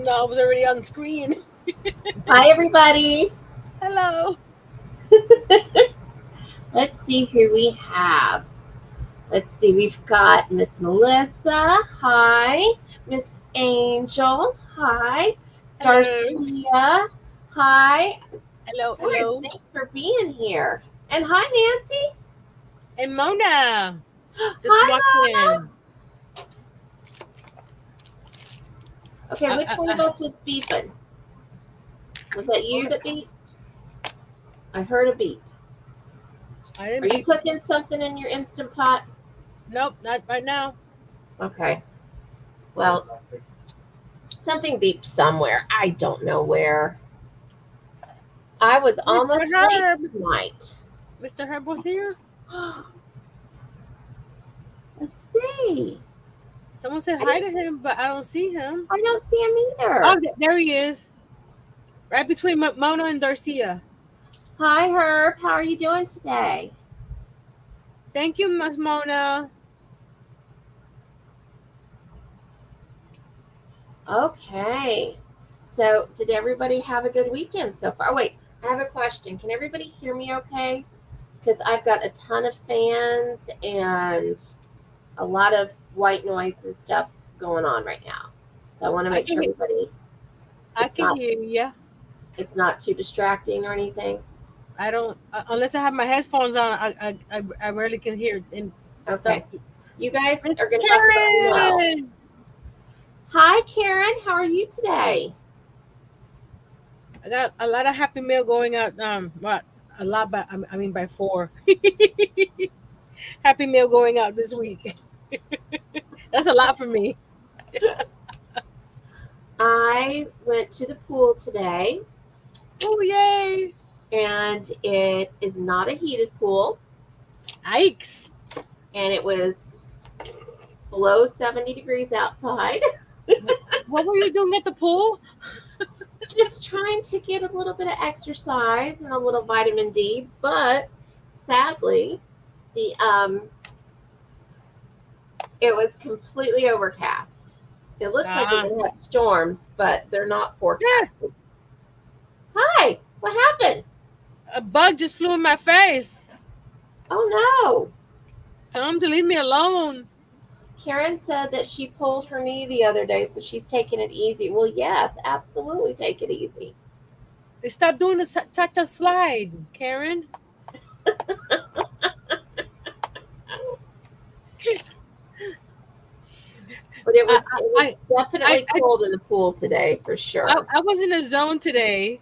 know I was already on screen. Hi, everybody. Hello. Let's see who we have. Let's see. We've got Miss Melissa. Hi. Miss Angel. Hi. Hello. Darcia. Hi. Hello. Guys, Hello. thanks for being here. And hi, Nancy. And Mona just Hi, walked Mona. in. Okay, I, which I, one of I, us was beeping? Was that what you was- that beeped? I heard a beep. I Are didn't you beep. cooking something in your Instant Pot? Nope, not right now. Okay. Well, something beeped somewhere. I don't know where. I was Mr. almost late Herb. tonight. Mr. Herb was here. Let's see. Someone said hi to him, but I don't see him. I don't see him either. Oh, there he is. Right between Mona and Darcia. Hi, Herb. How are you doing today? Thank you, Miss Mona. Okay. So, did everybody have a good weekend so far? Oh, wait, I have a question. Can everybody hear me okay? Because I've got a ton of fans and a lot of white noise and stuff going on right now. So I want to make sure everybody. I can hear you. It's not too distracting or anything. I don't unless I have my headphones on. I rarely can hear and Okay. stuff. You guys are going to have to let me know. Karen! Hi, Karen. How are you today? I got a lot of Happy Meal going out. What a lot by I mean by 4. Happy Meal going out this week. That's a lot for me. I went to the pool today. Oh yay! And it is not a heated pool. Yikes! And it was below 70 degrees outside. What were you doing at the pool? Just trying to get a little bit of exercise and a little vitamin D, but sadly, it was completely overcast. It looks like we're going to have storms, but they're not forecasted. Yeah. Hi, what happened? A bug just flew in my face. Oh no! Tell him to leave me alone. Karen said that she pulled her knee the other day, so she's taking it easy. Well, yes, absolutely take it easy. Stop doing the cha-cha slide, Karen. But it was definitely cold in the pool today, for sure. I was in a zone today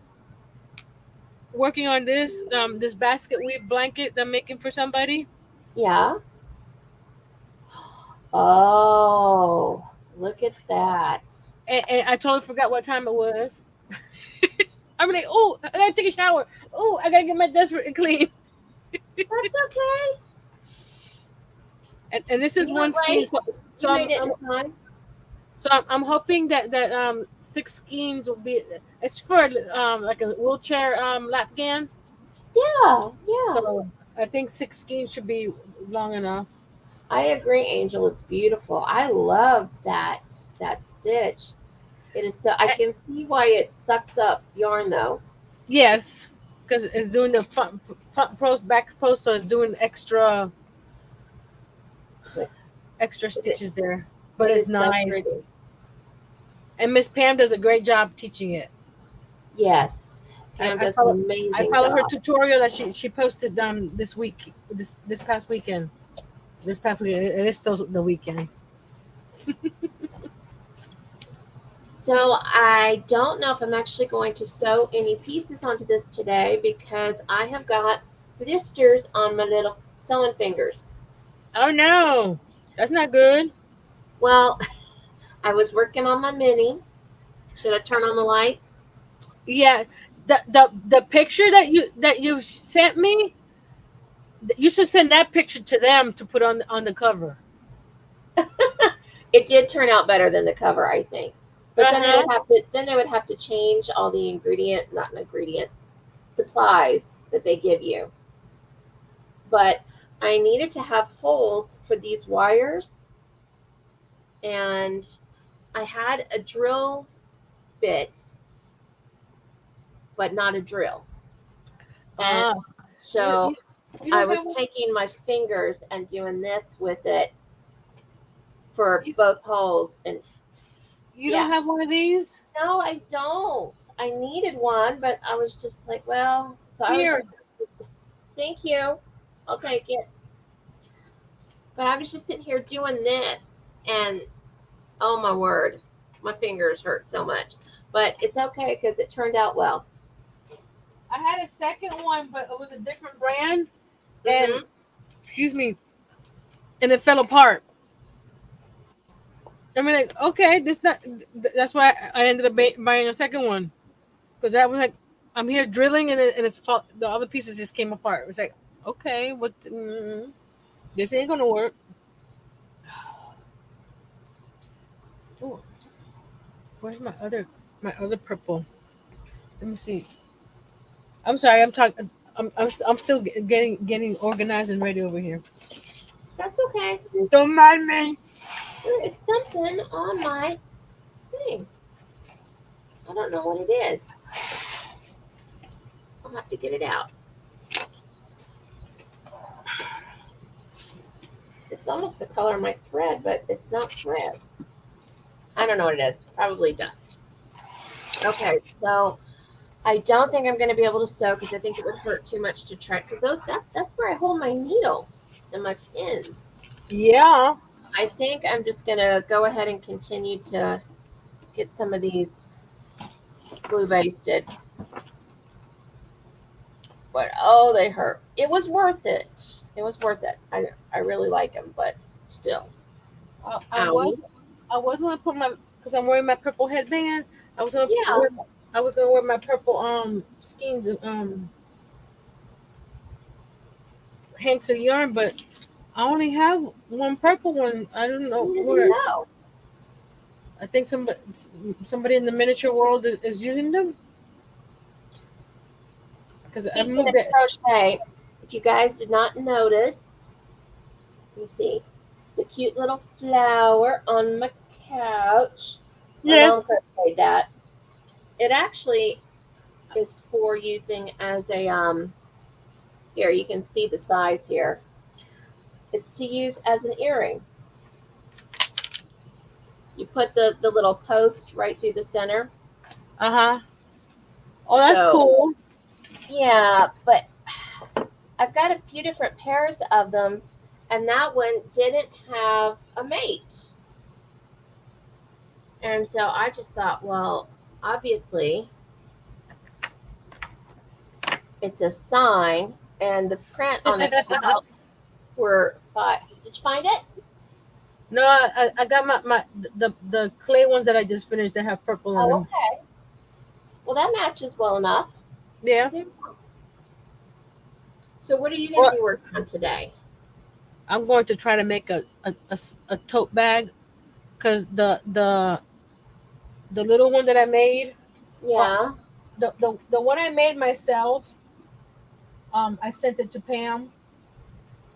working on this this basket weave blanket that I'm making for somebody. Yeah. Oh, look at that. And I totally forgot what time it was. I'm like, oh, I gotta take a shower. Oh, I gotta get my desk clean. That's okay. And this is one skein. So you made it in time. So I'm hoping that 6 skeins will be. It's for like a wheelchair lap gan. Yeah. So I think 6 skeins should be long enough. I agree, Angel. It's beautiful. I love that stitch. It is so. I can see why it sucks up yarn though. Yes, because it's doing the front post, back post, so it's doing extra stitches there. But it's nice. So and Miss Pam does a great job teaching it. Yes, Pam does an amazing job. I follow her tutorial that she posted this week, this past weekend. This past weekend, it is still the weekend. So I don't know if I'm actually going to sew any pieces onto this today because I have got blisters on my little sewing fingers. Oh no, that's not good. Well, I was working on my mini. Should I turn on the lights? Yeah, the picture that you sent me, you should send that picture to them to put on the cover. It did turn out better than the cover, I think. But then they would have to change all the supplies that they give you. But I needed to have holes for these wires, and I had a drill bit, but not a drill. And so you I don't was have one, taking my fingers and doing this with it for both holes. And you don't have one of these? no, I don't. I needed one, but I was just like, well, so I was Here. just, thank you, I'll take it. But I was just sitting here doing this, and oh my word, my fingers hurt so much. But it's okay because it turned out well. I had a second one, but it was a different brand. Mm-hmm. And excuse me, and it fell apart. I mean, like, okay, this not. That's why I ended up buying a second one, because I was like, I'm here drilling, and the other pieces just came apart. It was like, okay, this ain't gonna work. Ooh, where's my other purple? Let me see. I'm sorry, I'm talking. I'm still getting organized and ready over here. That's okay. Don't mind me. There is something on my thing. I don't know what it is. I'll have to get it out. It's almost the color of my thread, but it's not thread. I don't know what it is. Probably dust. Okay, so I don't think I'm going to be able to sew because I think it would hurt too much to try. Because that's where I hold my needle and my pins. Yeah. I think I'm just going to go ahead and continue to get some of these glue basted. But oh, they hurt. It was worth it. It was worth it. I really like them, but still. I was gonna put because I'm wearing my purple headband. I was gonna Yeah. wear my purple skeins hanks of yarn, but I only have one purple one. I don't know where. No. I think somebody in the miniature world is using them, because I Speaking moved of it. crochet, if you guys did not notice, let me see the cute little flower on my couch. My mom Yes. crocheted that. It actually is for using as a here you can see the size here. It's to use as an earring. You put the little post right through the center. Uh-huh. Oh, that's cool. Yeah, but I've got a few different pairs of them, and that one didn't have a mate. And so I just thought, well, obviously it's a sign, and the print on the couch were. Did you find it? No, I got the clay ones that I just finished that have purple in Oh, them. okay. Well, that matches well enough. Yeah. So what are you going to be working on today? I'm going to try to make a tote bag, because the little one that I made, Yeah. the one I made myself, I sent it to Pam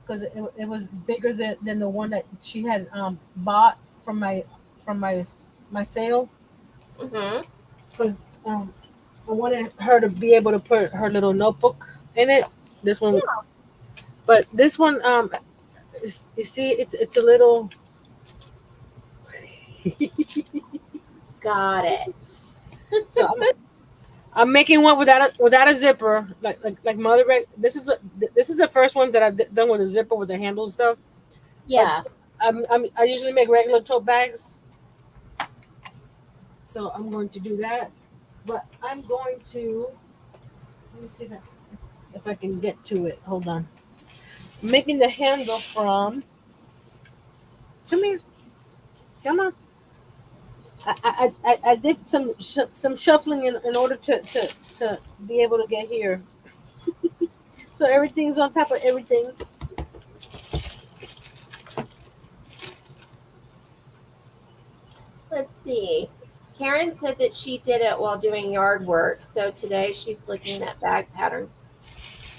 because it was bigger than the one that she had bought from my sale, Mhm. because I wanted her to be able to put her little notebook in it. This one, Yeah. but this one, you see, it's a little. Got it. So I'm making one without a zipper, like my other. This is the first ones that I've done with a zipper with the handle stuff. Yeah. But I usually make regular tote bags, so I'm going to do that. But I'm going to let me see if I can get to it. Hold on. I'm making the handle from. Come here. Come on. I did some shuffling in order to be able to get here. So everything's on top of everything. Let's see. Karen said that she did it while doing yard work. So today she's looking at bag patterns.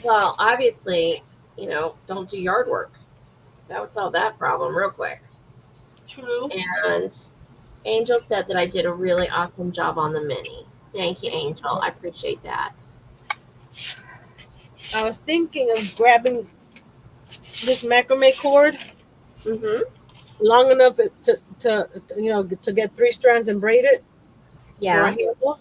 Well, obviously, don't do yard work. That would solve that problem real quick. True. And Angel said that I did a really awesome job on the mini. Thank you, Angel. I appreciate that. I was thinking of grabbing this macrame cord Mm-hmm. long enough to get 3 strands and braid it for a Yeah. handle,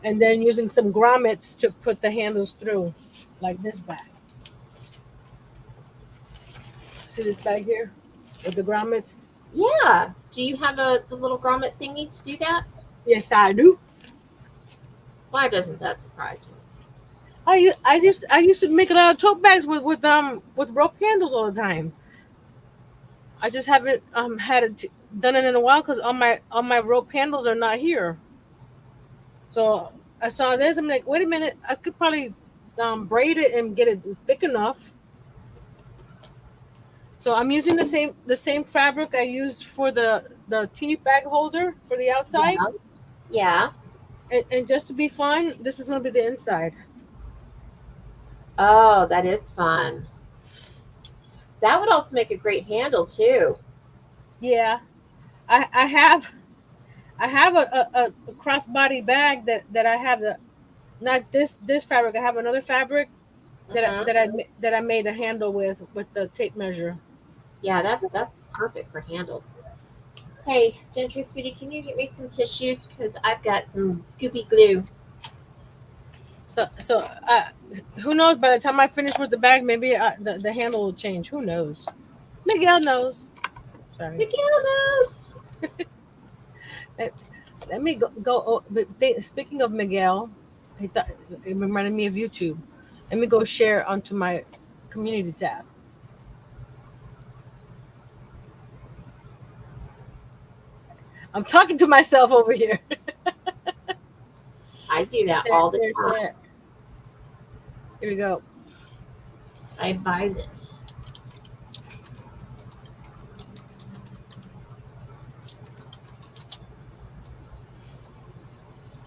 and then using some grommets to put the handles through, like this bag. See this bag here with the grommets? Yeah. Do you have the little grommet thingy to do that? Yes, I do. Why doesn't that surprise me? I used to make a lot of tote bags with rope handles all the time. I just haven't done it in a while because all my rope handles are not here. So I saw this. I'm like, wait a minute, I could probably braid it and get it thick enough. So I'm using the same fabric I used for the tea bag holder for the outside, Yeah. Yeah. and just to be fun, this is gonna be the inside. Oh, that is fun. That would also make a great handle too. Yeah, I have a crossbody bag that I have the not this fabric. I have another fabric that I, Hmm. that I ma- that I made a handle with the tape measure. Yeah, that's perfect for handles. Hey, Gentry sweetie, can you get me some tissues? Because I've got some goopy glue. So who knows? By the time I finish with the bag, maybe the handle will change. Who knows? Miguel knows. Sorry. Miguel knows. Let, let me go. Speaking of Miguel, it reminded me of YouTube. Let me go share onto my community tab. I'm talking to myself over here. I do that Share, all the share, time. share. Here we go. I advise it.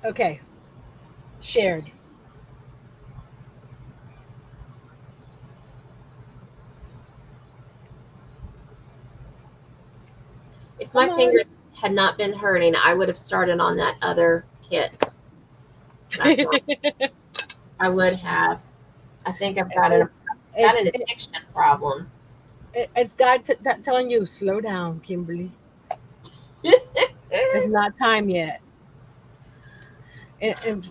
Okay, shared. If my Come on. fingers had not been hurting, I would have started on that other kit. That's right. I would have. I think I've got it's got it's an addiction problem. it's God telling you slow down, Kimberly. It's not time yet. And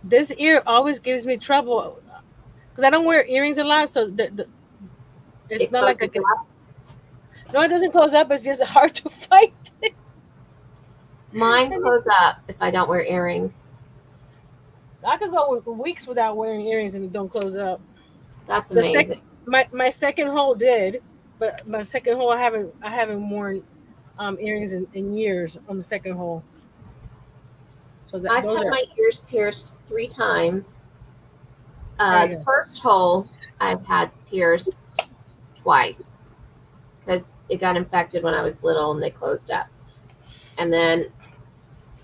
this ear always gives me trouble because I don't wear earrings a lot, so it's It not like I closes can. up. No, it doesn't close up. It's just hard to fight. Mine And close up if I don't wear earrings. I could go weeks without wearing earrings and it don't close up. That's The second amazing. my second hole did, but my second hole I haven't worn earrings in years on the second hole. So I've those had are my ears pierced 3 times. there. The You first hole I've had pierced twice because it got infected when I was little and they closed up. And then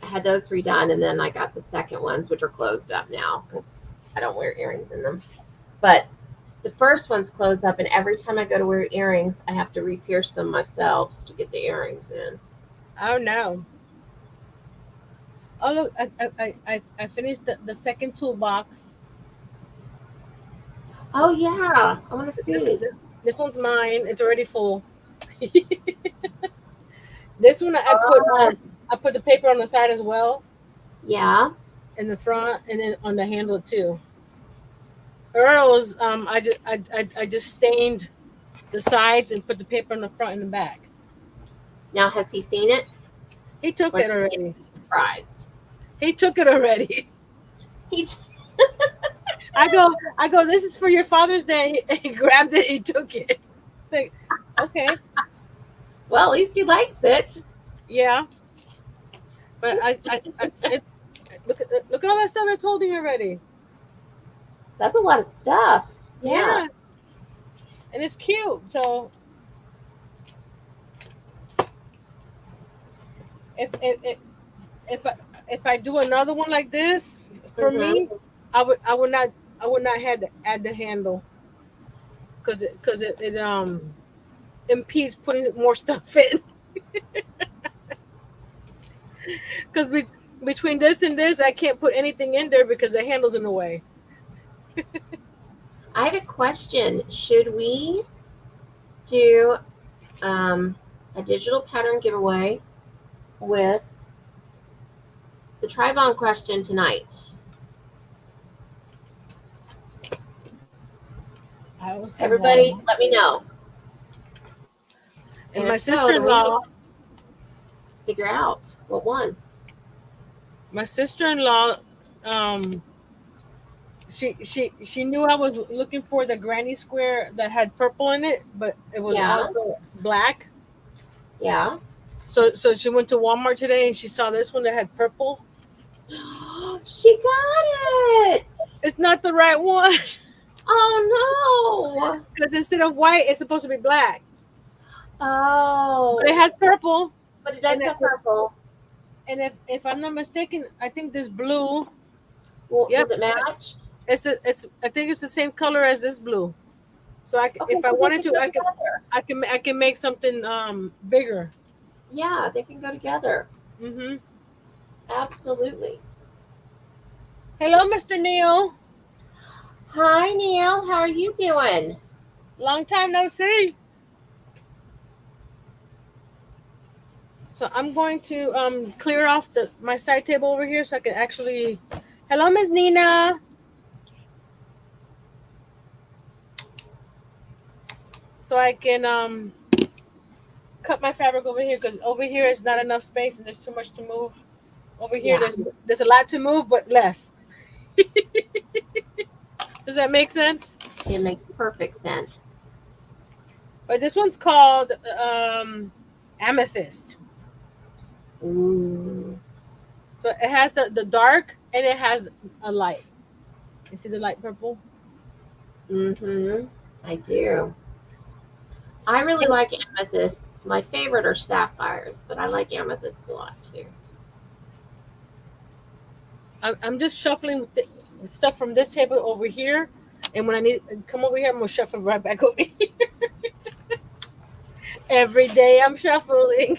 I had those redone, and then I got the second ones, which are closed up now because I don't wear earrings in them. But the first ones close up, and every time I go to wear earrings, I have to re-pierce them myself to get the earrings in. go. Oh no. Oh look, I finished the second toolbox. Oh yeah, I want to This, see. this this one's mine. It's already full. This one Fun. I put the paper on the side as well, Yeah. in the front, and then on the handle too. Earl's I just stained the sides and put the paper on the front and the back. Now has he seen it, He took or is it he already. surprised? He took it already. He. I go. This is for your Father's Day. He grabbed it. He took it. It's like, okay, Well, at least he likes it. yeah. But look at all that stuff that's holding already. That's a lot of stuff. Yeah. Yeah, and it's cute. So if if I, if I do another one like this for Mm-hmm. me, I would not have to add the handle because it impedes putting more stuff in. Because between this and this, I can't put anything in there because the handle's in the way. I have a question. Should we do a digital pattern giveaway with the Tri-Bond question tonight? Everybody, let me know. And my sister-in-law, figure out what won. My sister-in-law, she knew I was looking for the granny square that had purple in it, but it was also black. Yeah. So she went to Walmart today and she saw this one that had purple. She got it. It's not the right one. Oh no! Because instead of white, it's supposed to be black. Oh. But it has purple. But it does have purple. And if I'm not mistaken, I think this blue. Well, does it match? I think it's the same color as this blue. So if I wanted to, I can make something bigger. Yeah, they can go together. Mhm. Absolutely. Hello, Mr. Neil. Hi, Neil. How are you doing? Long time no see. So I'm going to clear off my side table over here so I can actually. Hello, Ms. Nina. So I can cut my fabric over here because over here is not enough space and there's too much to move. Over here, there's a lot to move, but less. Does that make sense? It makes perfect sense. But this one's called Amethyst. Ooh. So it has the dark and it has a light. You see the light purple? Mm-hmm. I do. I really like amethysts. My favorite are sapphires, but I like amethysts a lot too. I'm just shuffling stuff from this table over here, and when I need to come over here, I'm gonna shuffle right back over here. Every day I'm shuffling.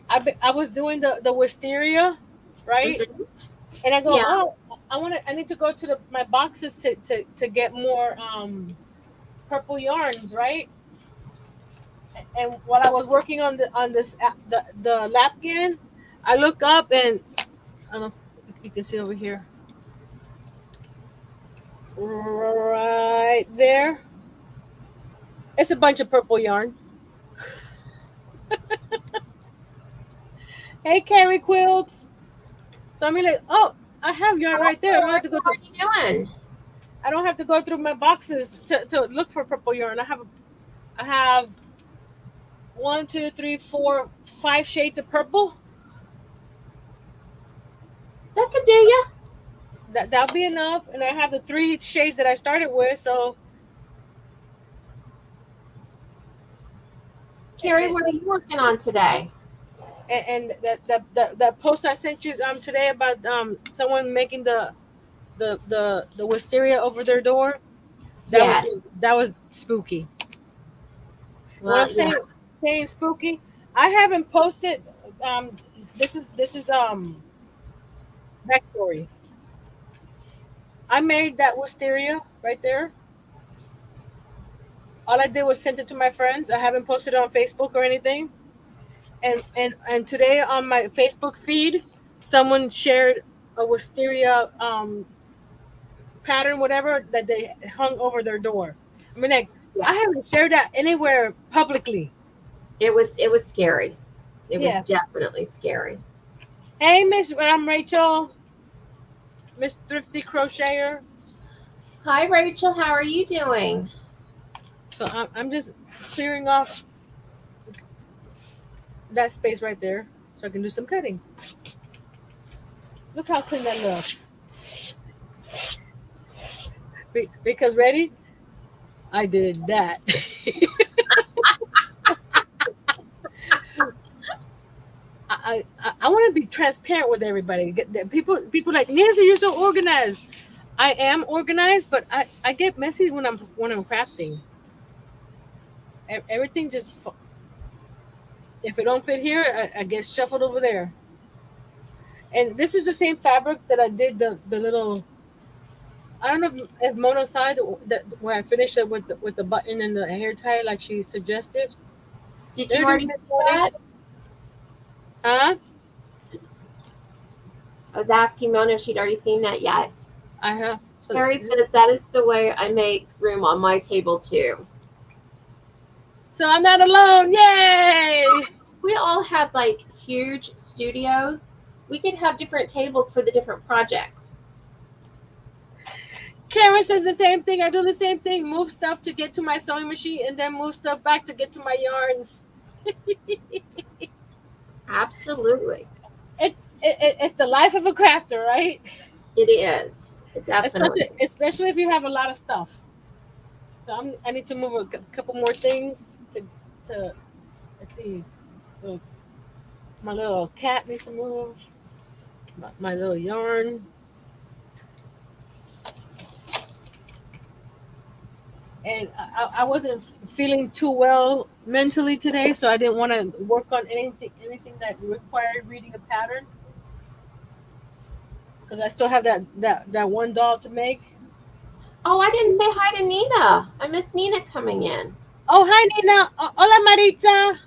I was doing the wisteria, right? Mm-hmm. And I go, I need to go to my boxes to get more purple yarns, right? And while I was working on the lapgin, I look up and I don't know if you can see over here, right there. It's a bunch of purple yarn. Hey, Carrie Quilts. So I'm like, oh, I have yarn right there. I don't have to go through. What are you doing? I don't have to go through my boxes to look for purple yarn. I have 1, 2, 3, 4, 5 shades of purple. That could do you. That'll be enough. And I have the 3 shades that I started with. So, Carrie, what are you working on today? And that post I sent you today about someone making the wisteria over their door. That was spooky. Well, what I'm saying spooky. I haven't posted. This is backstory. I made that wisteria right there. All I did was send it to my friends. I haven't posted it on Facebook or anything. And today on my Facebook feed, someone shared a wisteria pattern, whatever, that they hung over their door. I mean, I haven't shared that anywhere publicly. It was scary. It was definitely scary. Hey, Miss Rachel, Miss Thrifty Crocheter. Hi, Rachel. How are you doing? So I'm just clearing off that space right there so I can do some cutting. Look how clean that looks. Because ready? I did that. I want to be transparent with everybody. People like, Nancy, you're so organized. I am organized, but I get messy when I'm crafting. Everything just If it don't fit here, I get shuffled over there. And this is the same fabric that I did the little. I don't know if Mona side that where I finished it with the button and the hair tie like she suggested. Did There you it is, already Miss see Moni. that? Huh? I was asking Mona if she'd already seen that yet. I have. So Carrie says that is the way I make room on my table too. I'm not alone. Yay! We all had like huge studios. We could have different tables for the different projects. Karen says the same thing. I do the same thing. Move stuff to get to my sewing machine, and then move stuff back to get to my yarns. Absolutely. It's the life of a crafter, right? It is. It definitely. Especially if you have a lot of stuff. So I need to move a couple more things to let's see. My little cat needs to move. My little yarn. And I wasn't feeling too well mentally today, so I didn't want to work on anything that required reading a pattern because I still have that one doll to make. Oh, I didn't say hi to Nina. I miss Nina coming in. Oh, hi Nina. Hola Maritza.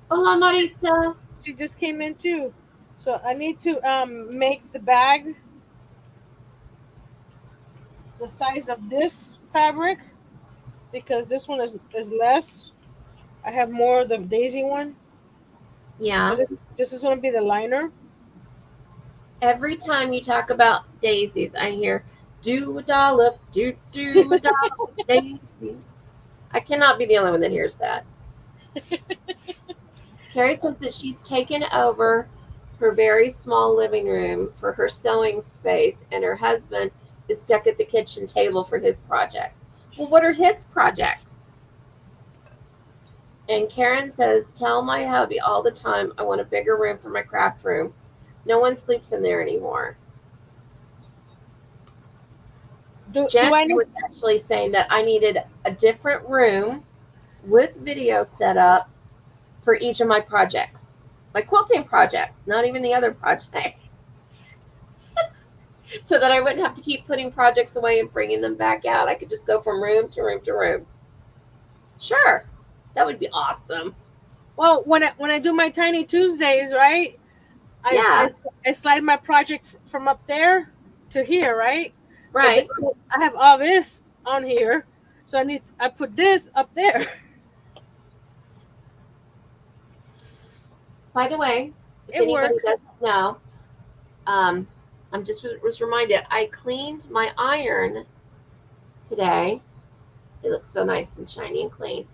Hola, Maritza. She just came in too. So I need to make the bag the size of this fabric because this one is less. I have more of the daisy one. So Yeah. this is going to be the liner. Every time you talk about daisies, I hear do a dollop, do a dollop, daisy. I cannot be the only one that hears that. Carrie says that she's taken over her very small living room for her sewing space, and her husband is stuck at the kitchen table for his projects. Well, what are his projects? And Karen says, tell my hubby all the time I want a bigger room for my craft room. No one sleeps in there anymore. Jen was actually saying that I needed a different room with video set up for each of my projects. My quilting projects, not even the other projects. So that I wouldn't have to keep putting projects away and bringing them back out. I could just go from room to room to room. Sure. That would be awesome. Well, when I do my Tiny Tuesdays, right? I slide my project from up there to here, right? Right. I have all this on here, so I put this up there. By the way, if It anybody works. doesn't know, I'm just was reminded I cleaned my iron today. It looks so nice and shiny and clean.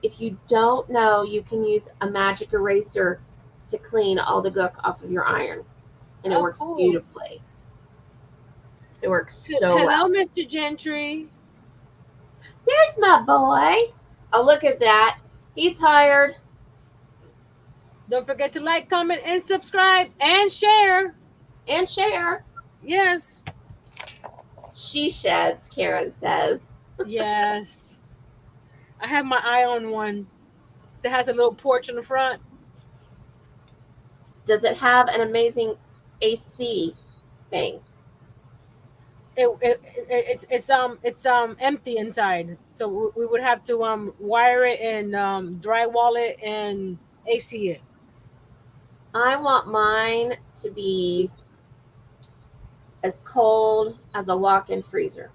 If you don't know, you can use a magic eraser to clean all the gook off of your iron, and it works beautifully. It works so well. Hello, Mr. Gentry. There's my boy. Oh, look at that. He's hired. Don't forget to like, comment, and subscribe, and share. And share. Yes. She sheds, Karen says. Yes. I have my eye on one that has a little porch in the front. Does it have an amazing AC thing? It's empty inside, so we would have to wire it and drywall it and AC it. I want mine to be as cold as a walk-in freezer.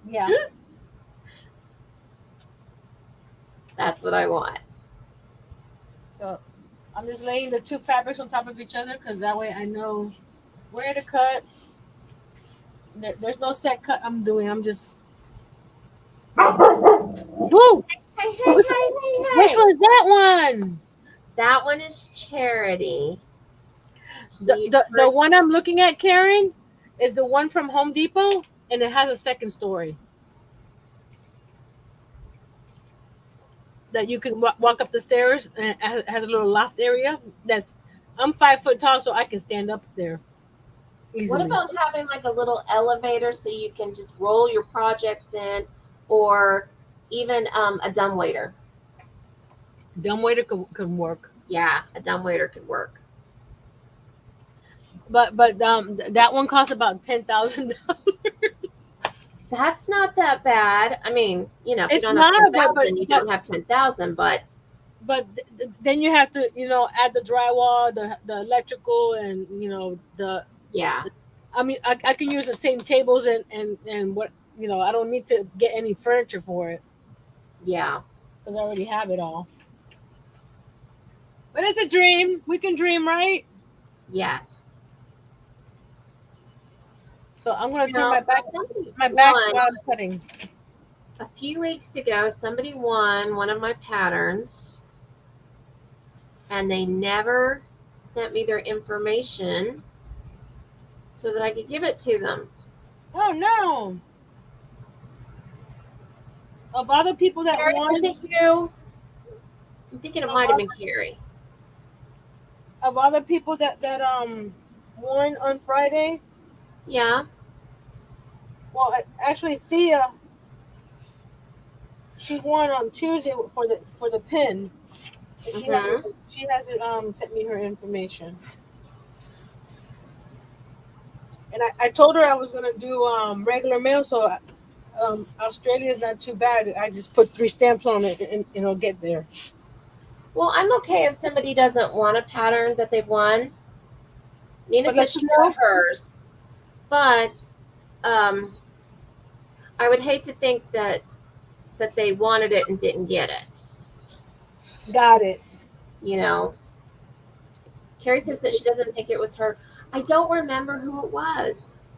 Yeah. That's what I want. So I'm just laying the two fabrics on top of each other because that way I know where to cut. There's no set cut I'm doing. I'm just. Woo! Hey. Which one's that one? That one is Charity. The one I'm looking at, Karen, is the one from Home Depot, and it has a second story that you can walk up the stairs, and it has a little loft area. I'm 5 foot tall, so I can stand up there easily. What about having like a little elevator so you can just roll your projects in or even a dumbwaiter. Dumbwaiter could work. Yeah, a dumbwaiter could work. But that one costs about $10,000. That's not that bad. I mean, you know, if you It's don't have not, but 10,000, you don't have 10,000, but then you have to, add the drywall, the electrical, and the. yeah, I mean, I can use the same tables and what I don't need to get any furniture for it yeah, because I already have it all. But it's a dream. We can dream, right? yes. So I'm gonna You turn know, somebody my back won while I'm cutting. a few weeks ago. Somebody won one of my patterns, and they never sent me their information so that I could give it to them. Oh no! Of other people that Carrie, was won, it you? I'm thinking it of might have been other, Carrie. of other people that won on Friday. Yeah. Well, actually, Thea, she won on Tuesday for the pin, and Mm-hmm. she hasn't sent me her information. And I told her I was gonna do regular mail, so Australia is not too bad. I just put 3 stamps on it, and it'll get there. Well, I'm okay if somebody doesn't want a pattern that they've won. Nina But says let you she got know. hers, but um, I would hate to think that they wanted it and didn't get it. Got it. You know, Carrie says that she doesn't think it was her. I don't remember who it was.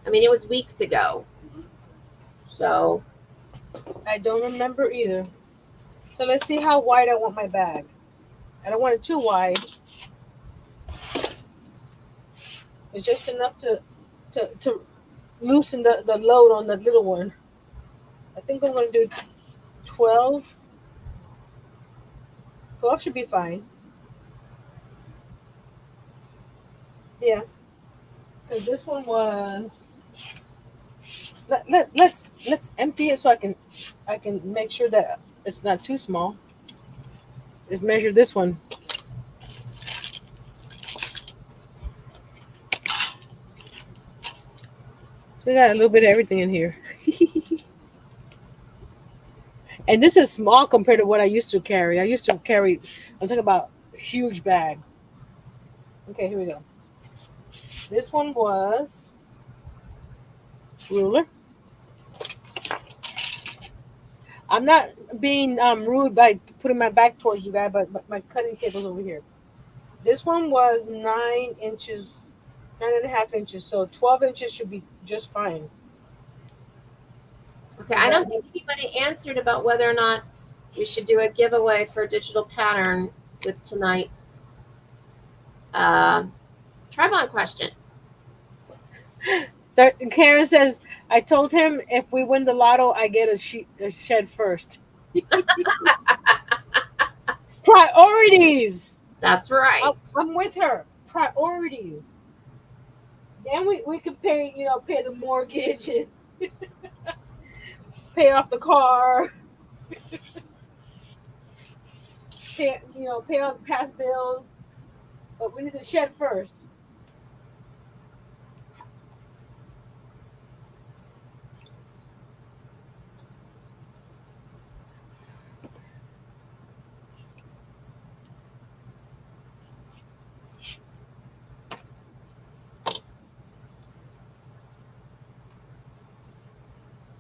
I mean, it was weeks ago. So, I don't remember either. So let's see how wide I want my bag. I don't want it too wide. It's just enough to loosen the load on the little one. I think I'm gonna do 12. 12 should be fine. Yeah, because this one was. Let's empty it so I can make sure that it's not too small. Let's measure this one. So we got a little bit of everything in here. And this is small compared to what I used to carry. I'm talking about a huge bag. Okay, here we go. This one was ruler. I'm not being rude by putting my back towards you guys, but my cutting table's over here. This one was 9 inches, 9.5 inches. So 12 inches should be just fine. okay, I don't think anybody answered about whether or not we should do a giveaway for a digital pattern with tonight's Tribon question. Karen says, I told him if we win the lotto, I get a shed first. Priorities. That's right. I'm with her. Priorities. Then we could pay the mortgage and pay off the car, pay all the past bills. But we need the shed first.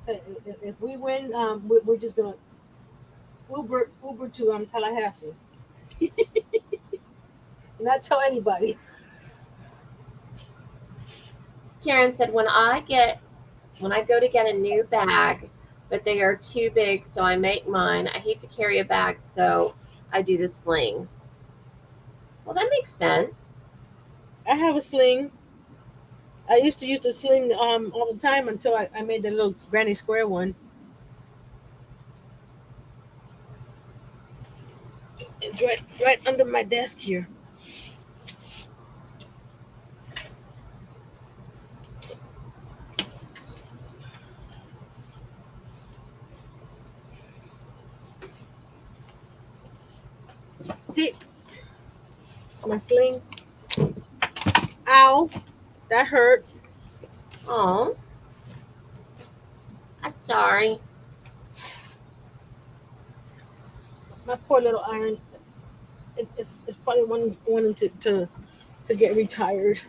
So if we win, we're just gonna Uber to Tallahassee, not tell anybody. Karen said, when I go to get a new bag, but they are too big, so I make mine. I hate to carry a bag, so I do the slings. Well, that makes sense. I have a sling. I used to use the sling all the time until I made the little granny square one. It's right under my desk here. Dip my sling. Ow, that hurt. Oh, I'm sorry. My poor little iron. It's probably wanting to get retired.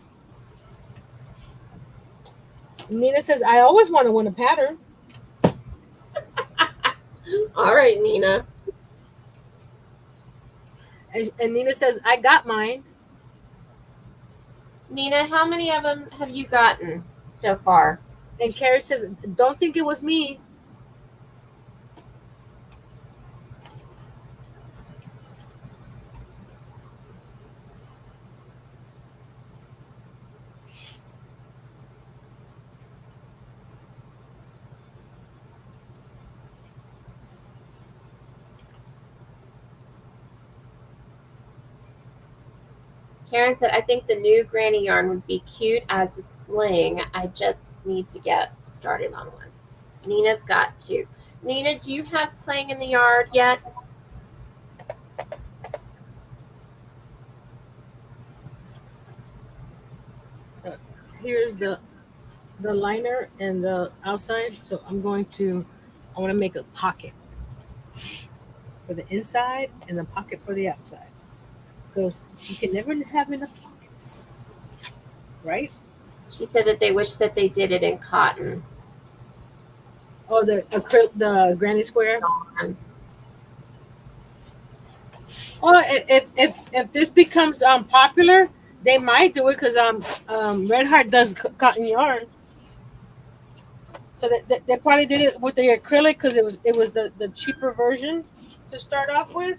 Nina says, I always want to win a pattern. All right, Nina. And Nina says, I got mine. Nina, how many of them have you gotten so far? And Carrie says, don't think it was me. Karen said, I think the new granny yarn would be cute as a sling. I just need to get started on one. Nina's got to. Nina, do you have playing in the yard yet? Here's the liner and the outside. So I want to make a pocket for the inside and a pocket for the outside. Because you can never have enough pockets. Right? She said that they wish that they did it in cotton. Oh, the granny square. Oh, if this becomes popular, they might do it because Red Heart does cotton yarn. So they probably did it with the acrylic because it was the cheaper version to start off with.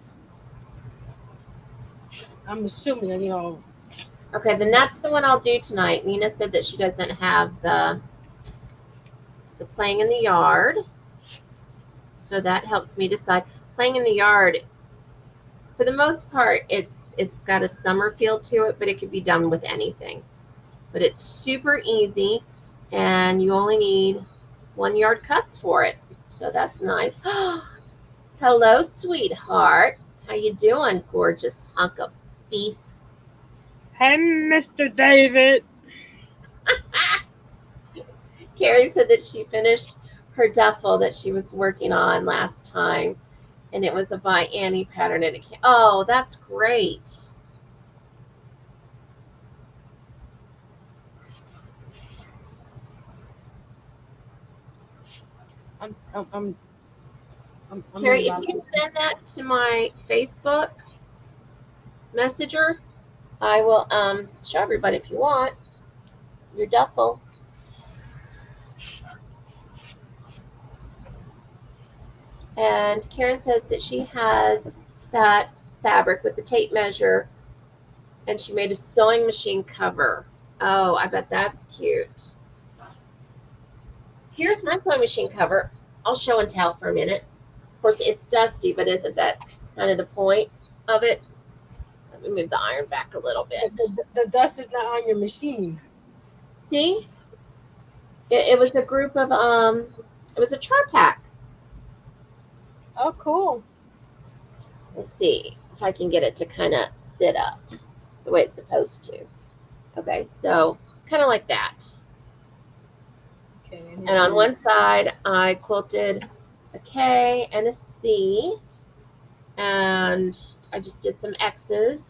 I'm assuming, Okay, then that's the one I'll do tonight. Nina said that she doesn't have the playing in the yard. So that helps me decide. Playing in the yard, for the most part, it's got a summer feel to it, but it could be done with anything. But it's super easy, and you only need 1 yard cuts for it. So that's nice. Hello, sweetheart. How you doing, gorgeous hunk of beef? Hey, Mr. David. Carrie said that she finished her duffel that she was working on last time, and it was a by Annie pattern, and it came. Oh, that's great. Carrie, if you send that to my Facebook Messenger, I will show everybody if you want your duffel. And Karen says that she has that fabric with the tape measure, and she made a sewing machine cover. Oh, I bet that's cute. Here's my sewing machine cover. I'll show and tell for a minute. Of course, it's dusty, but isn't that kind of the point of it? Let me move the iron back a little bit. The dust is not on your machine. See? It was a group of, it was a chart pack. Oh, cool. Let's see if I can get it to kind of sit up the way it's supposed to. Okay, so kind of like that. Okay, and on one side, I quilted a K and a C, and I just did some X's.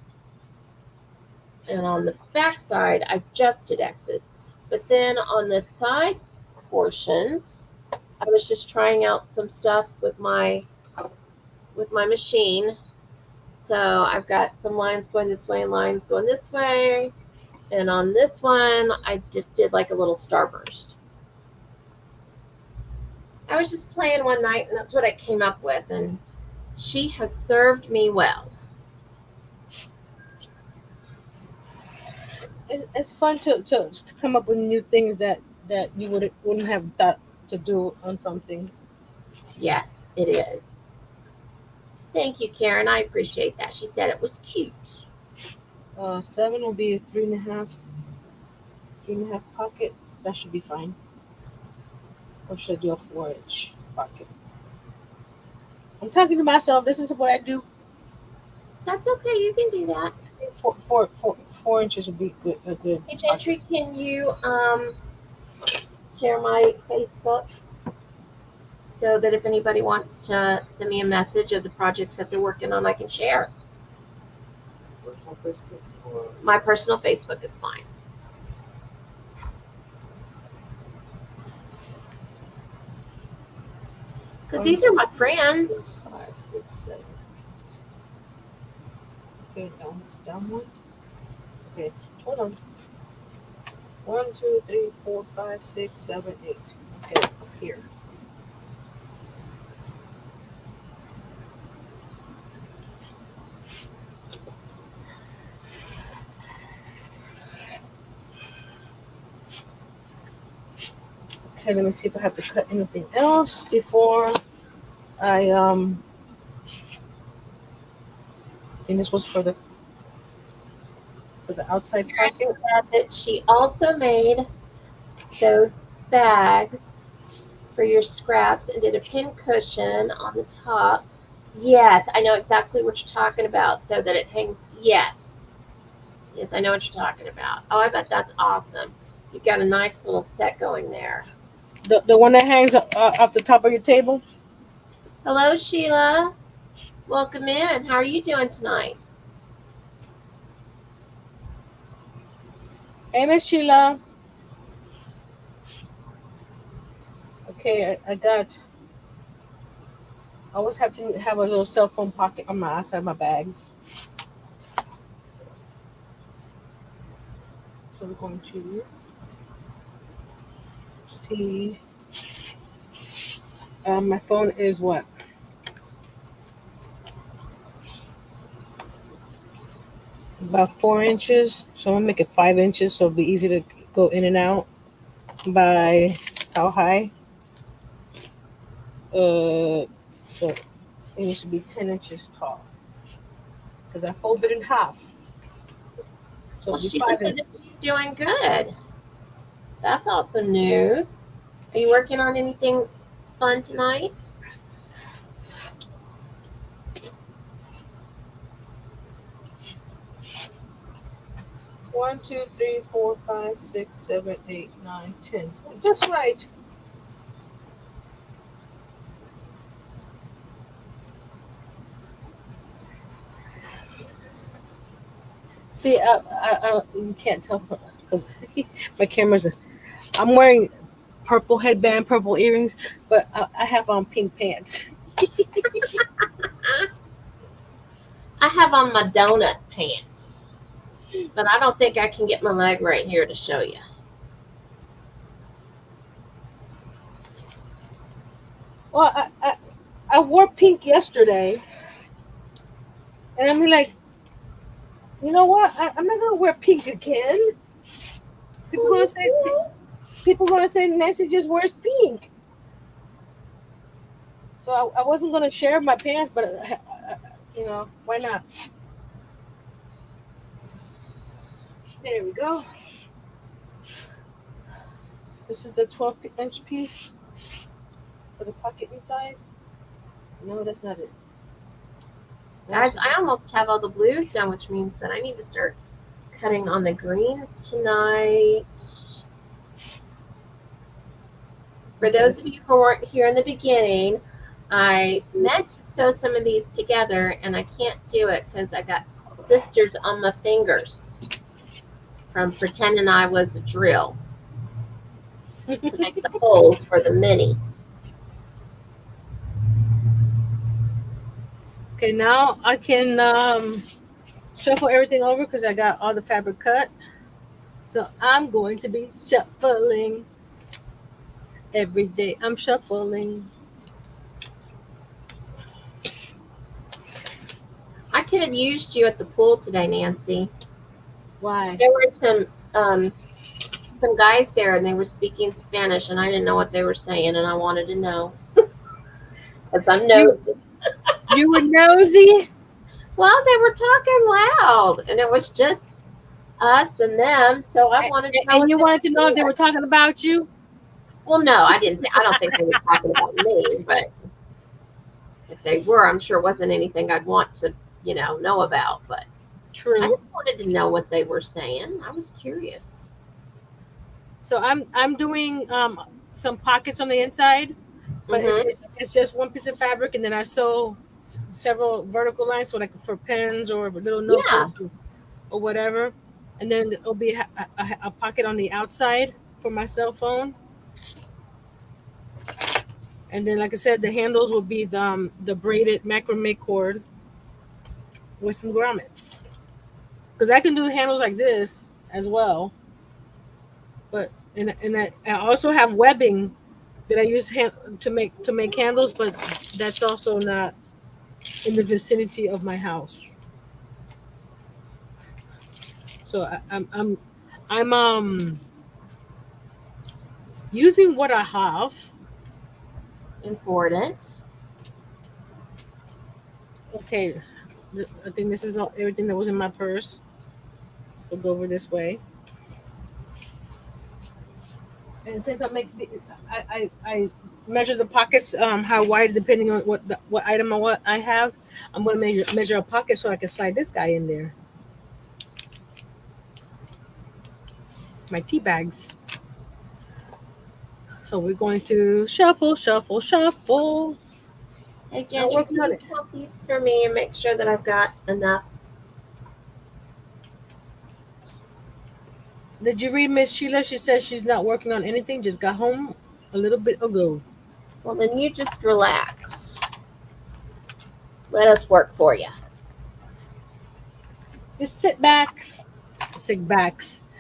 And on the back side, I just did X's. But then on the side portions, I was just trying out some stuff with my machine. So I've got some lines going this way and lines going this way. And on this one, I just did like a little starburst. I was just playing one night, and that's what I came up with. And she has served me well. It's fun to come up with new things that you wouldn't have thought to do on something. Yes, it is. Thank you, Karen. I appreciate that. She said it was cute. 7 will be a 3.5 pocket. That should be fine. Or should I do a 4-inch pocket? I'm talking to myself. This is what I do. That's okay. You can do that. 4 inches would be good. A good. Hey, Gentry, can you share my Facebook so that if anybody wants to send me a message of the projects that they're working on, I can share? Personal Facebook or My personal Facebook is fine. Because these are my friends. 5, 6, 7. Okay, down one. Okay, hold on. 1, 2, 3, 4, 5, 6, 7, 8. Okay, up here. Okay, let me see if I have to cut anything else before I think this was for the outside pocket. Said that she also made those bags for your scraps and did a pin cushion on the top. Yes, I know exactly what you're talking about, so that it hangs. Yes, I know what you're talking about. Oh, I bet that's awesome. You've got a nice little set going there. The one that hangs off the top of your table. Hello, Sheila. Welcome in. How are you doing tonight? Hey, Miss Sheila. Okay, I always have to have a little cell phone pocket on my outside of my bags. So we're going to see. My phone is what? About 4 inches. So I'm gonna make it 5 inches so it'll be easy to go in and out. By how high? So it needs to be 10 inches tall. Because I folded it in half. So Well, it'll be Sheila 5 said inches. that she's doing good. That's awesome news. Are you working on anything fun tonight? One, 2, 3, 4, 5, 6, 7, 8, 9, 10. That's right. See, you can't tell because my camera's. I'm wearing purple headband, purple earrings, but I have on pink pants. I have on my donut pants, but I don't think I can get my leg right here to show you. Well, I wore pink yesterday, and I mean, like, you know what? I'm not gonna wear pink again. People gonna say, Nancy just wears pink. So I wasn't gonna share my pants, but why not? There we go. This is the 12-inch piece for the pocket inside. No, that's not it. Guys, I almost have all the blues done, which means that I need to start cutting on the greens tonight. For those of you who weren't here in the beginning, I meant to sew some of these together, and I can't do it because I got blisters on my fingers from pretending I was a drill to make the holes for the mini. Okay, now I can shuffle everything over because I got all the fabric cut. So I'm going to be shuffling every day. I'm shuffling. I could have used you at the pool today, Nancy. Why? There were some guys there, and they were speaking Spanish, and I didn't know what they were saying, and I wanted to know. Because I'm nosy. You were nosy? Well, they were talking loud, and it was just us and them, so I wanted to know. And you wanted to know if they were talking about you? Well, no, I didn't. I don't think they were talking about me, but if they were, I'm sure it wasn't anything I'd want to know about. But I True. just wanted to know what they were saying. I was curious. So I'm doing some pockets on the inside, but Mhm. it's just one piece of fabric, and then I sew several vertical lines, so like for pens or little Yeah. notebooks or whatever, and then it'll be a pocket on the outside for my cell phone, and then like I said, the handles will be the braided macrame cord with some grommets, because I can do handles like this as well, but and I also have webbing that I use to make handles, but that's also not in the vicinity of my house. So I'm using what I have. Important. Okay, I think this is everything that was in my purse. So go over this way. And since I measure the pockets how wide depending on what item I have, I'm going to measure a pocket so I can slide this guy in there. My tea bags. So we're going to shuffle, shuffle, shuffle. Hey, I'm Ginger, working can on you it. count these for me and make sure that I've got enough? Did you read Miss Sheila? She says she's not working on anything, just got home a little bit ago. Well, then you just relax. Let us work for you. Just sit back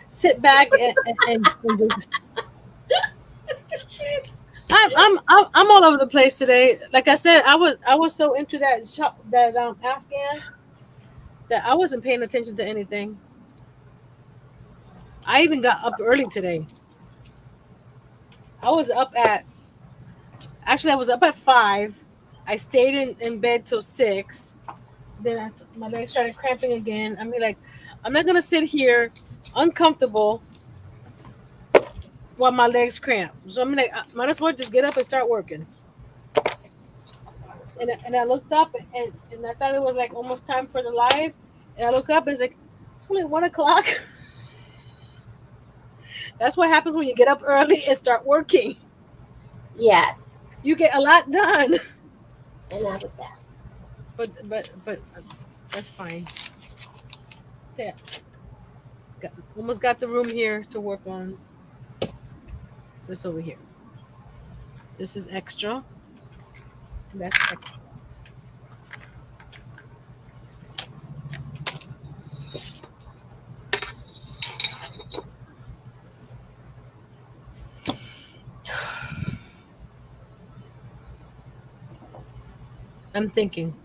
and just. I'm all over the place today. Like I said, I was so into that Afghan that I wasn't paying attention to anything. I even got up early today. I was up at actually I was up at 5. I stayed in bed till 6. Then my legs started cramping again. I mean, like, I'm not gonna sit here uncomfortable while my legs cramp. So I'm like, I might as well just get up and start working. And I looked up and I thought it was like almost time for the live. And I look up and it's like it's only 1 o'clock. That's what happens when you get up early and start working. Yes. You get a lot done. Enough with that. But that's fine. Yeah, almost got the room here to work on. This over here. This is extra. That's extra. I'm thinking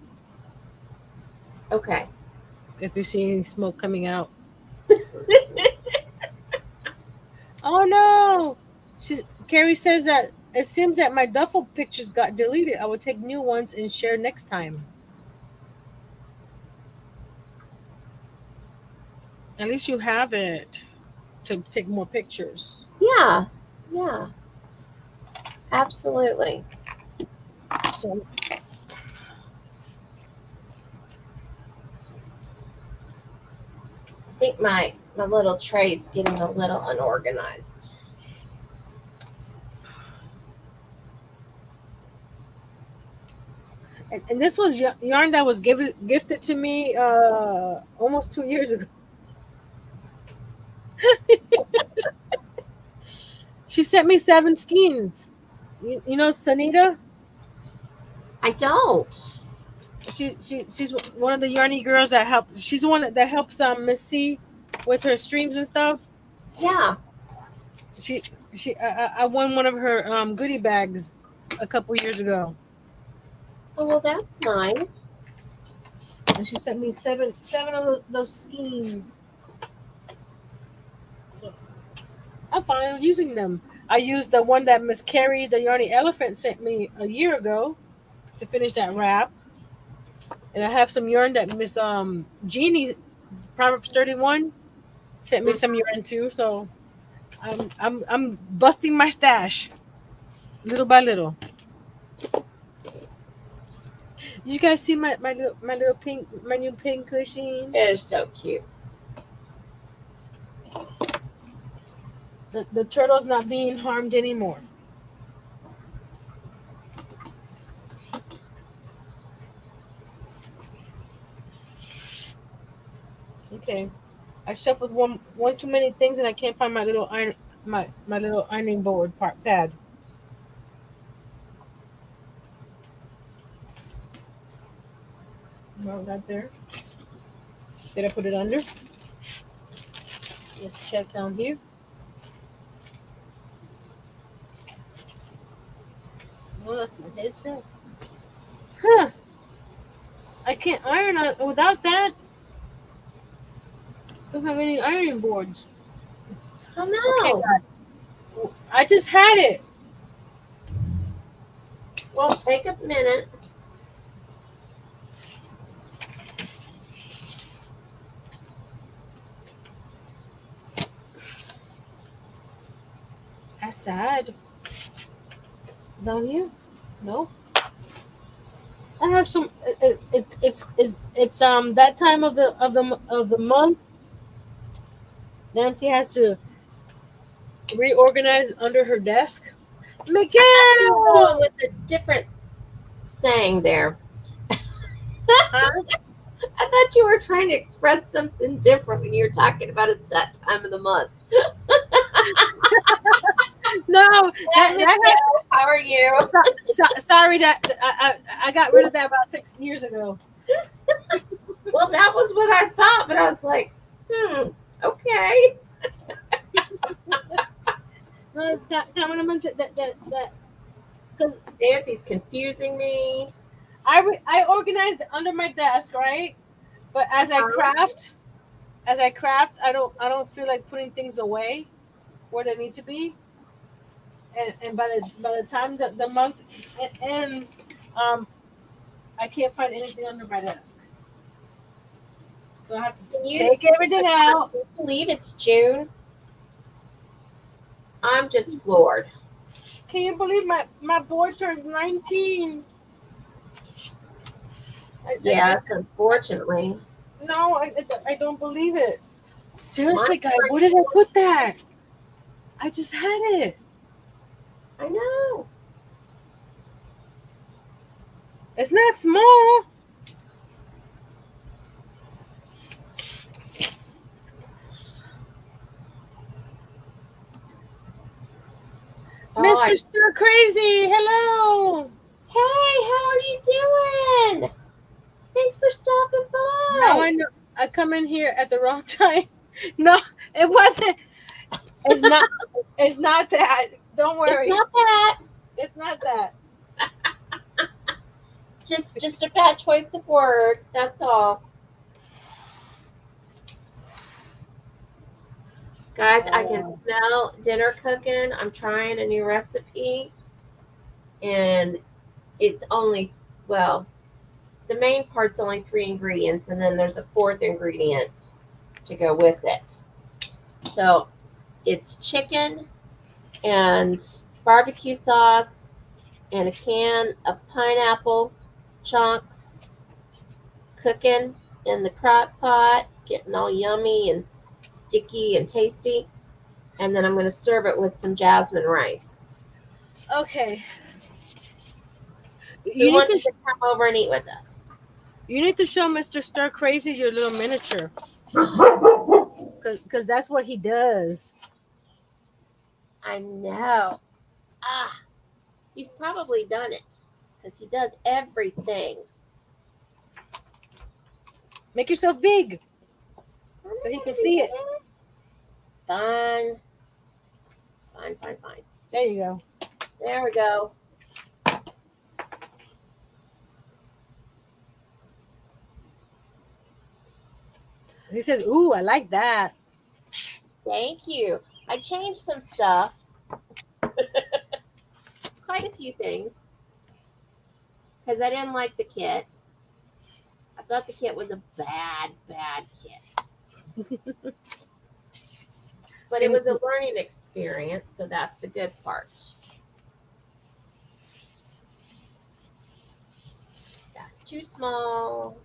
Okay. if you see any smoke coming out. Oh no! Carrie says that it seems that my duffel pictures got deleted. I will take new ones and share next time. At least you have it to take more pictures. Yeah. Yeah. Absolutely. So I think my little tray's getting a little unorganized. and this was yarn that was gifted to me almost 2 years ago. She sent me 7 skeins. You know Sanita? I don't. She's one of the yarny girls that help. She's the one that helps Miss C with her streams and stuff. Yeah. She I won one of her goodie bags a couple years ago, Oh, well, that's nice. and she sent me seven of those skeins. So I'm fine using them. I used the one that Miss Carrie, the yarny elephant, sent me a year ago to finish that wrap, and I have some yarn that Miss Jeannie Proverbs 31 sent me some yarn too. So I'm busting my stash little by little. Did you guys see my little pink, my new pink cushion? It is so cute. The turtle's not being harmed anymore. Okay, I shuffled one too many things, and I can't find my little iron my little ironing board pad. No, not there. Did I put it under? Let's check down here. No, that's my headset. Huh. I can't iron without that. Don't have any ironing boards. Oh Okay, no. God. I just had it. Well, take a minute. That's sad. Down here? No. I have some. It's that time of the month. Nancy has to reorganize under her desk. You were going Miguel. with a different saying there. Huh? I thought you were trying to express something different when you were talking about it's that time of the month. No. How are you? Sorry that I got rid of that about 6 years ago. Well, that was what I thought, but I was like, okay. That because Nancy's confusing me. I organized under my desk, right? But as I craft, I don't feel like putting things away where they need to be. And by the time the month ends, I can't find anything under my desk. So I have to take everything out. Can you believe it's June? I'm just floored. Can you believe my boy turns 19? Yes, unfortunately. No, I don't believe it. Seriously, guys, where did I put that? I just had it. I know. It's not small. Mr. Stir Crazy, hello. Hey, how are you doing? Thanks for stopping by. Now I know I come in here at the wrong time. No, it wasn't. It's not. It's not that. Don't worry. It's not that. It's not that. Just a bad choice of words. That's all. Guys, I can smell dinner cooking. I'm trying a new recipe. And it's only, well, the main part's only 3 ingredients. And then there's a 4th ingredient to go with it. So it's chicken and barbecue sauce and a can of pineapple chunks cooking in the crock pot, getting all yummy and sticky and tasty. And then I'm going to serve it with some jasmine rice. Okay. You want to come over and eat with us? You need to show Mr. Stir Crazy your little miniature. Because that's what he does. I know. He's probably done it. Because he does everything. Make yourself big. So he can see it. Fine. There you go. There we go. He says, ooh, I like that. Thank you. I changed some stuff. Quite a few things. Because I didn't like the kit. I thought the kit was a bad kit. But it was a learning experience, so that's the good part. That's too small.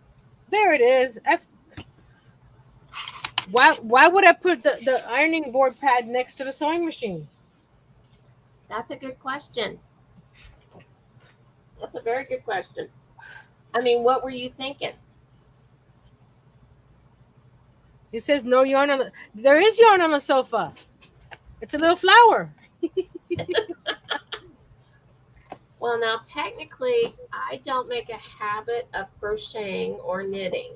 There it is. Why would I put the ironing board pad next to the sewing machine? That's a good question. That's a very good question. I mean, what were you thinking? It says no yarn on the. There is yarn on the sofa. It's a little flower. Well, now technically, I don't make a habit of crocheting or knitting.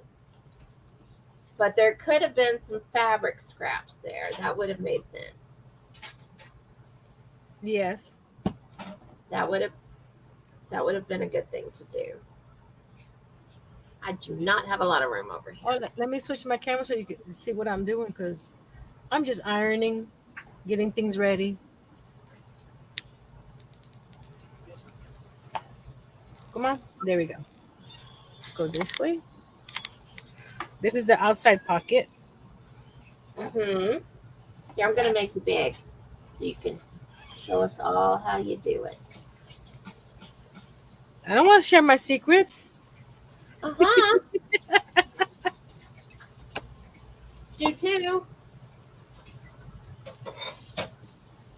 But there could have been some fabric scraps there. That would have made sense. Yes. That would have been a good thing to do. I do not have a lot of room over here. Oh, let me switch my camera so you can see what I'm doing, because I'm just ironing, getting things ready. Come on. There we go. Go this way. This is the outside pocket. Mm-hmm. Yeah, I'm going to make you big so you can show us all how you do it. I don't want to share my secrets. Uh-huh. Do too.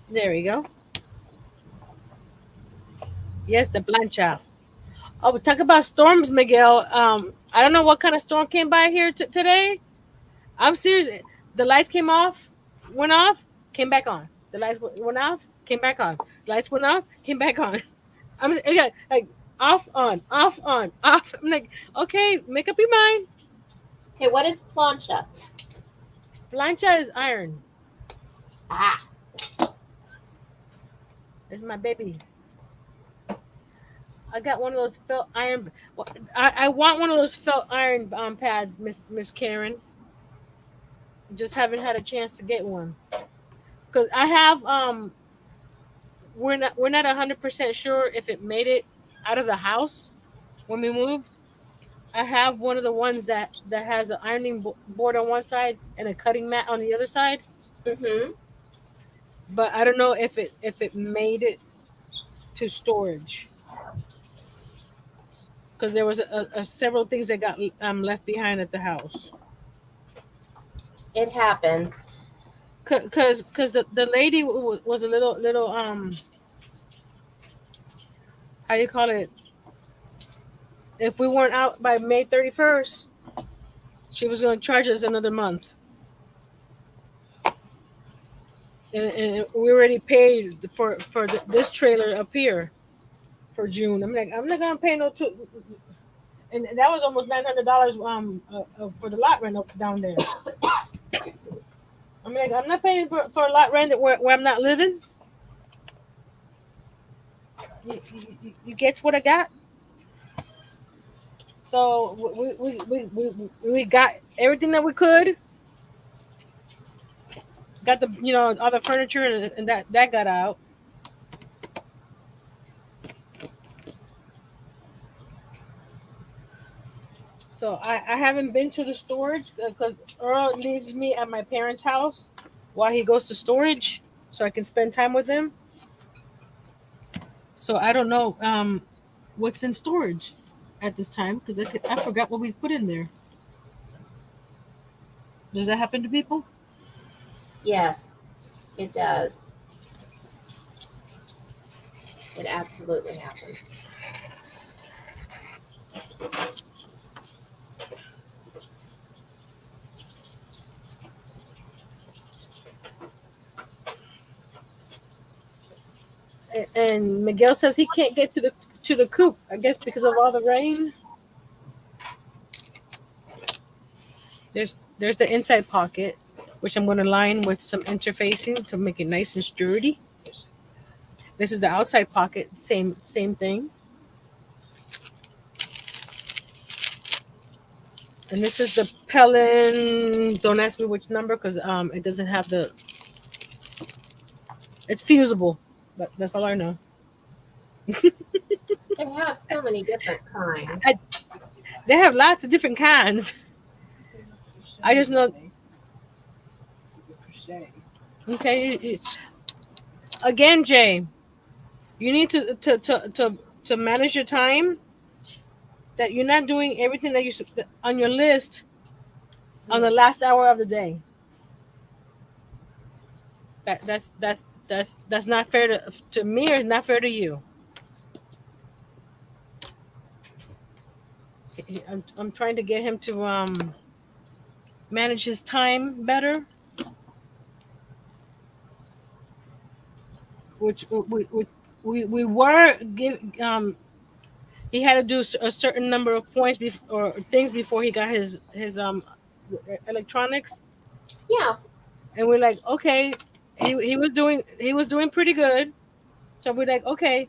There we go. Yes, the plancha. Oh, we talk about storms, Miguel. I don't know what kind of storm came by here today. I'm serious. The lights came off, went off, came back on. The lights went off, came back on. Lights went off, came back on. I'm like off, on, off, on, off. I'm like, okay, make up your mind. Okay, what is plancha? Plancha is iron. Ah. It's my baby. I got one of those felt iron. I want one of those felt iron pads, Miss Karen. Just haven't had a chance to get one. Because I have we're not 100% sure if it made it out of the house when we moved. I have one of the ones that has an ironing board on one side and a cutting mat on the other side. Mm-hmm. But I don't know if it made it to storage. Because there was a several things that got left behind at the house. It happens. Because the lady was a little how you call it, if we weren't out by May 31st, she was going to charge us another month, and we already paid for this trailer up here for June. I'm like, I'm not going to pay no and that was almost $900 for the lot rent up down there. I'm like, I'm not paying for a lot rent where I'm not living. You guess what I got? So we got everything that we could. Got the all the furniture and that got out. So I haven't been to the storage because Earl leaves me at my parents' house while he goes to storage, so I can spend time with him. So I don't know what's in storage at this time because I forgot what we put in there. Does that happen to people? Yes, it does. It absolutely happens. And Miguel says he can't get to the coop, I guess because of all the rain. There's the inside pocket, which I'm going to line with some interfacing to make it nice and sturdy. This is the outside pocket, same thing. And this is the Pellin. Don't ask me which number because it doesn't have the. It's fusible, but that's all I know. They have so many different kinds. They have lots of different kinds. I just know. Okay. Again, Jay, you need to manage your time that you're not doing everything that you on your list on the last hour of the day. That's not fair to me, or it's not fair to you. I'm trying to get him to manage his time better, which we were give he had to do a certain number of points or things before he got his electronics, Yeah. and we're like, okay, he was doing pretty good, so we're like, okay,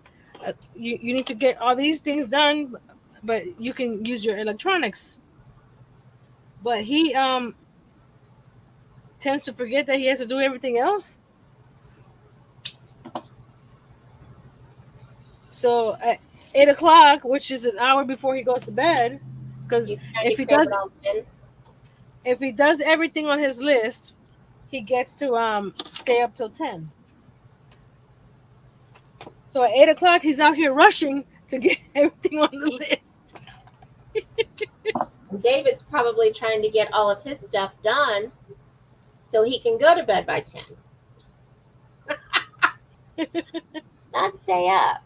you need to get all these things done, but you can use your electronics. But he tends to forget that he has to do everything else. So at 8 o'clock, which is an hour before he goes to bed, because He's trying if to he cram does it all in. if he does everything on his list, he gets to stay up till 10. So at 8 o'clock, he's out here rushing to get everything on the list. David's probably trying to get all of his stuff done so he can go to bed by 10. Not stay up.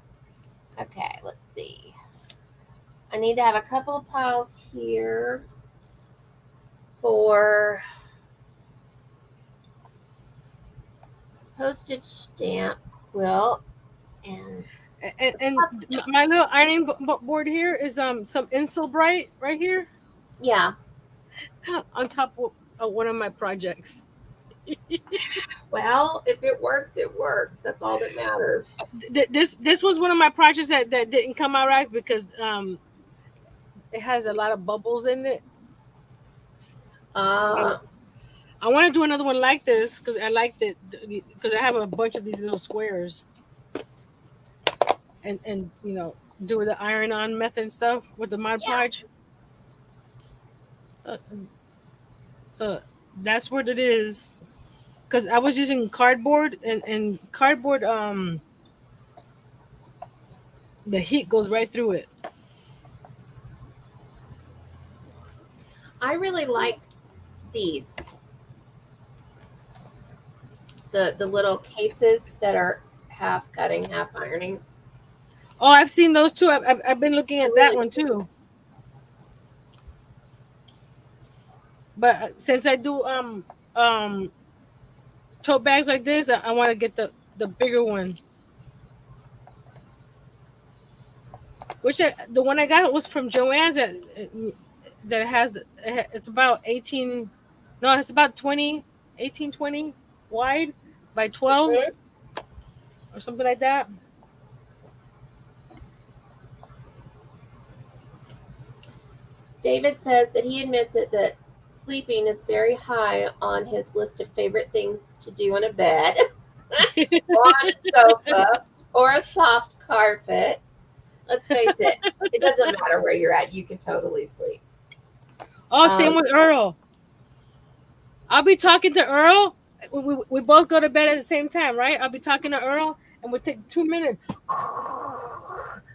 Okay, let's see. I need to have a couple of piles here for postage stamp quilt and And my little ironing board here is some Insul Bright right here yeah. on top of one of my projects. Well, if it works, it works. That's all that matters. This was one of my projects that didn't come out right because it has a lot of bubbles in it. Uh, I want to do another one like this because I liked it because I have a bunch of these little squares, and do the iron on method and stuff with the Mod Podge. So that's what it is. Because I was using cardboard and cardboard the heat goes right through it. I really like these. The little cases that are half cutting, half ironing. Oh, I've seen those too. I've been looking at that one too. But since I do tote bags like this, I want to get the bigger one. Which the one I got was from Joann's that has it's about 18. No, it's about 20, 18, 20 wide by 12 or something like that. David says that he admits it that sleeping is very high on his list of favorite things to do on a bed, or on a sofa, or a soft carpet. Let's face it, it doesn't matter where you're at. You can totally sleep. Oh, same with Earl. I'll be talking to Earl. We both go to bed at the same time, right? I'll be talking to Earl, and we'll take 2 minutes.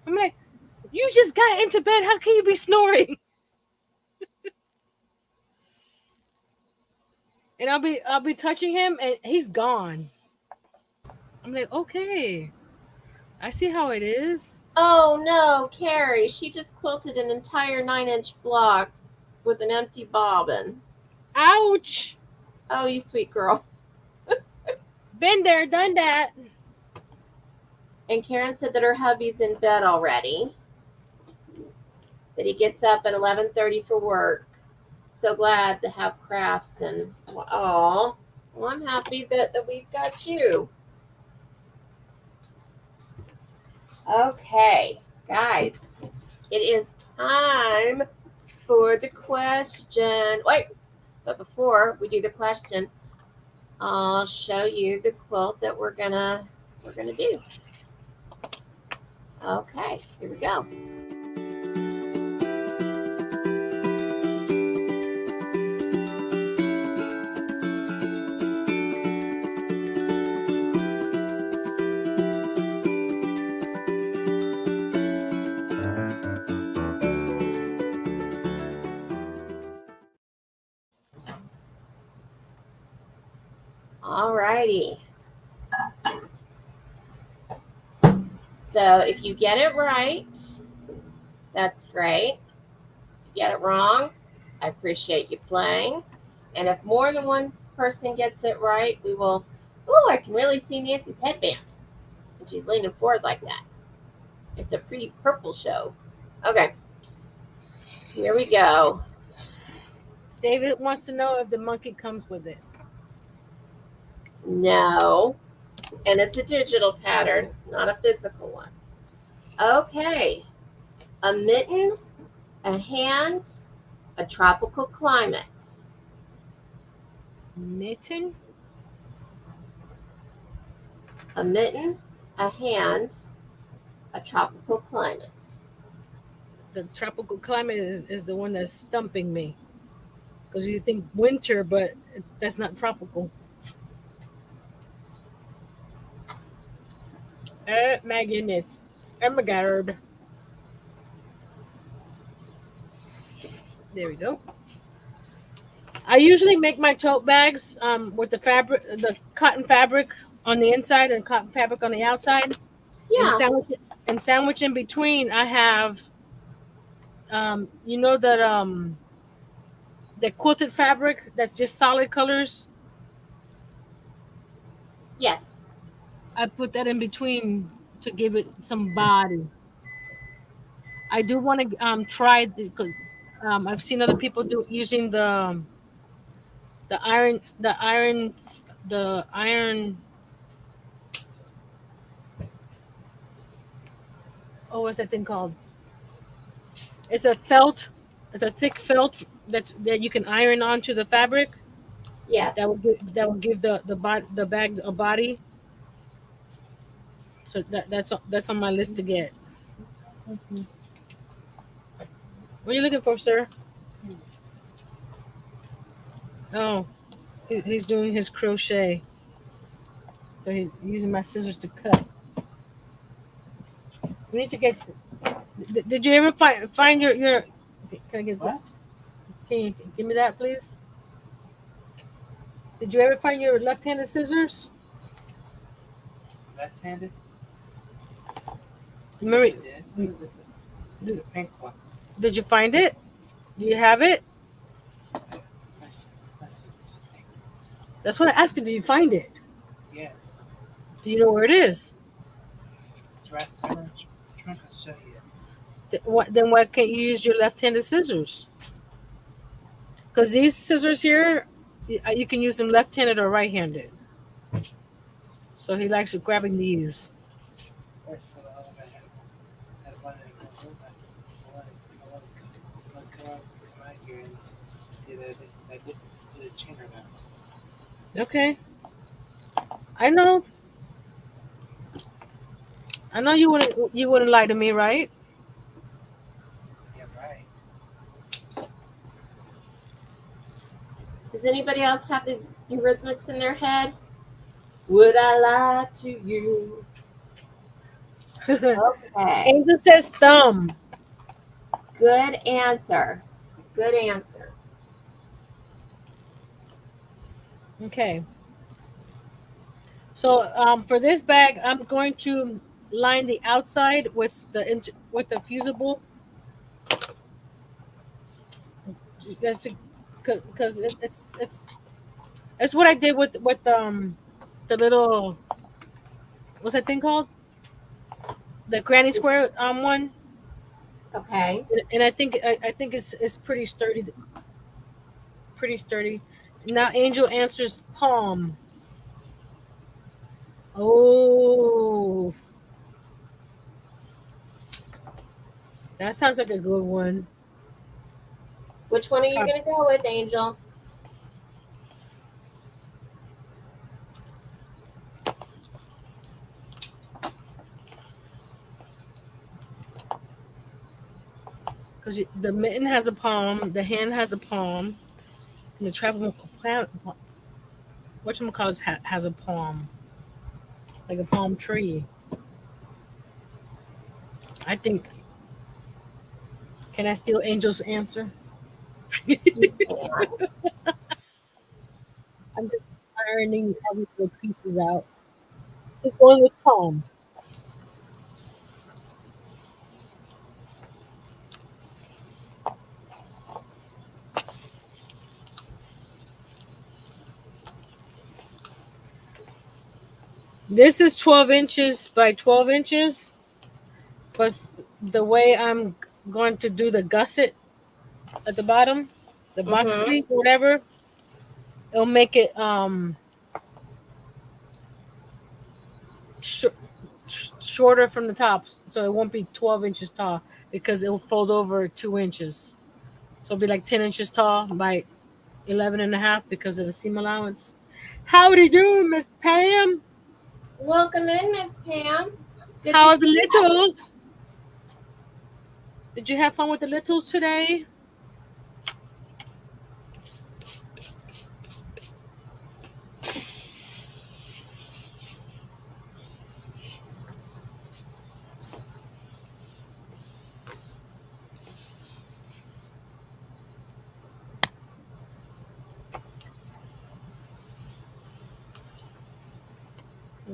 I'm like, you just got into bed. How can you be snoring? And I'll be touching him, and he's gone. I'm like, okay, I see how it is. Oh no, Carrie, she just quilted an entire 9-inch block with an empty bobbin. Ouch! Oh, you sweet girl. Been there, done that. And Karen said that her hubby's in bed already. That he gets up at 11:30 for work. So glad to have crafts and well, I'm happy that we've got you. Okay, guys, it is time for the question. Wait, but before we do the question, I'll show you the quilt that we're gonna do. Okay, here we go. All righty. So if you get it right, that's great. If you get it wrong, I appreciate you playing. And if more than one person gets it right, we will. Oh, I can really see Nancy's headband. And she's leaning forward like that. It's a pretty purple show. Okay, here we go. David wants to know if the monkey comes with it. No, and it's a digital pattern, not a physical one. Okay, a mitten, a hand, a tropical climate. Mitten? A mitten, a hand, a tropical climate. The tropical climate is the one that's stumping me. Because you think winter, but that's not tropical. My goodness. Oh my god. There we go. I usually make my tote bags with the cotton fabric on the inside and cotton fabric on the outside. Yeah, And sandwich in between, I have, you know that the quilted fabric that's just solid colors. yes. I put that in between to give it some body. I do want to try because I've seen other people do using the iron the iron the iron. Oh, what's that thing called? It's a felt. It's a thick felt that you can iron onto the fabric. Yes. That will give the bag a body. So that's on my list to get. What are you looking for, sir? Oh, he's doing his crochet. So he's using my scissors to cut. We need to get. Did you ever find your? Can I get What? Can you give me that, please? Did you ever find your left-handed scissors? Left-handed? Remember, Yes, I did. This is a pink one. did you find it? Do you have it? Let's do something. That's what I asked you. Did you find it? Yes. Do you know where it is? It's right there. I'm trying to show you. Then why can't you use your left-handed scissors? Because these scissors here, you can use them left-handed or right-handed. So he likes grabbing these. First of all, I had one in the room. I want to come out here and see that I did the chain or not. Okay. I know. I know you wouldn't lie to me, right? Yeah, right. Does anybody else have the eurythmics in their head? Would I lie to you? Okay. Angel says thumb. Good answer. Good answer. Okay. So for this bag, I'm going to line the outside with the fusible. That's because it's what I did with the little, what's that thing called? The granny square one. Okay. And I think it's pretty sturdy. Pretty sturdy. Now Angel answers palm. Oh, that sounds like a good one. Which one are you going to go with, Angel? Because the mitten has a palm, the hand has a palm, and the tropical plant, whatchamacallit, has a palm, like a palm tree. I think. Can I steal Angel's answer? You can. I'm just. ironing every little pieces out. Just going with calm. This is 12 inches by 12 inches, but the way I'm going to do the gusset at the bottom, the box Mm-hmm. pleat, whatever, it'll make it sh- shorter from the top, so it won't be 12 inches tall because it will fold over 2 inches. So it'll be like 10 inches tall by 11 and a half because of the seam allowance. Howdy do, Miss Pam. Welcome in, Miss Pam. Good How to are the see you. littles? Did you have fun with the littles today?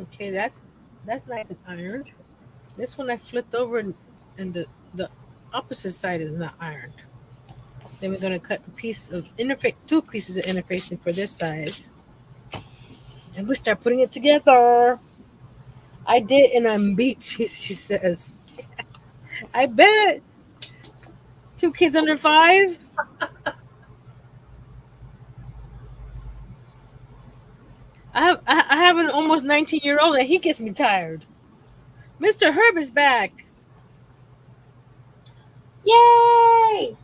Okay, that's nice and ironed. This one I flipped over and the opposite side is not ironed. Then we're gonna cut a piece of interface, two pieces of interfacing for this side, and we start putting it together. I did, and I'm beat. She says, "I bet." Two kids under 5. I have an almost 19-year-old, and he gets me tired. Mr. Herb is back. Yay!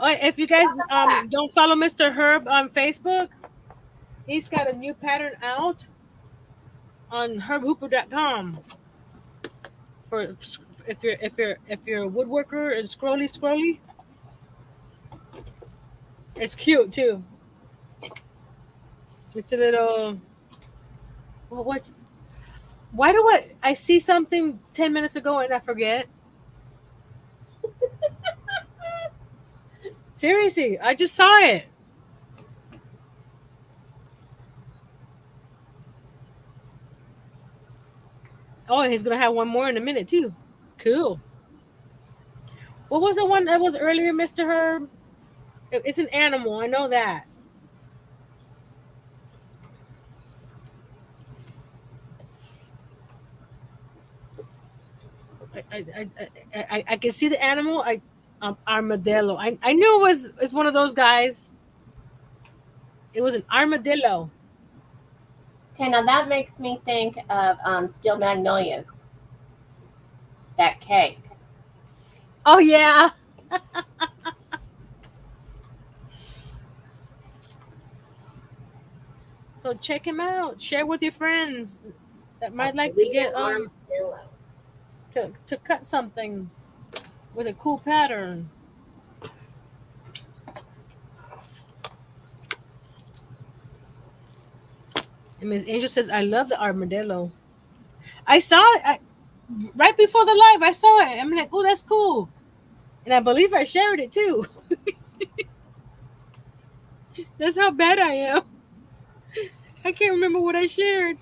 Oh, if you guys Welcome back. don't follow Mr. Herb on Facebook, he's got a new pattern out on herbhooper.com for if you're a woodworker and scrolly. It's cute too. It's a little what why do I see something 10 minutes ago and I forget? Seriously, I just saw it. Oh, he's gonna have one more in a minute too. Cool. What was the one that was earlier, Mr. Herb? It's an animal. I know that. I can see the animal. Armadillo. I knew it's one of those guys. It was an armadillo. Okay, now that makes me think of Steel Magnolias. That cake. Oh yeah. So check him out. Share with your friends that might A like to bleeding get armadillo. to cut something with a cool pattern. And Miss Angel says, "I love the armadillo. I saw it right before the live. I saw it. I'm like, oh, that's cool." And I believe I shared it too. That's how bad I am. I can't remember what I shared.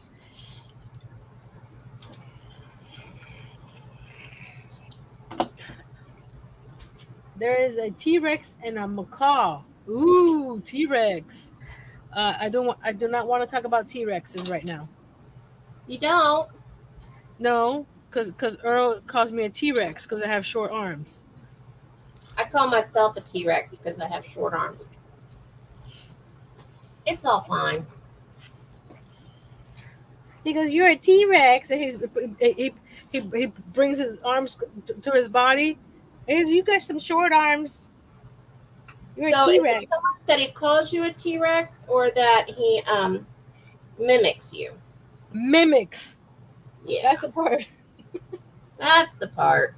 There is a T-Rex and a macaw. Ooh, T-Rex. I do not want to talk about T-Rexes right now. You don't? No, because Earl calls me a T-Rex because I have short arms. I call myself a T-Rex because I have short arms. It's all fine. He goes, "You're a T-Rex," and he brings his arms to his body. And he goes, "You got some short arms. You're a So is it T-Rex." so much that he calls you a T-Rex or that he mimics you? Mimics. Yeah, That's the part. that's the part.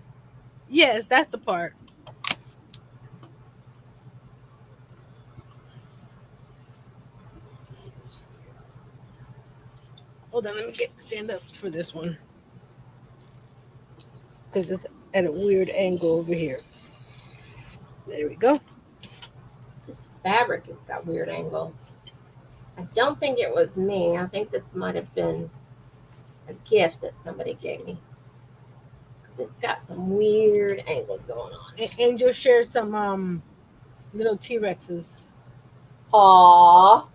Yes, that's the part. Hold on, let me stand up for this one because it's at a weird angle over here. There we go. This fabric has got weird angles. I don't think it was me. I think this might have been a gift that somebody gave me. Because it's got some weird angles going on. Angel shared some little T-Rexes. Aww.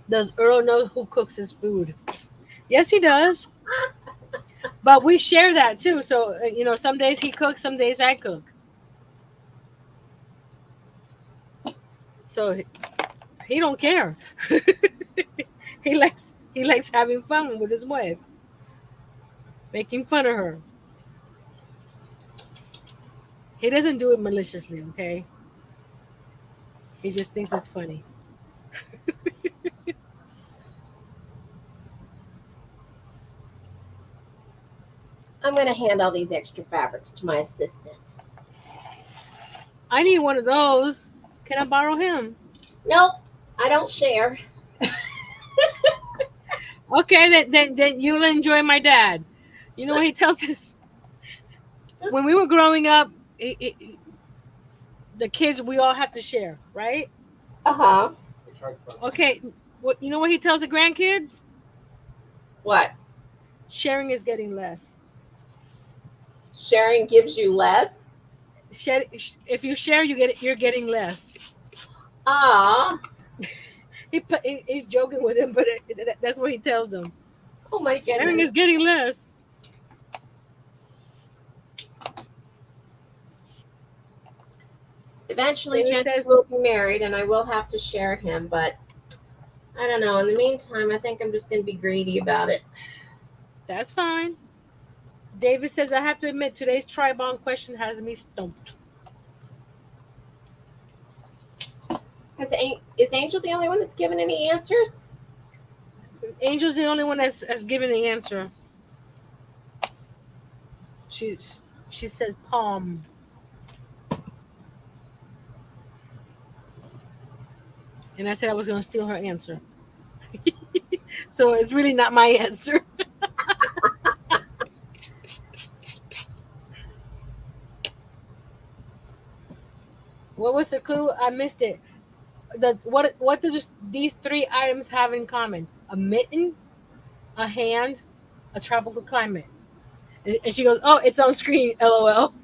Does Earl know who cooks his food? Yes, he does. But we share that too. So some days he cooks, some days I cook. So he don't care. he likes having fun with his wife, making fun of her. He doesn't do it maliciously, okay? He just thinks it's funny. I'm going to hand all these extra fabrics to my assistant. I need one of those. Can I borrow him? Nope, I don't share. Okay, then you'll enjoy my dad. You know what he tells us? When we were growing up, the kids, we all have to share, right? Uh-huh. Okay, you know what he tells the grandkids? What? Sharing is getting less. Sharing gives you less? If you share, you're getting less. Ah. He's joking with him, but that's what he tells them. Oh my goodness. Sharing is getting less. Eventually, Jenny will be married, and I will have to share him, but I don't know. In the meantime, I think I'm just going to be greedy about it. That's fine. David says, I have to admit, today's Tribon question has me stumped. Is Angel the only one that's given any answers? Angel's the only one that's given the answer. She says palm. And I said I was going to steal her answer. So it's really not my answer. What was the clue? I missed it. What do these three items have in common? A mitten, a hand, a tropical climate. And she goes, "Oh, it's on screen." LOL.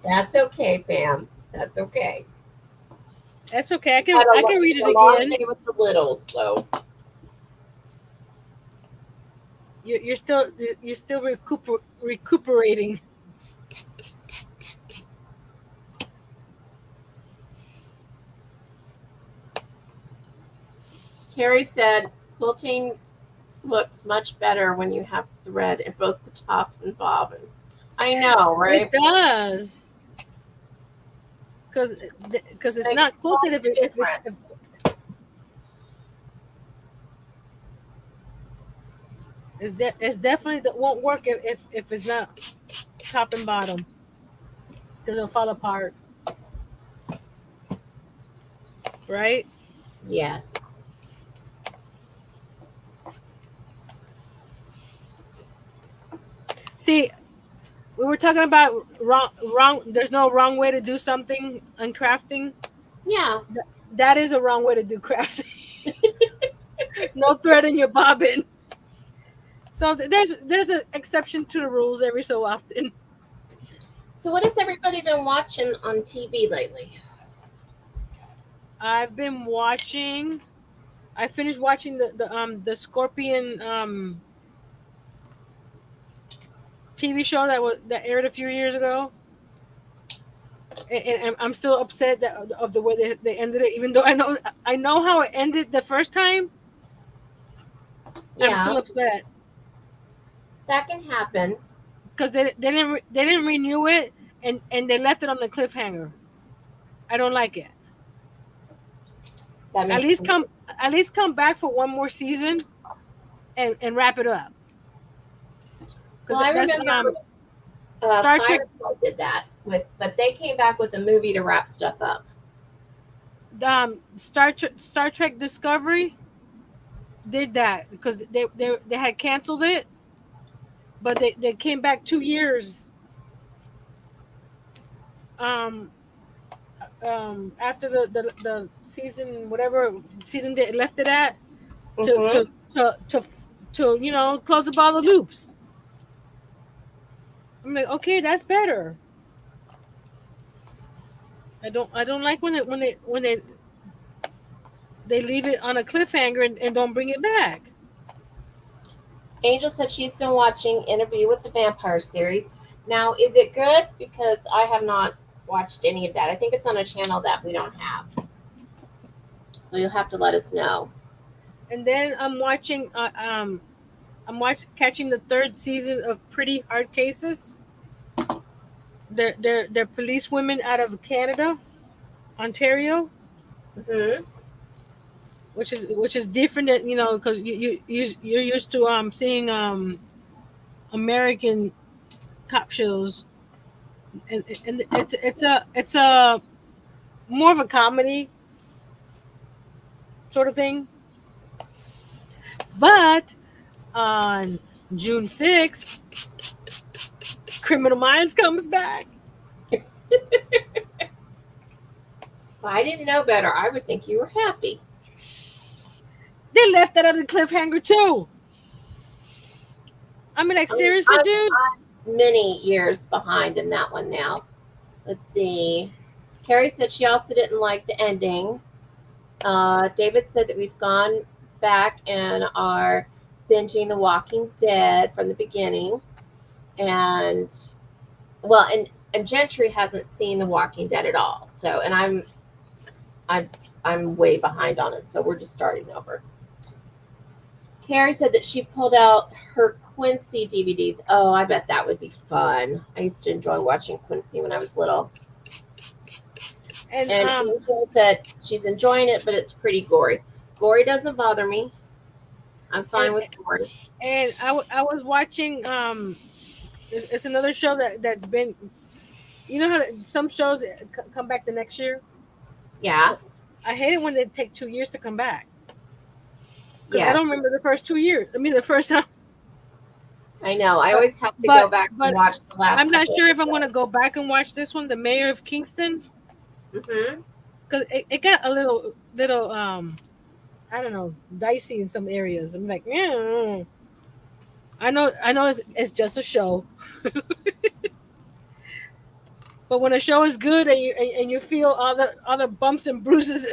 That's okay, fam. That's okay. That's okay. I can read it again. Day with the littles, so you're still recuperating. Carrie said, quilting looks much better when you have thread in both the top and bobbin. I know, right? It does. Because it's not quilted if it's definitely that won't work if it's not top and bottom, because it'll fall apart. Right? Yes. See, we were talking about wrong. There's no wrong way to do something in crafting. Yeah. That is a wrong way to do crafting. No thread in your bobbin. So there's an exception to the rules every so often. So what has everybody been watching on TV lately? I've been watching. I finished watching the Scorpion TV show that aired a few years ago, and I'm still upset of the way they ended it. Even though I know how it ended the first time, yeah. I'm still upset. That can happen because they didn't renew it, and they left it on the cliffhanger. I don't like it. At least come back for one more season, and wrap it up. Well, I remember Star Trek did that but they came back with a movie to wrap stuff up. Star Trek Discovery did that because they had canceled it, but they came back 2 years after the season, whatever season they left it at, to Mm-hmm. to to to close up all the loops. I'm like, okay, that's better. I don't like when they leave it on a cliffhanger and don't bring it back. Angel said she's been watching Interview with the Vampire series. Now, is it good? Because I have not watched any of that. I think it's on a channel that we don't have. So you'll have to let us know. And then I'm catching the third season of Pretty Hard Cases. They're police women out of Canada, Ontario, Mm-hmm. which is different than, because you're used to seeing American cop shows, and it's a more of a comedy sort of thing. But on June 6th, Criminal Minds comes back. If I didn't know better, I would think you were happy. They left that on the cliffhanger too. I mean, like, seriously, dude. I'm many years behind in that one now. Let's see. Carrie said she also didn't like the ending. David said that we've gone back and are binging The Walking Dead from the beginning. And well, and Gentry hasn't seen The Walking Dead at all. So, and I'm way behind on it. So we're just starting over. Carrie said that she pulled out her Quincy DVDs. Oh, I bet that would be fun. I used to enjoy watching Quincy when I was little. And Angel said she's enjoying it, but it's pretty gory. Gory doesn't bother me. I'm fine with gory. and I was watching it's another show that's been, how some shows come back the next year. Yeah. I hate it when they take 2 years to come back, because I Yes. don't remember the first 2 years. I mean, the first time. I know. I always have to but- go back but and watch the last. I'm not sure if I'm going to go back and watch this one, The Mayor of Kingston, Mm-hmm. because it got a little I don't know, dicey in some areas. I'm like, yeah. I know it's just a show. But when a show is good and you feel all the bumps and bruises,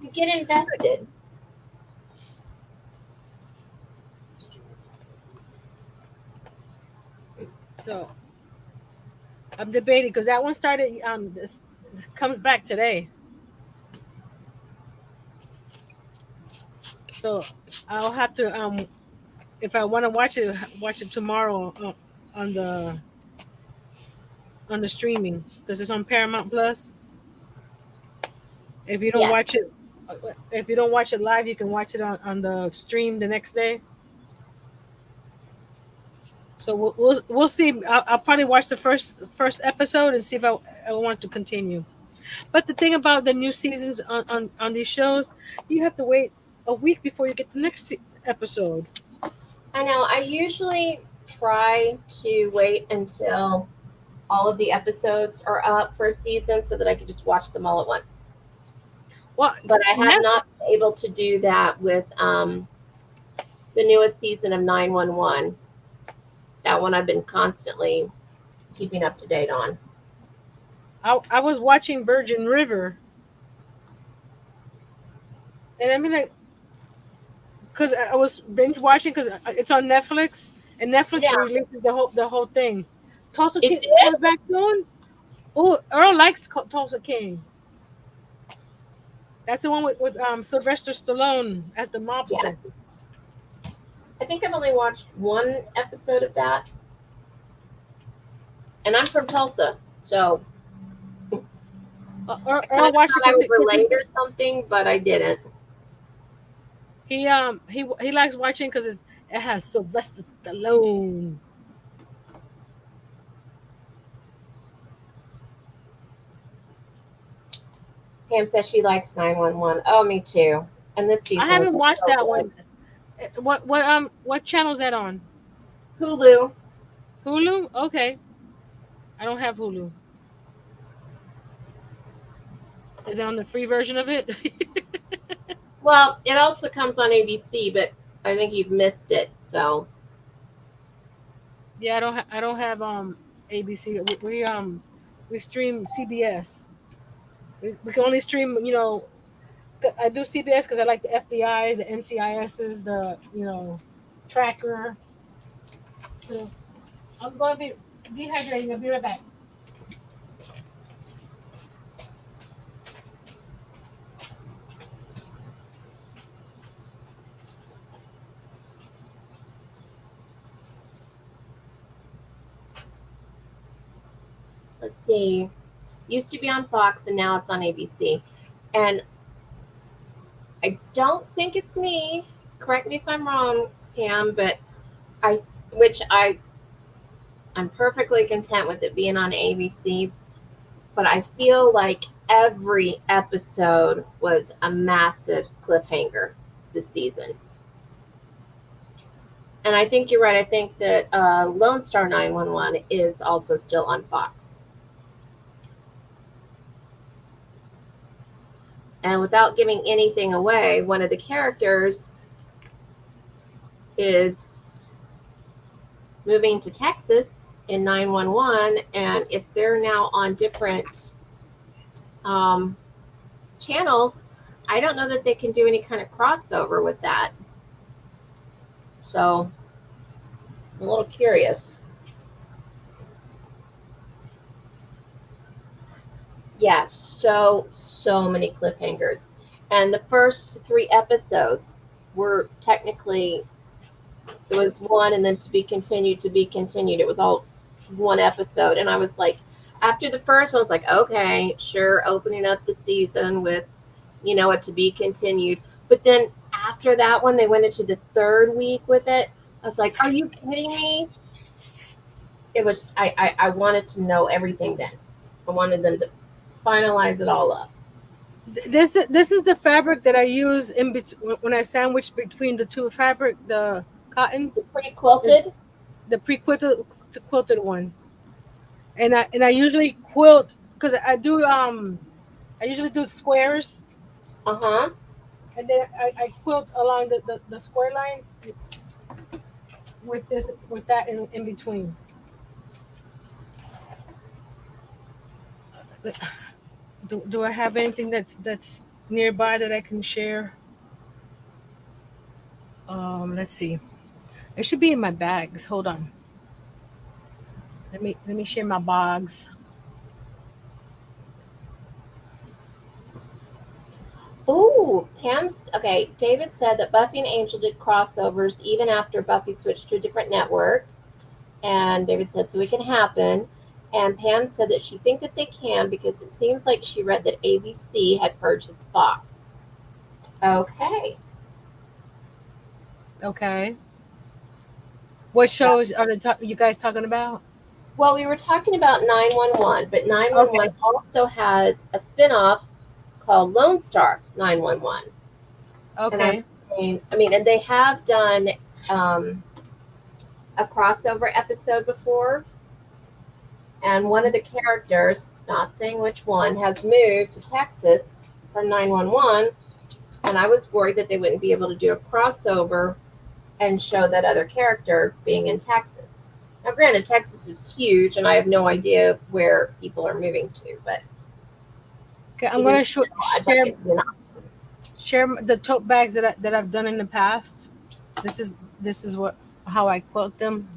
You get invested. so I'm debating, because that one started this comes back today. So I'll have to if I want to watch it tomorrow on the on the streaming, because it's on Paramount Plus. If you don't Yeah. watch it, if you don't watch it live, you can watch it on the stream the next day. So we'll see. I'll probably watch the first episode and see if I want to continue. But the thing about the new seasons on these shows, you have to wait a week before you get the next episode. I know. I usually try to wait until all of the episodes are up for a season so that I can just watch them all at once. Well, But I have not been able to do that with the newest season of 911. That one I've been constantly keeping up to date on. I was watching Virgin River, and I mean, like, because I was binge watching, because it's on Netflix, and Netflix Yeah. releases the whole thing. Tulsa It King did? comes back soon. Oh, Earl likes Tulsa King. That's the one with Sylvester Stallone as the mobster. Yes. I think I've only watched one episode of that. And I'm from Tulsa, so Earl I watched thought I would it relate or something, but I didn't. he likes watching because it has Sylvester Stallone. Pam says she likes 911. Oh, me too. And this season I haven't was watched so that good. one. What channel is that on? Hulu. Hulu? Okay. I don't have Hulu. Is it on the free version of it? Well, it also comes on ABC, but I think you've missed it. So Yeah, I don't have ABC. We stream CBS. We can only stream, I do CBS because I like the FBI's, the NCIS's, the tracker. So I'm going to be dehydrating. I'll be right back. let's see. Used to be on Fox and now it's on ABC. And I don't think it's me. Correct me if I'm wrong, Pam, but I which I'm perfectly content with it being on ABC, but I feel like every episode was a massive cliffhanger this season. And I think you're right. I think that Lone Star 911 is also still on Fox. And without giving anything away, one of the characters is moving to Texas in 911. And if they're now on different channels, I don't know that they can do any kind of crossover with that. So I'm a little curious. Yeah, so many cliffhangers. And the first 3 episodes were technically, it was one and then to be continued, to be continued. It was all one episode. And I was like, after the first one, I was like, okay, sure, opening up the season with, a to be continued. But then after that one, they went into the 3rd week with it. I was like, are you kidding me? It was, I wanted to know everything then. I wanted them to finalize it all up. This is the fabric that I use when I sandwich between the two fabric, the cotton, The pre-quilted? the quilted one, and I usually quilt because I usually do squares, Uh-huh. and then I quilt along the square lines with that in between. Do I have anything that's nearby that I can share? Let's see. It should be in my bags. Hold on. Let me share my bags. Ooh, okay. David said that Buffy and Angel did crossovers even after Buffy switched to a different network. And David said, so it can happen. And Pam said that she thinks that they can because it seems like she read that ABC had purchased Fox. Okay. Okay. What shows are you guys talking about? Well, we were talking about 911, but 911 Okay. also has a spinoff called Lone Star 911. Okay. And they have done a crossover episode before. And one of the characters, not saying which one, has moved to Texas from 911. And I was worried that they wouldn't be able to do a crossover and show that other character being in Texas. Now, granted, Texas is huge, and I have no idea where people are moving to, but Okay. I'm gonna share you know. share the tote bags that I've done in the past. This is how I quilt them,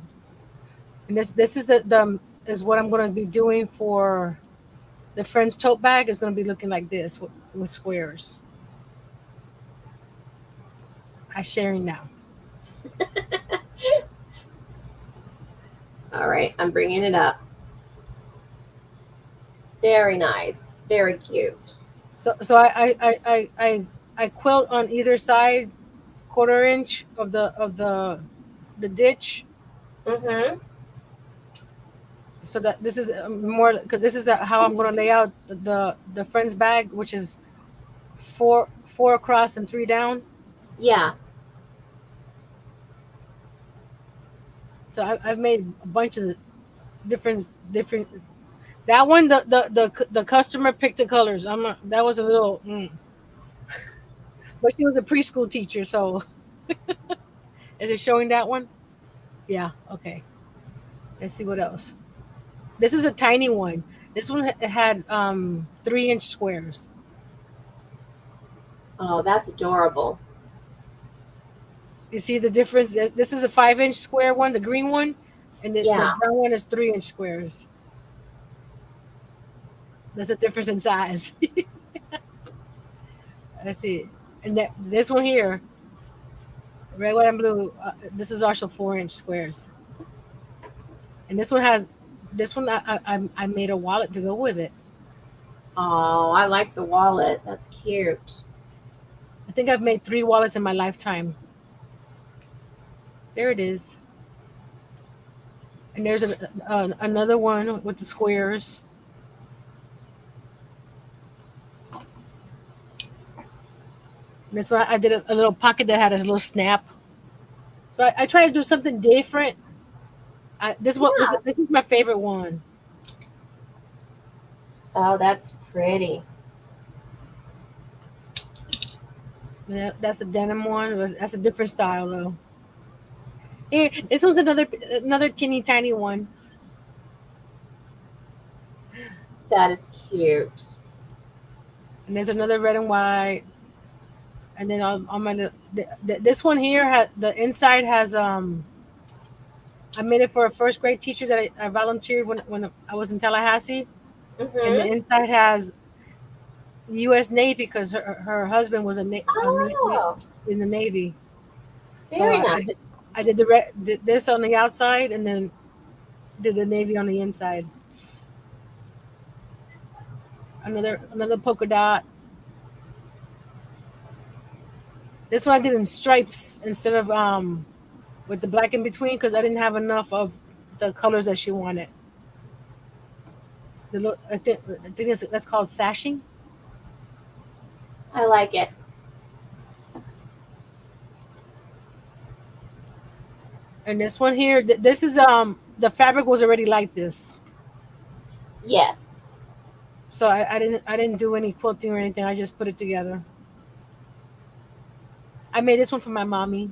and this is the is what I'm gonna be doing for the friend's tote bag. Is gonna be looking like this with squares. I'm sharing now. All right, I'm bringing it up. Very nice, very cute. So I quilt on either side, 1/4 inch of the ditch. Mm-hmm. So that this is more because this is how I'm going to lay out the friend's bag, which is four across and 3 down. Yeah. So I've made a bunch of different That one, the customer picked the colors. That was a little, but she was a preschool teacher, so is it showing that one? Yeah. Okay. Let's see what else. This is a tiny one. This one had 3-inch squares. Oh, that's adorable. You see the difference? This is a 5-inch square one, the green one, and the Yeah. brown one is 3-inch squares. There's a difference in size. Let's see. And this one here, red, white, and blue. This is also 4-inch squares. And this one. I made a wallet to go with it. Oh, I like the wallet. That's cute. I think I've made 3 wallets in my lifetime. There it is. And there's another one with the squares. And this one I did a little pocket that had a little snap. So I try to do something different. Yeah. This is my favorite one. Oh, that's pretty. Yeah, that's a denim one. That's a different style though. Here, this was another teeny tiny one. That is cute. And there's another red and white. And then on my this one here has the inside has I made it for a first grade teacher that I volunteered when I was in Tallahassee, and the Mm-hmm. inside has U.S. Navy because her husband was Oh, in the Navy. So very nice. I did did this on the outside and then did the Navy on the inside. Another polka dot. This one I did in stripes instead of with the black in between because I didn't have enough of the colors that she wanted. I think that's called sashing. I like it. And this one here, this is the fabric was already like this, Yes. so I didn't do any quilting or anything. I just put it together. I made this one for my mommy,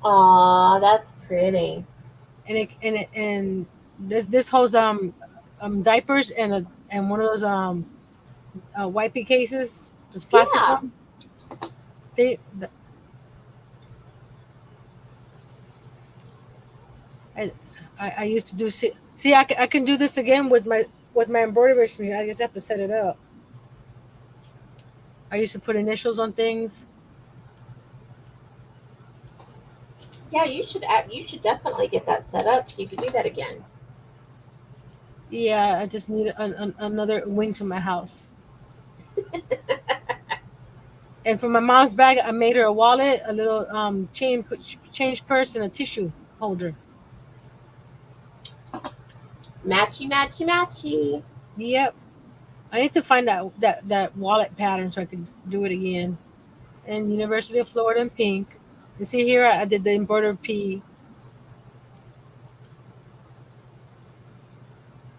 Aw, that's pretty. and this holds diapers and one of those wipey cases, just plastic Yeah. ones. They I I used to do see I can do this again with my embroidery machine. I just have to set it up. I used to put initials on things. Yeah, you should definitely get that set up so you can do that again. Yeah, I just need another wing to my house. And for my mom's bag, I made her a wallet, a little change purse, and a tissue holder. Matchy, matchy, matchy. Yep. I need to find that wallet pattern so I can do it again. And University of Florida in pink. You see here, I did the embroidered P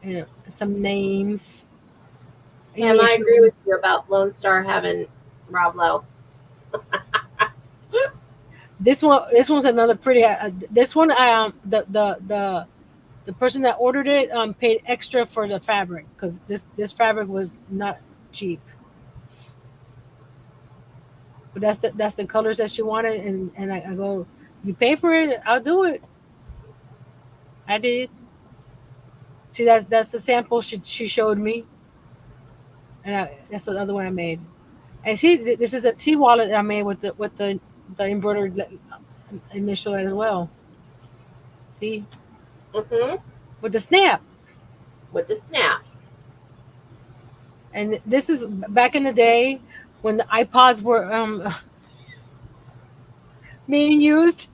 and some names. Pam, I agree Initial. with you about Lone Star having Rob Lowe. This one's another pretty. This one, the person that ordered it paid extra for the fabric because this fabric was not cheap. But that's the colors that she wanted, and I go, you pay for it, I'll do it. I did. See, that's the sample she showed me, and that's the other one I made. And see, this is a T wallet I made with the embroidered initial as well. See, Mm-hmm. with the snap. With the snap. And this is back in the day when the iPods were being used.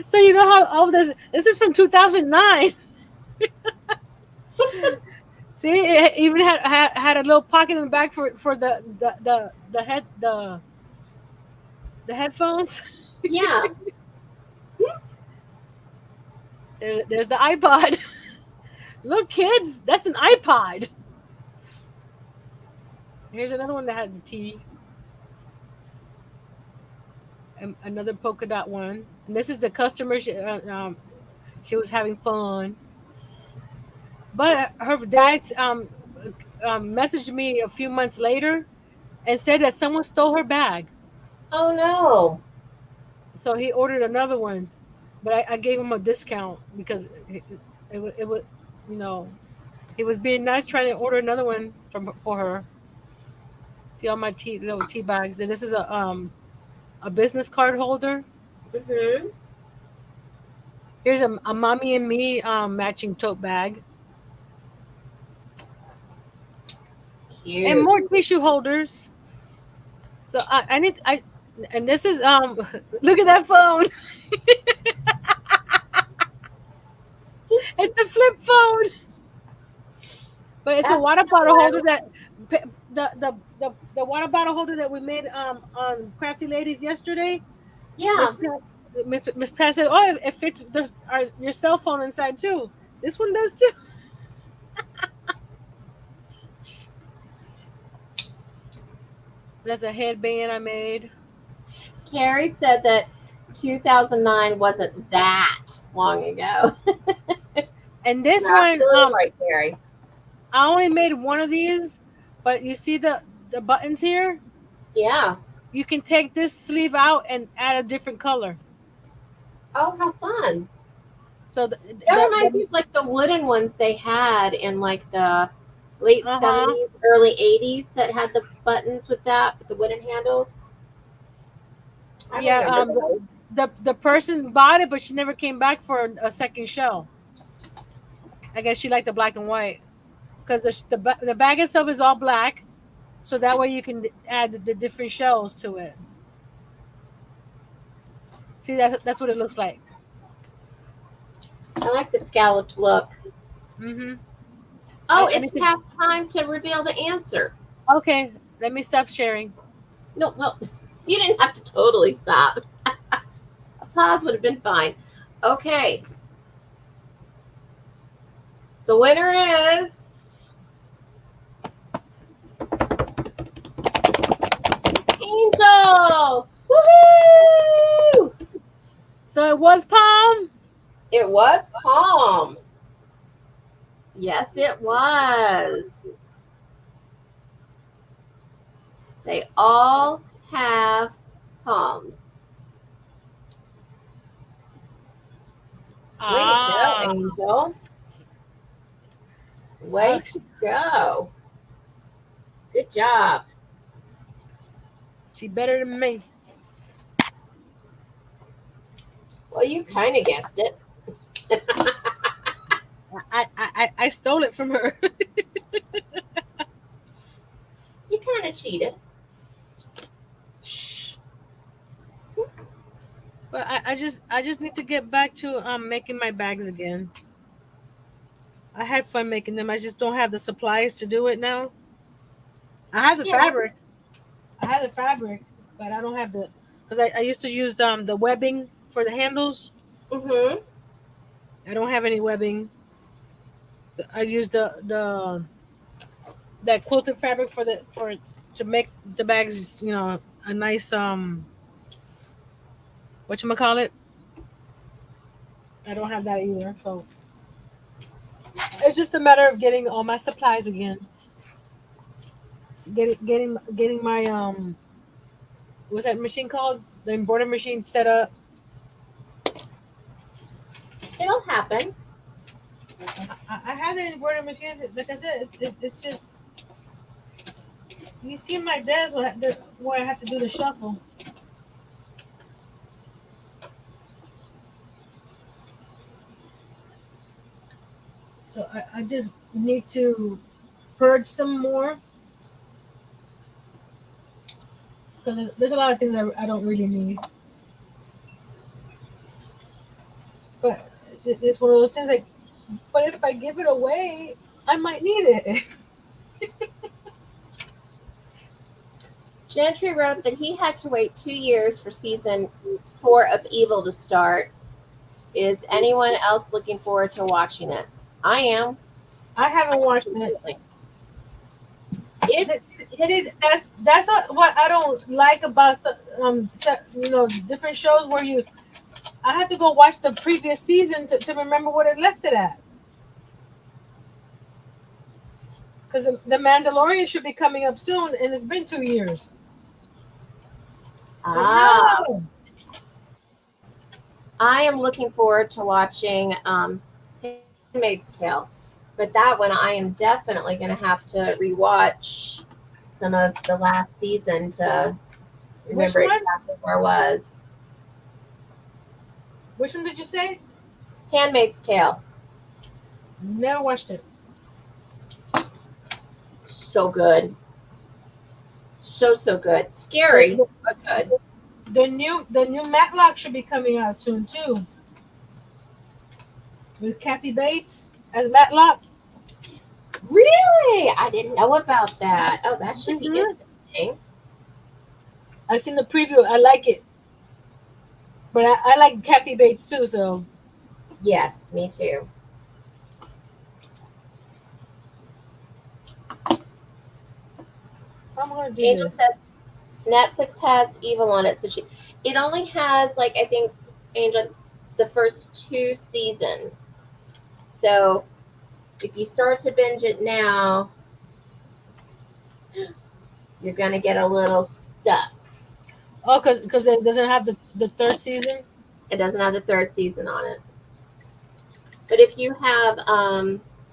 So you know how all this is from 2009. See, it even had a little pocket in the back for the headphones. Yeah. There's the iPod. Look, kids, that's an iPod. Here's another one that had the T. And another polka dot one. And this is the customer. She was having fun. But her dad messaged me a few months later and said that someone stole her bag. Oh no. So he ordered another one. But I gave him a discount because it was, you know, he was being nice trying to order another one for her. See all my little tea bags. And this is a business card holder. Mhm. Here's a mommy and me matching tote bag. And Cute. more tissue holders. So I need and this is look at that phone. It's a flip phone, but it's a That's water bottle holder cute. that the water bottle holder that we made on Crafty Ladies yesterday. Yeah. Miss Pat said, "Oh, it fits your cell phone inside too. This one does too." That's a headband I made. Carrie said that 2009 wasn't that long ago. And this You're one, absolutely right, Carrie. I only made one of these, but you see the buttons here. Yeah. You can take this sleeve out and add a different color. Oh, how fun. So That reminds me of like the wooden ones they had in like the late uh-huh. 70s, early 80s that had the buttons with the wooden handles. I Yeah, remember those. the person bought it, but she never came back for a second show. I guess she liked the black and white because the bag itself is all black, so that way you can add the different shells to it. See, that's what it looks like. I like the scalloped look. Mm-hmm. Oh, Let me it's see. past time to reveal the answer. Okay, let me stop sharing. No, well, you didn't have to totally stop. A pause would have been fine. Okay. The winner is Angel. Woohoo! So it was Palm. It was Palm. Yes, it was. They all have palms. Way to go, Angel. Way to go. Good job. She better than me. Well, you kind of guessed it. I stole it from her. You kind of cheated. Shh. But I just need to get back to making my bags again. I had fun making them. I just don't have the supplies to do it now. I have the Yeah. fabric. I have the fabric, but I don't have the because I used to use the webbing for the handles. Mhm. I don't have any webbing. I use the that quilted fabric for to make the bags. A nice whatchamacallit. I don't have that either. So it's just a matter of getting all my supplies again. Getting my what's that machine called? The embroidery machine set up. It'll happen. I have the embroidery machines. Like I said, it's just you see my desk where I have to do the shuffle. So I just need to purge some more because there's a lot of things I don't really need. But it's one of those things like, but if I give it away, I might need it. Gentry wrote that he had to wait 2 years for season 4 of Evil to start. Is anyone else looking forward to watching it? I am. I haven't watched it. Absolutely. It's See, that's what I don't like about different shows where I have to go watch the previous season to remember what it left it at. Because the Mandalorian should be coming up soon, and it's been 2 years. But ah, no, I am looking forward to watching Handmaid's Tale, but that one I am definitely going to have to rewatch some of the last season to which remember one? exactly where I was. Which one did you say? Handmaid's Tale, Never watched it. so good, so good, scary The, but good. the new Matlock should be coming out soon too, with Kathy Bates as Matlock. Really, I didn't know about that. Oh, that should be Hmm. interesting. I've seen the preview. I like it, but I like Kathy Bates too. So Yes, me too. I'm gonna do Angel this. says Netflix has Evil on it, so it only has like I think Angel the first 2 seasons. So if you start to binge it now, you're gonna get a little stuck. Oh, because it doesn't have the third season. It doesn't have the 3rd season on it. But if you have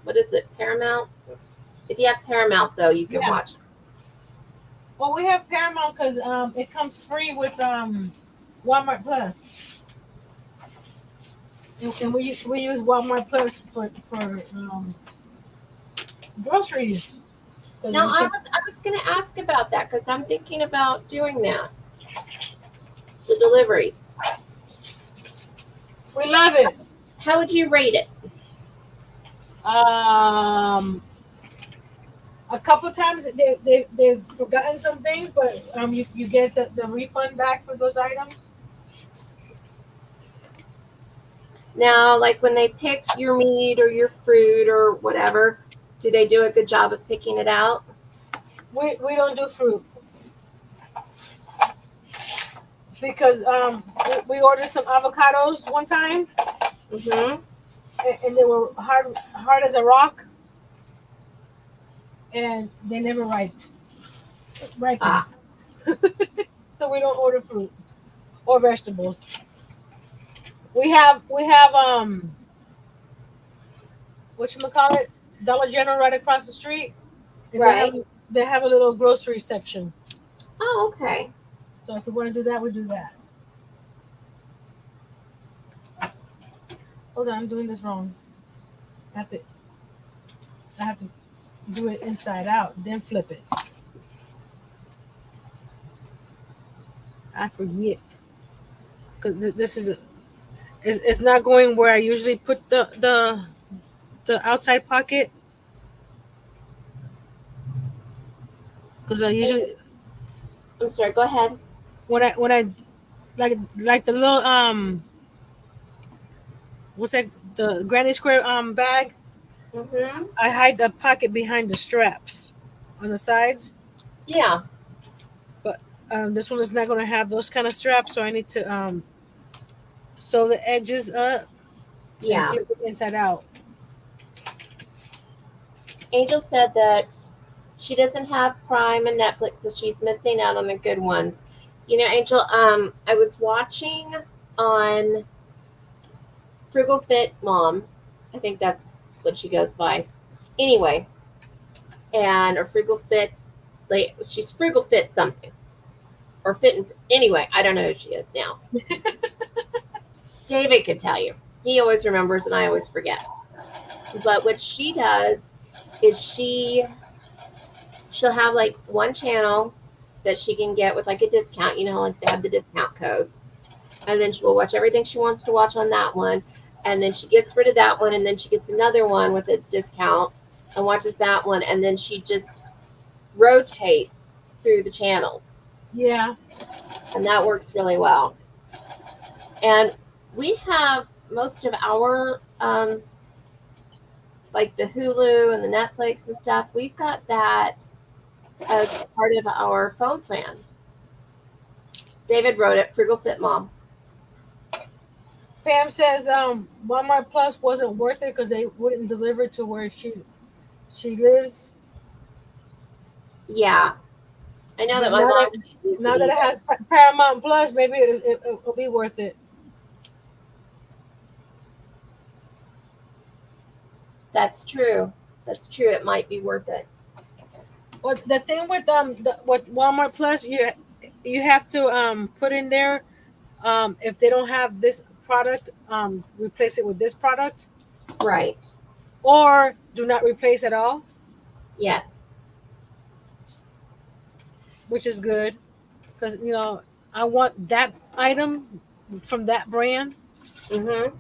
what is it, Paramount? If you have Paramount though, you can Yeah. watch it. Well, we have Paramount because it comes free with Walmart Plus, and we use Walmart Plus for groceries because Now we can. I was gonna ask about that because I'm thinking about doing that. The deliveries. We love it. How would you rate it? Um, a couple times they've forgotten some things, but you get the refund back for those items. Now, like when they pick your meat or your fruit or whatever, do they do a good job of picking it out? We don't do fruit because we ordered some avocados one time, Mm-hmm. and they were hard as a rock, and they never ripened. Ah, So we don't order fruit or vegetables. We have whatchamacallit, Dollar General right across the street, and right. they have a little grocery section. Oh, okay. So if we want to do that, we do that. Hold on, I'm doing this wrong. I have to I have to do it inside out, then flip it. I forget because this is it's not going where I usually put the outside pocket because I usually I'm sorry. Go ahead. when I like the little what's that, the granny square bag. Mm-hmm. I hide the pocket behind the straps on the sides, Yeah. but this one is not going to have those kind of straps, so I need to sew the edges up and Yeah. flip it inside out. Angel said that she doesn't have Prime and Netflix, so she's missing out on the good ones. You know, Angel, I was watching on Frugal Fit Mom. I think that's what she goes by. Anyway, and or Frugal Fit, like she's Frugal Fit something or Fit. Anyway, I don't know who she is now. David could tell you. He always remembers, and I always forget. But what she does is she'll have like one channel that she can get with like a discount. You know, like they have the discount codes, and then she will watch everything she wants to watch on that one. And then she gets rid of that one, and then she gets another one with a discount and watches that one, and then she just rotates through the channels, Yeah, and that works really well. And we have most of our like the Hulu and the Netflix and stuff, we've got that as part of our phone plan. David wrote it, Frugal Fit Mom. Pam says Walmart Plus wasn't worth it because they wouldn't deliver to where she lives. Yeah. I know But that my mom can't use now it that it either. has Paramount Plus, maybe it'll be worth it. That's true. That's true. It might be worth it. Well, the thing with with Walmart Plus, you have to put in there if they don't have this product, replace it with this product, Right. or do not replace at all, Yes. which is good because I want that item from that brand. Mm-hmm.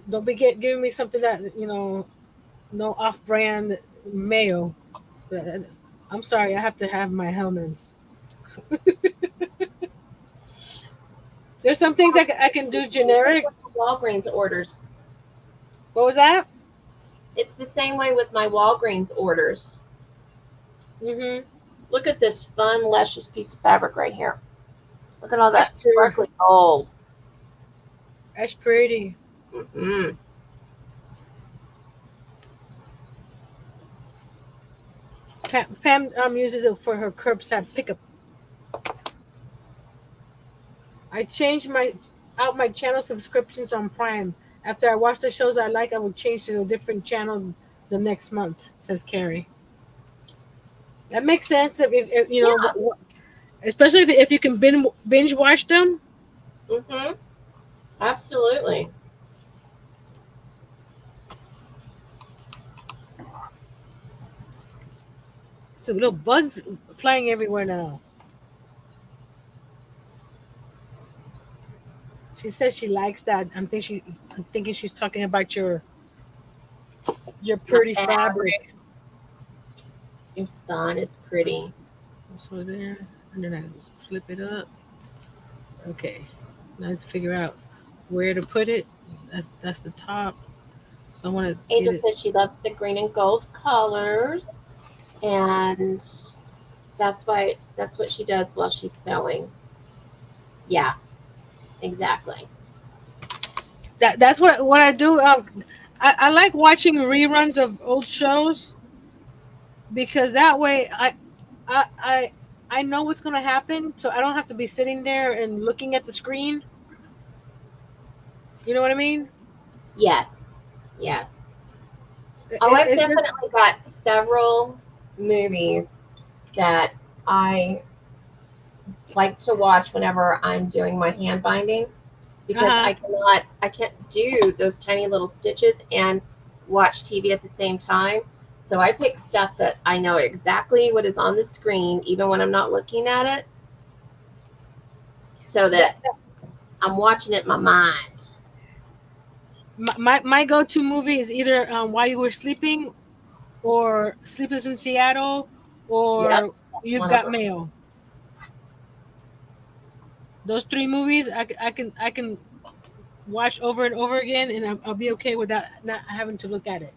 Don't be giving me something that no off-brand mayo. I'm sorry, I have to have my Hellmann's. There's some things I can do generic. Walgreens orders. What was that? It's the same way with my Walgreens orders. Mm-hmm. Look at this fun, luscious piece of fabric right here. Look at all that That's pretty. sparkly gold. That's pretty. Mm-hmm. Pam uses it for her curbside pickup. I changed out my channel subscriptions on Prime. After I watch the shows I like, I will change to a different channel the next month, says Carrie. That makes sense. If especially if you can binge watch them. Mm-hmm. Absolutely. Some little bugs flying everywhere now. She says she likes that. I'm thinking she's talking about your pretty fabric. It's fun. It's pretty. So there, and then I just flip it up. Okay, now I have to figure out where to put it. That's the top. So I want to Angel get it. says she loves the green and gold colors, and that's what she does while she's sewing. Yeah, exactly. That's what I do. I like watching reruns of old shows because that way I I I know what's gonna happen, so I don't have to be sitting there and looking at the screen. You know what I mean? Yes, yes. Oh, I've It's just, definitely got several movies that I like to watch whenever I'm doing my hand binding because I can't do those tiny little stitches and watch TV at the same time. So I pick stuff that I know exactly what is on the screen, even when I'm not looking at it, so that I'm watching it in my mind. my go-to movie is either While You Were Sleeping, or Sleepless in Seattle, or Yep, You've one of Got them. Mail. Those three movies I can watch over and over again, and I'll be okay without not having to look at it.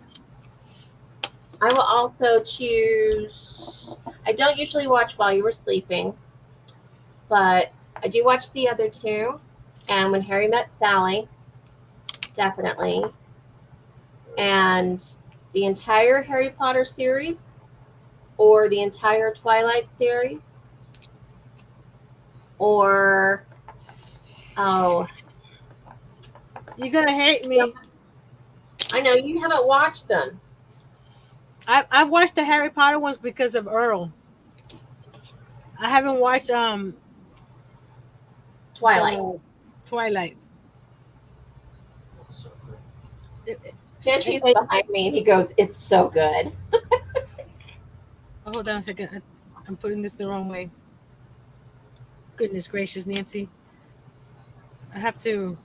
I will also choose. I don't usually watch While You Were Sleeping, but I do watch the other two. And When Harry Met Sally, definitely. And the entire Harry Potter series, or the entire Twilight series, or You're gonna hate me. I know you haven't watched them. I've watched the Harry Potter ones because of Earl. I haven't watched Twilight. Twilight. Gentry's behind me and he goes, "It's so good." Oh, hold on a second. I'm putting this the wrong way. Goodness gracious, Nancy. I have to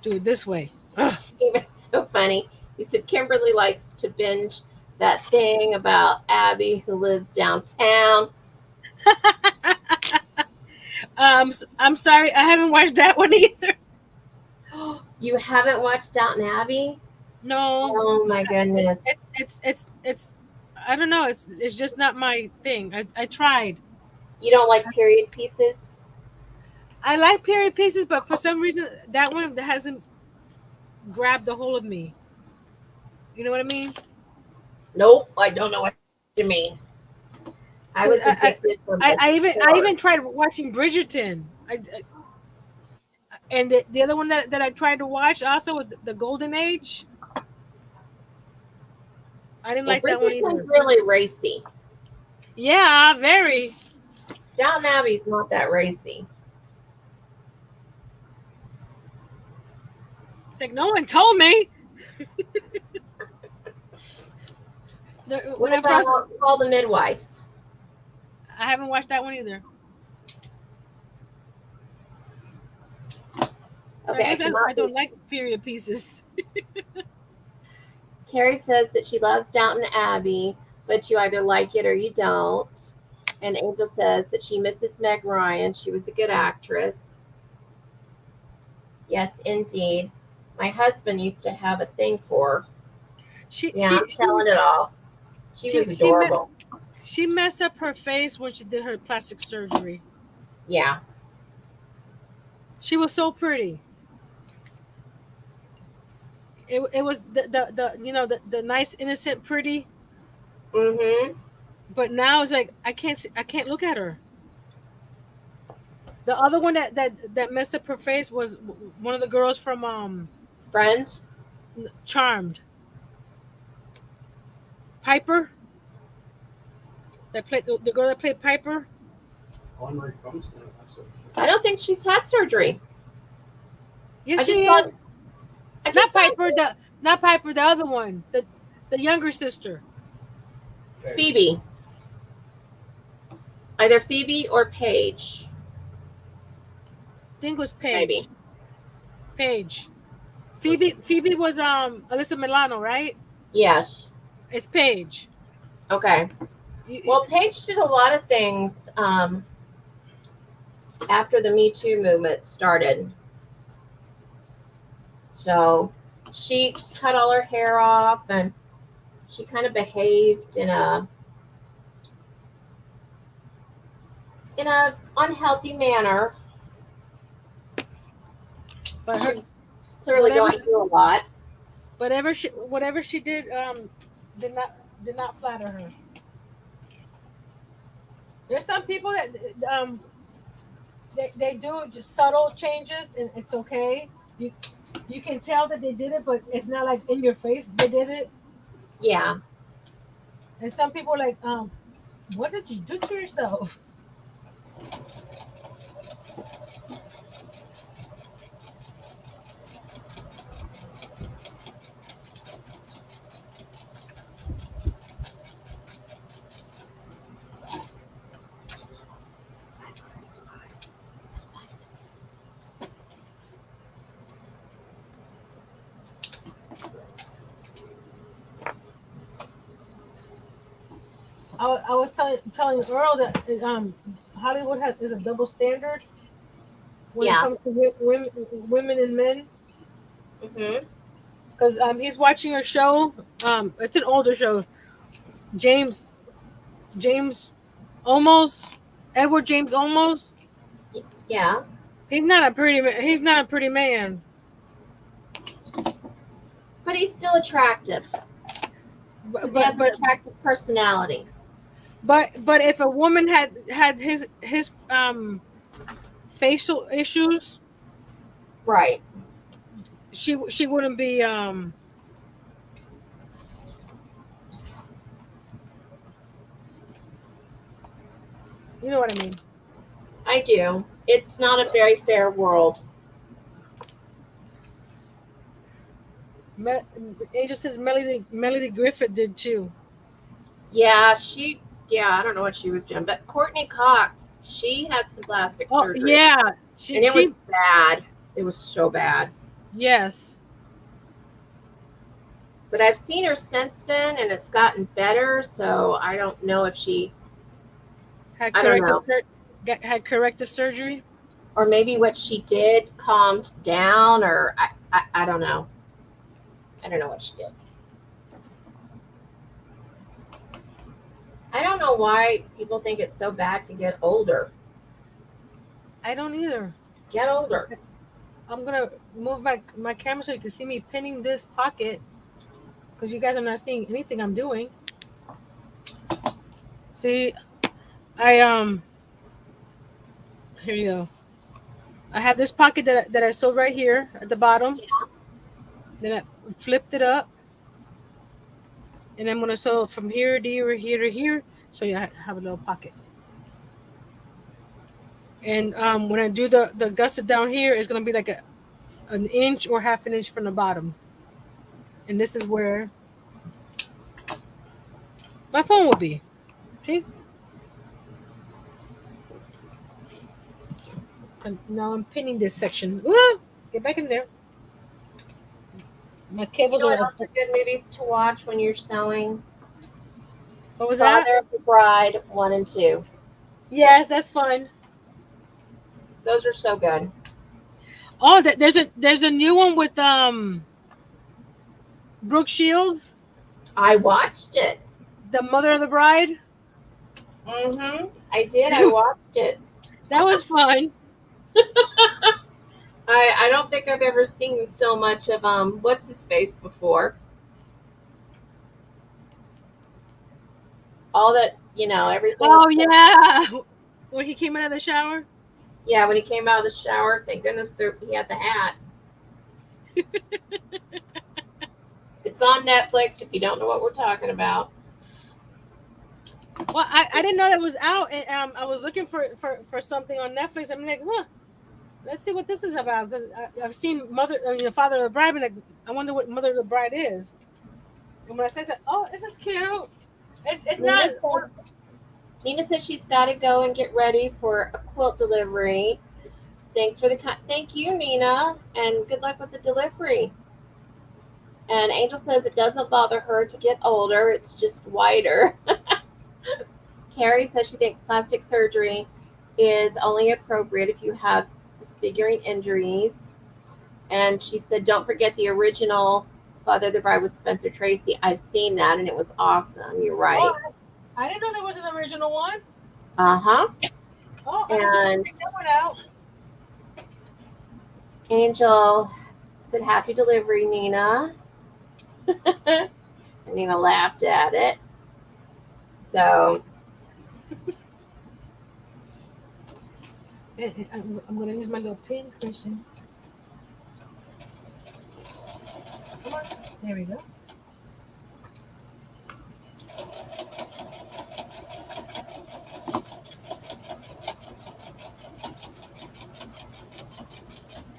do it this way. Ugh. It's so funny. He said Kimberly likes to binge that thing about Abby who lives downtown. I'm sorry, I haven't watched that one either. You haven't watched Downton Abbey? No, Oh my goodness. it's I don't know. It's just not my thing. I tried. You don't like period pieces? I like period pieces, but for some reason that one hasn't grabbed a hold of me. You know what I mean? Nope, I don't know what you mean. I 'Cause was addicted from the I start. even tried watching Bridgerton. And the other one that I tried to watch also was the Golden Age. I didn't Yeah, like that one either. Bridgerton's really racy. Yeah, very. Downton Abbey's not that racy. It's like no one told me. When What I first, about Call the Midwife? I haven't watched that one either. So I Okay, I guess I cannot don't be. like period pieces. Carrie says that she loves Downton Abbey, but you either like it or you don't. And Angel says that she misses Meg Ryan. She was a good actress. Yes, indeed. My husband used to have a thing for her. She Yeah, I'm telling it all. She was she adorable. she messed up her face when she did her plastic surgery. Yeah. She was so pretty. It was the the nice innocent pretty, Mm-hmm. but now it's like I can't look at her. The other one that messed up her face was one of the girls from Friends? Charmed. Piper, that played the girl that played Piper. I don't think she's had surgery. Yes, I just she saw is. I just saw Not Piper, the other one, the younger sister. Phoebe. Either Phoebe or Paige. I think it was Maybe. Paige. Paige. Phoebe was Alyssa Milano, right? Yes. It's Paige. Okay. You- Well, Paige did a lot of things after the Me Too movement started. So she cut all her hair off and she kind of behaved in a unhealthy manner. but her She's clearly whatever going through a lot. whatever she did did not flatter her. There's some people that they do just subtle changes and it's okay. You can tell that they did it, but it's not like in your face they did it. Yeah. And some people are like, what did you do to yourself? I was telling Earl that Hollywood is a double standard when it Yeah. comes to women and men. Mm-hmm. Because he's watching a show. It's an older show. James James Olmos, Edward James Olmos. Yeah. He's not a pretty man. He's not a pretty man. But he's still attractive. Because he has an attractive personality. But if a woman had his facial issues, Right. she wouldn't be you know what I mean. I do. It's not a very fair world. Angel says Melody Griffith did too. Yeah, I don't know what she was doing. But Courtney Cox, she had some plastic surgery. Yeah. And it was bad. It was so bad. Yes. But I've seen her since then, and it's gotten better. So I don't know if she had corrective surgery, or maybe what she did calmed down, or I don't know. I don't know what she did. I don't know why people think it's so bad to get older. I don't either. Get older. I'm gonna move my camera so you can see me pinning this pocket because you guys are not seeing anything I'm doing. See, I here you go. I have this pocket that I sewed right here at the bottom. Then I flipped it up, and I'm gonna sew from here to here, here to here, so you have a little pocket. And when I do the gusset down here, it's gonna be like an inch or half an inch from the bottom. And this is where my phone will be. See? And now I'm pinning this section. Ooh, get back in there. My You cables know what are. else are good movies to watch when you're sewing? What was that? Father of the Bride 1 and 2. Yes, that's fun. Those are so good. Oh, there's a new one with Brooke Shields, I watched it. the mother of the bride. I did. I watched it. That was fun. I don't think I've ever seen so much of what's his face before. All that, everything. Oh yeah, when he came out of the shower. Yeah, when he came out of the shower, thank goodness he had the hat. It's on Netflix if you don't know what we're talking about. Well, I didn't know that was out, and I was looking for something on Netflix. I'm like, huh, let's see what this is about because I've seen Father of the Bride, and like, I wonder what Mother of the Bride is. And when I said, oh, this is cute. It's not. Nina said she's got to go and get ready for a quilt delivery. Thanks for thank you, Nina, and good luck with the delivery. And Angel says it doesn't bother her to get older; it's just whiter. Carrie says she thinks plastic surgery is only appropriate if you have disfiguring injuries. And she said, don't forget the original Father of the Bride with Spencer Tracy. I've seen that, and it was awesome. You're right. Oh, I didn't know there was an original one. Uh-huh. Oh, and that one out. Angel said, happy delivery, Nina. And Nina laughed at it. So I'm going to use my little pin, Christian. Come on. There we go.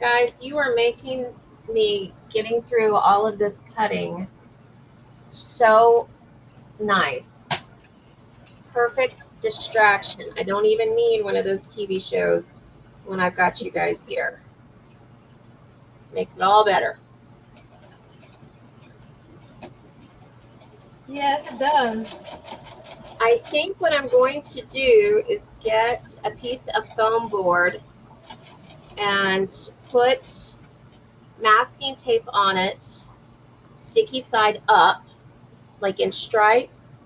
guys, you are making me getting through all of this cutting so nice. Perfect distraction. I don't even need one of those TV shows when I've got you guys here. Makes it all better. Yes, it does. I think what I'm going to do is get a piece of foam board and put masking tape on it, sticky side up, like in stripes.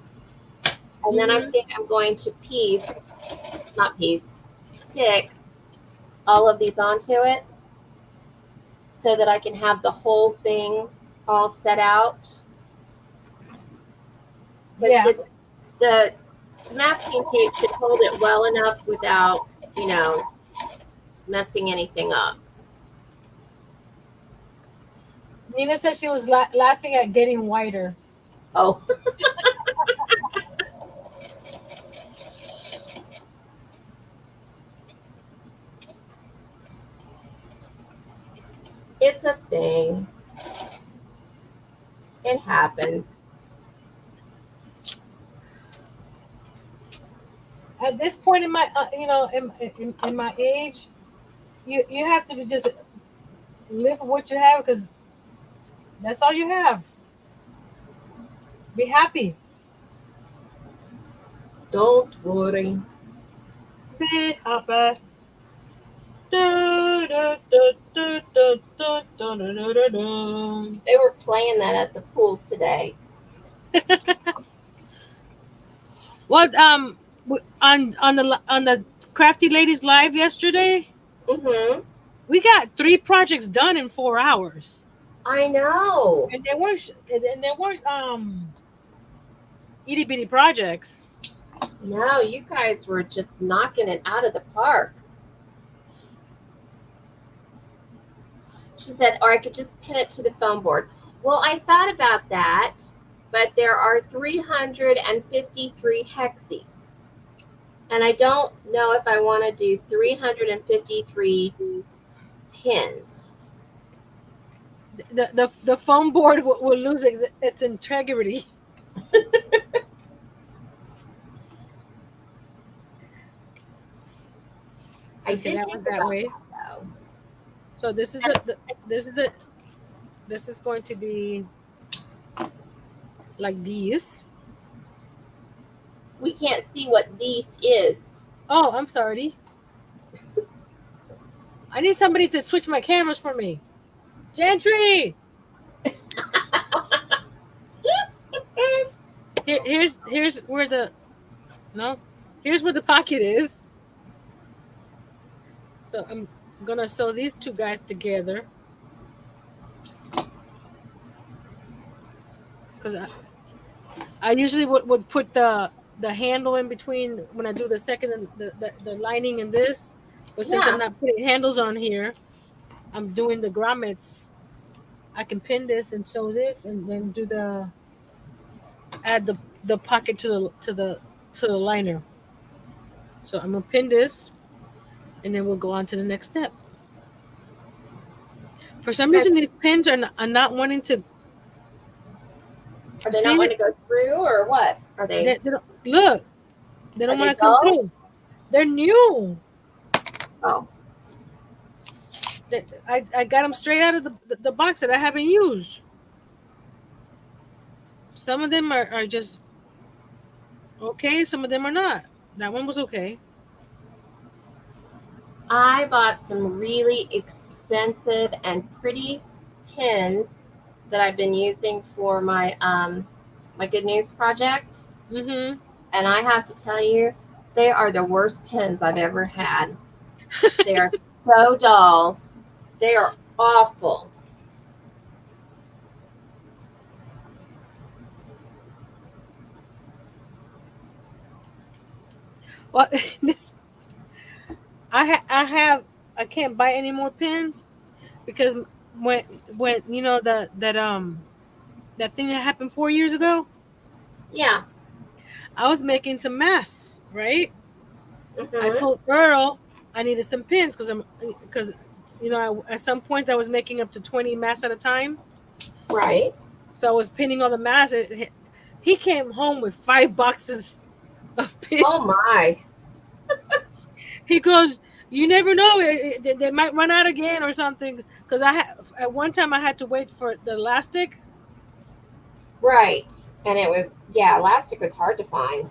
And then I think I'm going to stick all of these onto it so that I can have the whole thing all set out. Yeah. The masking tape should hold it well enough without, messing anything up. Nina said she was laughing at getting whiter. Oh. It's a thing. It happens. At this point in my, in my age, you have to just live for what you have because that's all you have. Be happy. Don't worry. Be happy. They were playing that at the pool today. What on the Crafty Ladies live yesterday, Mm-hmm. we got 3 projects done in 4 hours, I know. and they weren't itty bitty projects. No, you guys were just knocking it out of the park. She said, or I could just pin it to the foam board. Well, I thought about that, but there are 353 hexes. And I don't know if I want to do 353 pins. The foam board will lose its integrity. I Okay, did that think was that about way. that, though. So this is going to be like these. We can't see what this is. Oh, I'm sorry. I need somebody to switch my cameras for me. Gentry! Here's where here's where the pocket is. So I'm gonna sew these 2 guys together. Because I usually would put the handle in between when I do the second and the lining in this. But since I'm not putting handles on here, I'm doing the grommets. I can pin this and sew this and then add the pocket to the liner. So I'm gonna pin this and then we'll go on to the next step. For some reason these pins are not wanting to. Are they not wanting to go through or what? Are they? They don't, look, they don't want to come through. They're new. Oh. I got them straight out of the box that I haven't used. Some of them are just okay. Some of them are not. That one was okay. I bought some really expensive and pretty pins that I've been using for my my Good News project. Mm-hmm. And I have to tell you, they are the worst pins I've ever had. They are so dull. They are awful. Well, this I can't buy any more pins because when you know that thing that happened 4 years ago. Yeah. I was making some masks, right? Mm-hmm. I told Earl I needed some pins because at some points I was making up to 20 masks at a time. Right. So I was pinning all the masks. He came home with 5 boxes of pins. Oh my! He goes, "You never know; they might run out again or something." Because at one time I had to wait for the elastic. Right, and it was elastic was hard to find.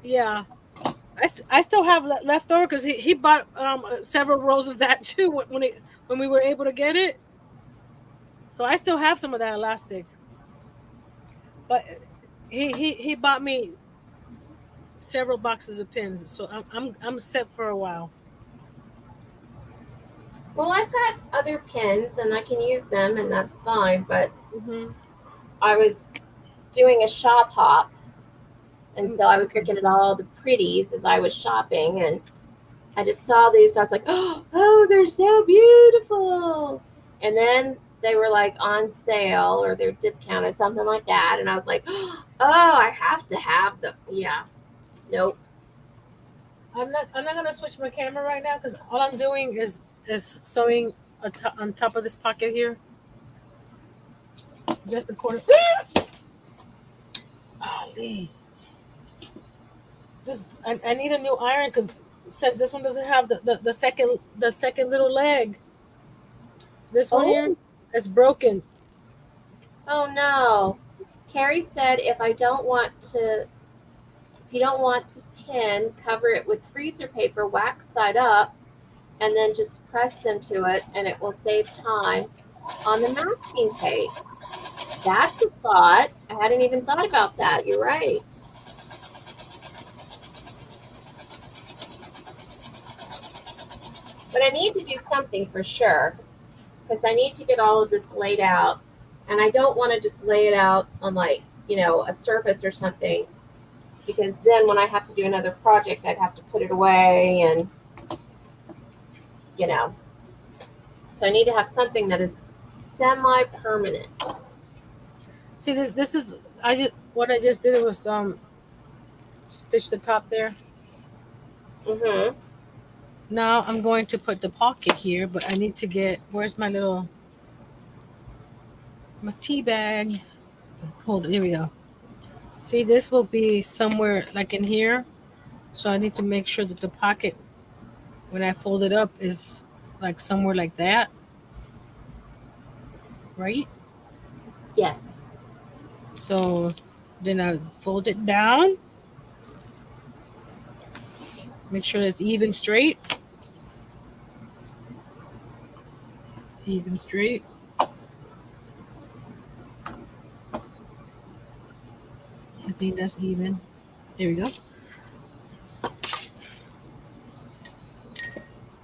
Yeah. I still have left over because he bought several rolls of that too when we were able to get it. So I still have some of that elastic, but he bought me several boxes of pins, so I'm set for a while. Well, I've got other pins and I can use them, and that's fine. But I was doing a shop hop. And so I was looking at all the pretties as I was shopping, and I just saw these. So I was like, oh, they're so beautiful. And then they were like on sale or they're discounted, something like that. And I was like, oh, I have to have them. Yeah. Nope. I'm not going to switch my camera right now because all I'm doing is sewing on top of this pocket here. Just a quarter. Golly. I need a new iron because it says this one doesn't have the second little leg. This one here is broken. Oh no. Carrie said if you don't want to pin, cover it with freezer paper, wax side up, and then just press them to it, and it will save time on the masking tape. That's a thought. I hadn't even thought about that. You're right. But I need to do something for sure, because I need to get all of this laid out, and I don't want to just lay it out on, like, you know, a surface or something, because then when I have to do another project, I'd have to put it away, and, you know. So I need to have something that is semi-permanent. See, this is what I just did was stitch the top there. Mm-hmm. Now I'm going to put the pocket here, but I need to get, where's my tea bag? Hold it, here we go. See, this will be somewhere like in here. So I need to make sure that the pocket, when I fold it up, is like somewhere like that. Right? Yes. So then I fold it down. Make sure it's even straight. Even straight. I think that's even. There we go.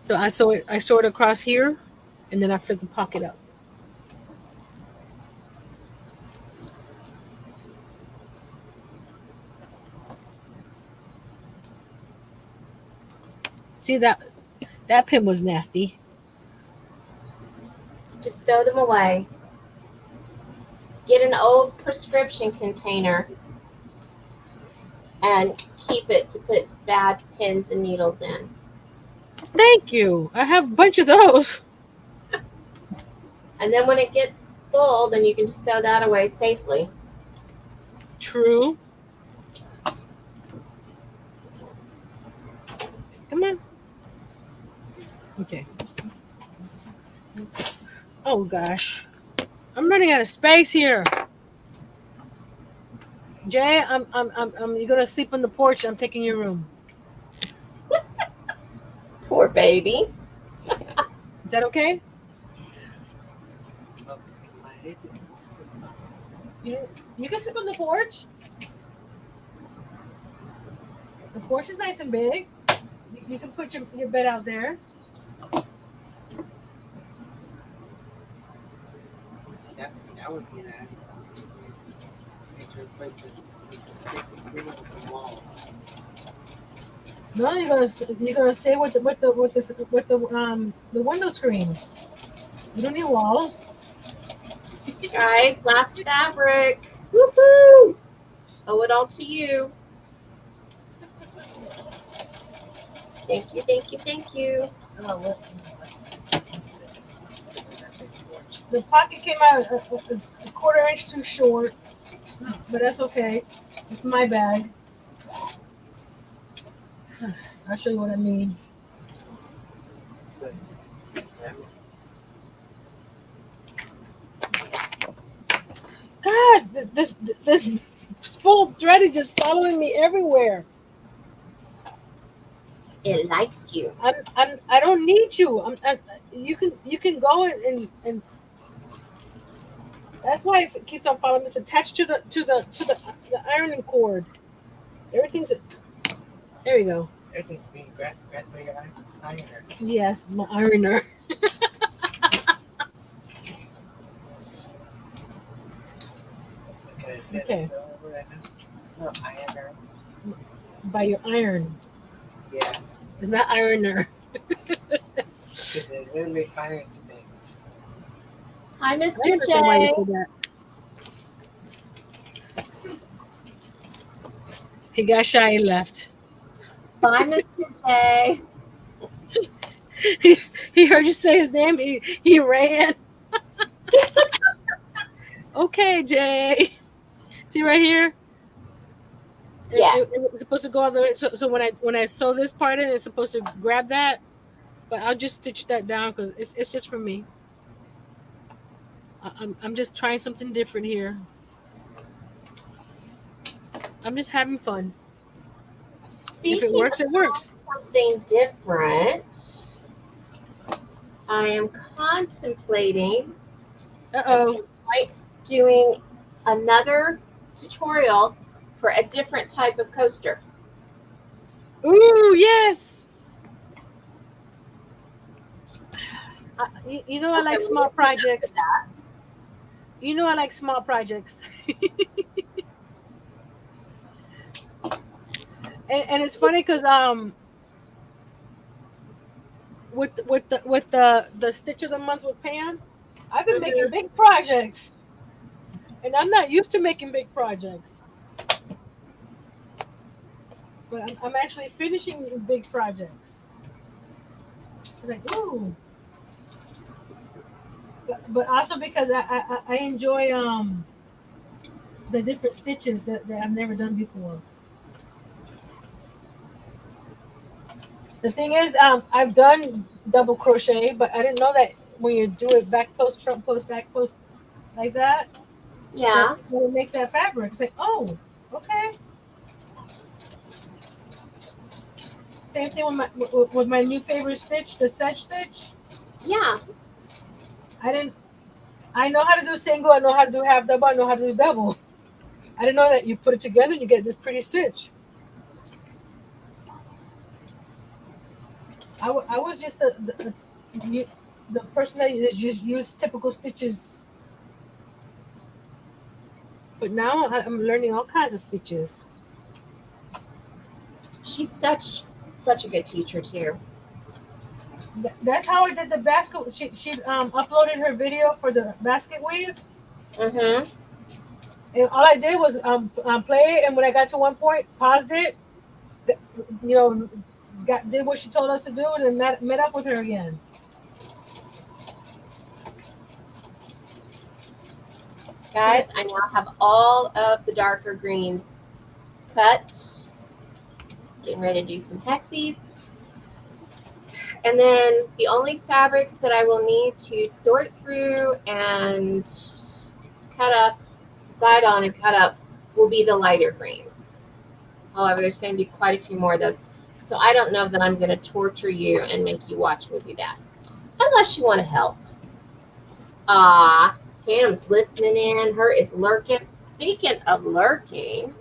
So I sew it across here, and then I flip the pocket up. See, that pin was nasty. Just throw them away. Get an old prescription container and keep it to put bad pins and needles in. Thank you. I have a bunch of those. And then when it gets full, then you can just throw that away safely. True. Come on. Okay. Oh gosh, I'm running out of space here. Jay, you're gonna sleep on the porch. I'm taking your room. Poor baby. Is that okay? You can sleep on the porch. The porch is nice and big. You can put your bed out there. That would be that. Need to replace the screen with some walls. No, you're gonna stay with the window screens. You don't need walls. Guys, last fabric. Woohoo! Owe it all to you. Thank you, thank you, thank you. Oh, the pocket came out a quarter inch too short, but that's okay. It's my bag. I'll show you what I mean. So, Gosh, this spool thread is just following me everywhere. It likes you. I don't need you. You can go and that's why it keeps on following me. It's attached to the ironing cord. Everything's there. We go. everything's being grabbed by your ironer. Yes, my ironer. Can I say Okay. that over right now? No, ironer. By your iron. Yeah, It's not ironer. because it literally irons things. Hi, I Mr. understand why you J. said that. He got shy and left. Bye, Mr. J. He heard you say his name. He ran. Okay, Jay. See right here. Yeah. It's supposed to go all the way. So when I sew this part in, it's supposed to grab that. But I'll just stitch that down because it's just for me. I'm just trying something different here. I'm just having fun. If Speaking it works, it works. of something different, I am contemplating at Uh-oh. some point doing another tutorial for a different type of coaster. Ooh, yes. You know I like Okay, small we'll see after projects. that. You know I like small projects. And it's funny because with the stitch of the month with Pam, I've been making Mhm. big projects, and I'm not used to making big projects. But I'm actually finishing big projects. It's like ooh, but also because I enjoy the different stitches that I've never done before. The thing is, I've done double crochet, but I didn't know that when you do it back post, front post, back post like that, Yeah. that it makes that fabric. It's like, oh, okay. Same thing with my new favorite stitch, the sedge stitch. Yeah. I didn't. I know how to do single. I know how to do half double. I know how to do double. I didn't know that you put it together and you get this pretty stitch. I was just the person that just used typical stitches, but now I'm learning all kinds of stitches. She's such a good teacher too. That's how I did the basket. She uploaded her video for the basket weave, Mhm. and all I did was play it. And when I got to one point, paused it. You know, did what she told us to do, and then met up with her again. Guys, I now have all of the darker greens cut. Getting ready to do some hexies. And then the only fabrics that I will need to sort through and cut up, decide on and cut up will be the lighter greens. However, there's going to be quite a few more of those. So I don't know that I'm going to torture you and make you watch me do that. Unless you want to help. Pam's listening in. Her is lurking. Speaking of lurking,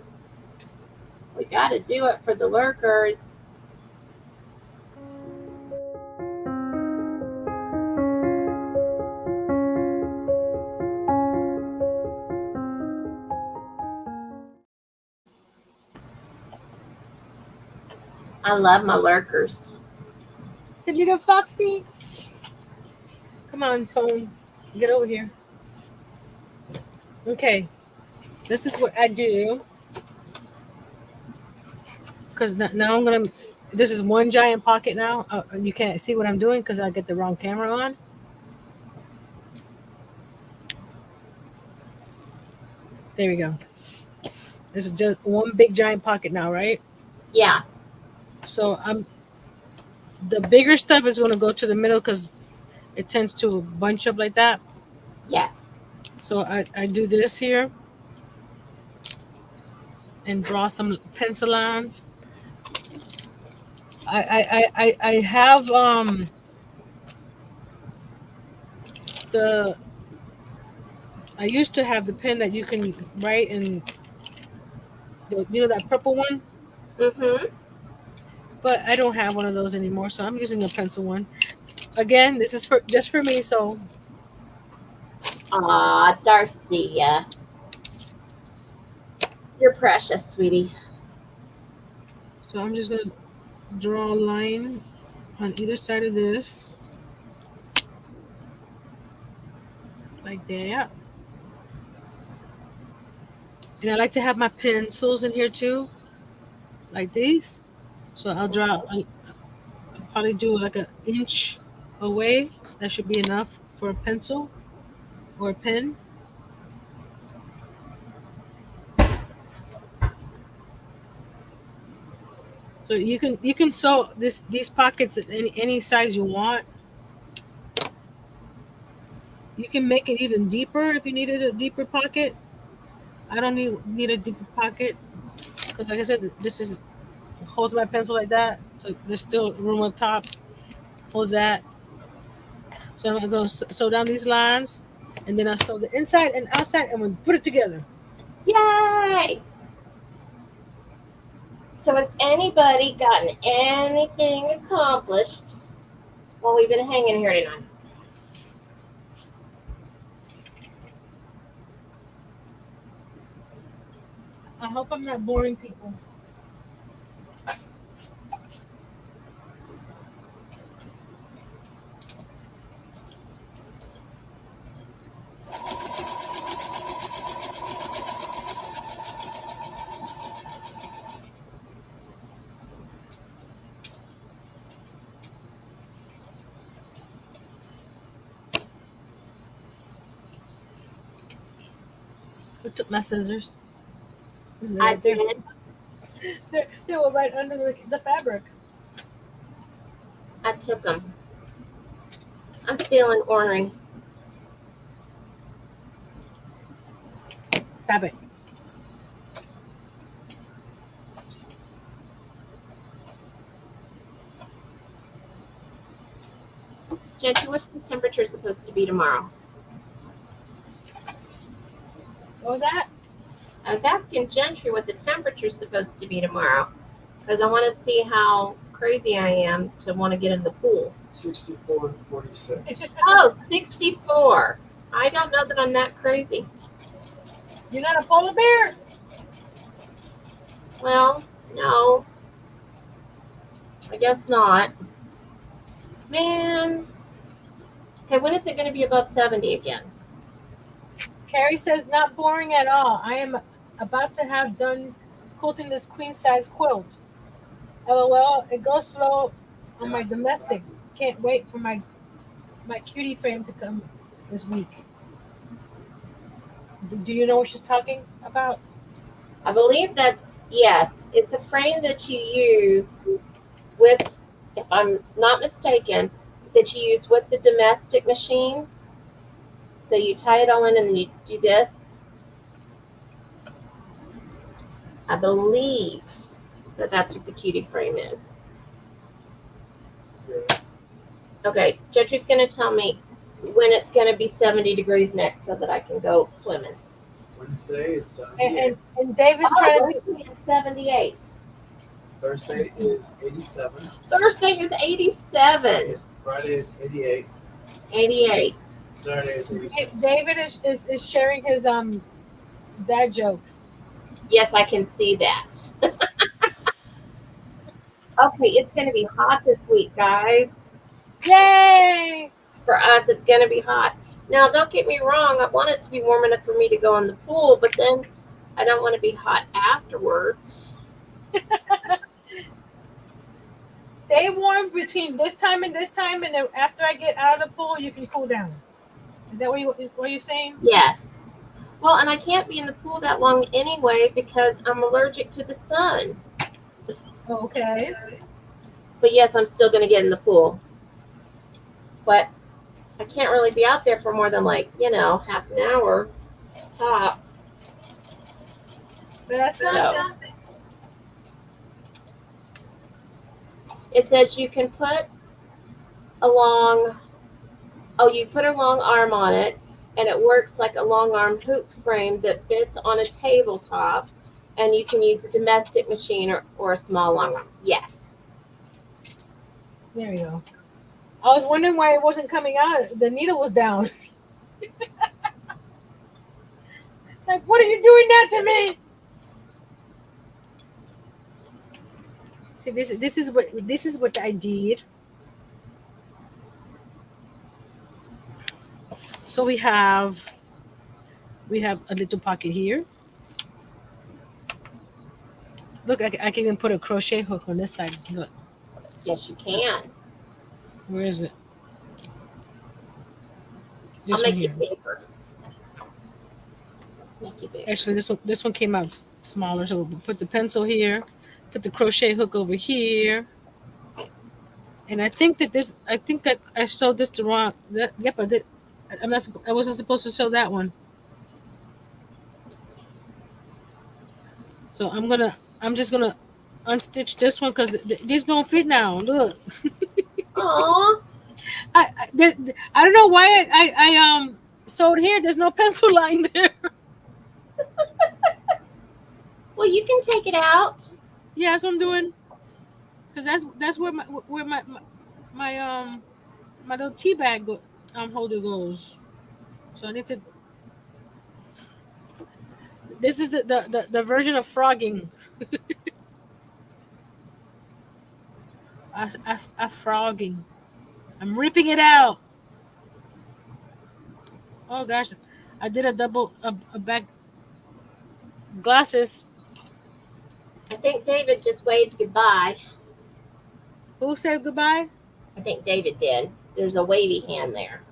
we got to do it for the lurkers. I love my lurkers. The little foxy. Come on, phone. Get over here. Okay. This is what I do. Because now I'm going to. This is one giant pocket now. You can't see what I'm doing because I get the wrong camera on. There we go. This is just one big giant pocket now, right? Yeah. So the bigger stuff is going to go to the middle because it tends to bunch up like that. Yes. So I do this here and draw some pencil lines. I have the I used to have the pen that you can write in that purple one, Mm-hmm. but I don't have one of those anymore, so I'm using a pencil one. Again, this is for just for me, so Aw, Darcia. You're precious, sweetie. I'm just gonna draw a line on either side of this, like that. And I like to have my pencils in here too, like these. So I'll probably do like an inch away. That should be enough for a pencil or a pen. So you can sew these pockets at any size you want. You can make it even deeper if you needed a deeper pocket. I don't need a deeper pocket because, like I said, this is holds my pencil like that. So there's still room on top. Holds that. So I'm gonna go sew down these lines, and then I'll sew the inside and outside, and we'll put it together. Yay! So has anybody gotten anything accomplished while we've been hanging here tonight? I hope I'm not boring people. Who took my scissors? I They- did. They were right under the fabric. I took them. I'm feeling ornery. Stop it. Gentry, what's the temperature supposed to be tomorrow? What was that? I was asking Gentry what the temperature's supposed to be tomorrow because I want to see how crazy I am to want to get in the pool. 64 and 46. Oh, 64. I don't know that I'm that crazy. You're not a polar bear? Well, no. I guess not. Man. Okay, when is it going to be above 70 again? Carrie says, not boring at all. I am about to have done quilting this queen size quilt. LOL, it goes slow on my domestic. Can't wait for my cutie frame to come this week. Do you know what she's talking about? I believe that's, yes, it's a frame that you use with, if I'm not mistaken, that you use with the domestic machine. So you tie it all in and you do this. I believe that that's what the cutie frame is. Yeah. Okay, Gentry's going to tell me when it's going to be 70 degrees next so that I can go swimming. Wednesday is 78. And David's trying to be. Wednesday is 78. Thursday is 87. Thursday is 87. Friday is 88. 88. Saturday is 86. David is sharing his dad jokes. Yes, I can see that. Okay, it's going to be hot this week, guys. Yay! For us, it's going to be hot. Now, don't get me wrong. I want it to be warm enough for me to go in the pool, but then I don't want to be hot afterwards. Stay warm between this time, and then after I get out of the pool, you can cool down. Is that what you're saying? Yes. Well, and I can't be in the pool that long anyway because I'm allergic to the sun. Okay. But yes, I'm still going to get in the pool. But I can't really be out there for more than half an hour tops. But that's So something. it says you can put you put a long arm on it, and it works like a long arm hoop frame that fits on a tabletop, and you can use a domestic machine or a small long arm. Yes. There you go. I was wondering why it wasn't coming out. The needle was down. Like, what are you doing that to me? See, this is what I did. So we have a little pocket here. Look, I can even put a crochet hook on this side. Look, Yes, you can. where is it? I'll This make one you here. bigger. Let's make you bigger. Actually, this one came out smaller. So we'll put the pencil here, put the crochet hook over here, and I think that I sewed this the wrong. Yep, I did. I wasn't supposed to sew that one. So I'm just gonna unstitch this one because these don't fit now. Look, Aw. I don't know why I sewed here. There's no pencil line there. Well, you can take it out. Yeah, that's what I'm doing. Cause that's where my my little tea bag holder goes. So I need to. This is the version of frogging. A frogging. I'm ripping it out. Oh gosh, I did a double a back glasses. I think David just waved goodbye. Who said goodbye? I think David did. There's a wavy hand there.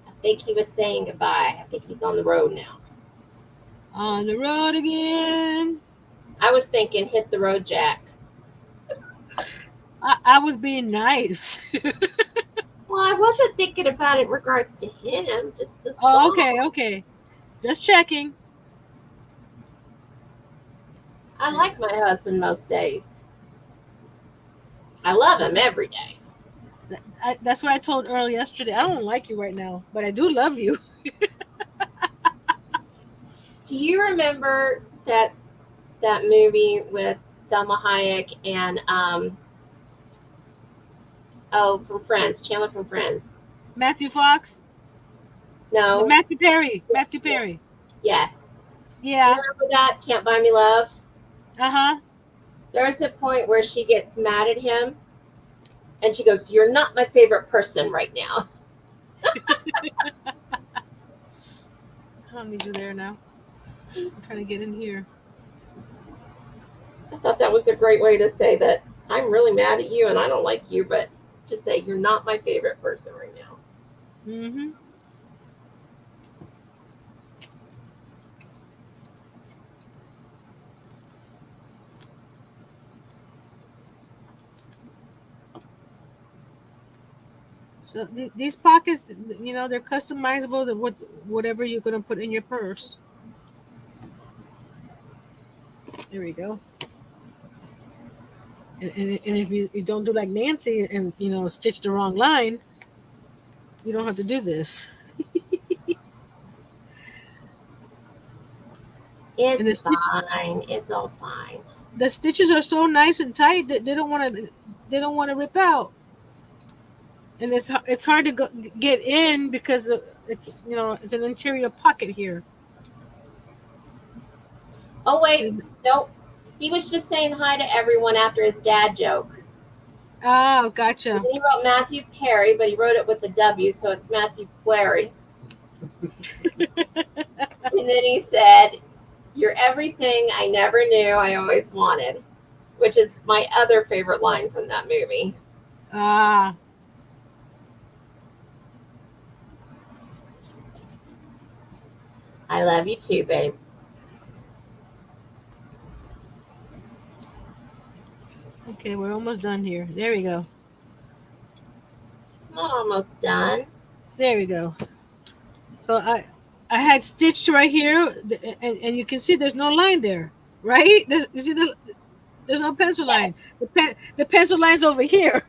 I think he was saying goodbye. I think he's on the road now. On the road again. I was thinking hit the road, Jack. I was being nice. Well, I wasn't thinking about it in regards to him. Just the Oh, song. okay. Just checking. I like my husband most days. I love him every day. That's what I told Earl yesterday. I don't like you right now, but I do love you. Do you remember that movie with Selma Hayek and from Friends, Chandler from Friends? Matthew Fox? No. Matthew Perry. Matthew Perry. Yes. Do Yeah. you remember that? Can't Buy Me Love? Uh-huh. There's a point where she gets mad at him and she goes, "You're not my favorite person right now." I don't need you there now. I'm trying to get in here. I thought that was a great way to say that I'm really mad at you and I don't like you, but just say you're not my favorite person right now. Mm-hmm. So these pockets, they're customizable to whatever you're going to put in your purse. There we go. And if you don't do like Nancy and, stitch the wrong line, you don't have to do this. It's fine. It's all fine. The stitches are so nice and tight that they don't want to rip out. And it's hard to get in because it's it's an interior pocket here. Oh wait, nope. He was just saying hi to everyone after his dad joke. Oh, gotcha. And he wrote Matthew Perry, but he wrote it with a W, so it's Matthew Query. And then he said, "You're everything I never knew I always wanted," which is my other favorite line from that movie. Ah. I love you too, babe. Okay, we're almost done here. There we go. Not almost done. There we go. So I had stitched right here, and you can see there's no line there, right? There's no pencil line. The pencil line's over here.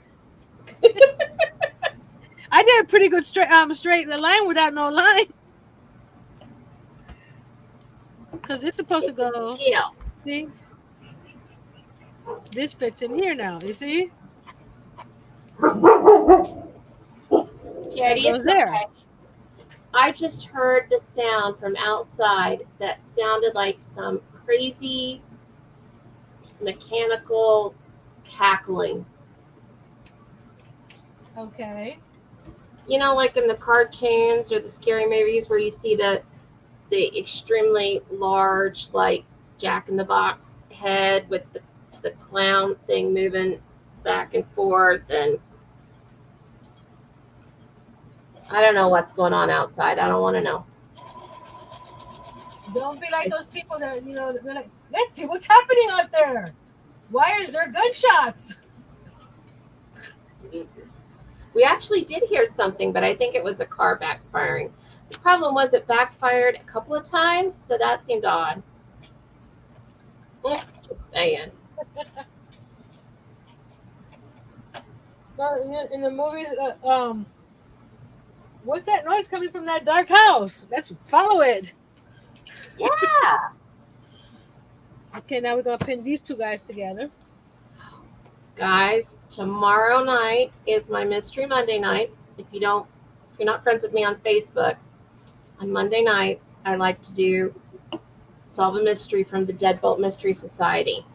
I did a pretty good straight line without no line. Because it's supposed to go. Yeah. See? This fits in here now. You see? Charity, it's there. Okay. I just heard the sound from outside that sounded like some crazy mechanical cackling. Okay. Like in the cartoons or the scary movies where you see the extremely large, like Jack in the Box head with the clown thing moving back and forth, and I don't know what's going on outside. I don't want to know. Don't be like those people that, they're like, let's see what's happening out there. Why is there gunshots? We actually did hear something, but I think it was a car backfiring. The problem was it backfired a couple of times, so that seemed odd. Just saying. Well, in the movies, What's that noise coming from that dark house? Let's follow it. Yeah. Okay, now we're gonna pin these two guys together. Guys, tomorrow night is my Mystery Monday night. If you're not friends with me on Facebook, on Monday nights, I like to solve a mystery from the Deadbolt Mystery Society.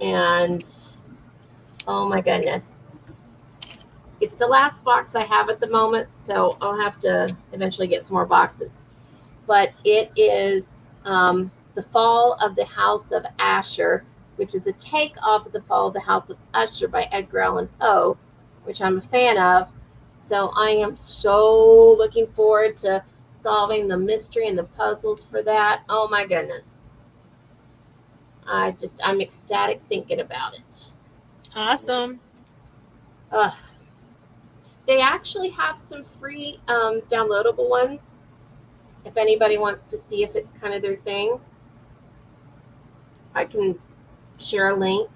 And oh my goodness. It's the last box I have at the moment, so I'll have to eventually get some more boxes. But it is The Fall of the House of Asher, which is a takeoff of The Fall of the House of Usher by Edgar Allan Poe, which I'm a fan of. So I am so looking forward to solving the mystery and the puzzles for that. Oh my goodness. I'm ecstatic thinking about it. Awesome. They actually have some free downloadable ones if anybody wants to see if it's kind of their thing. I can share a link.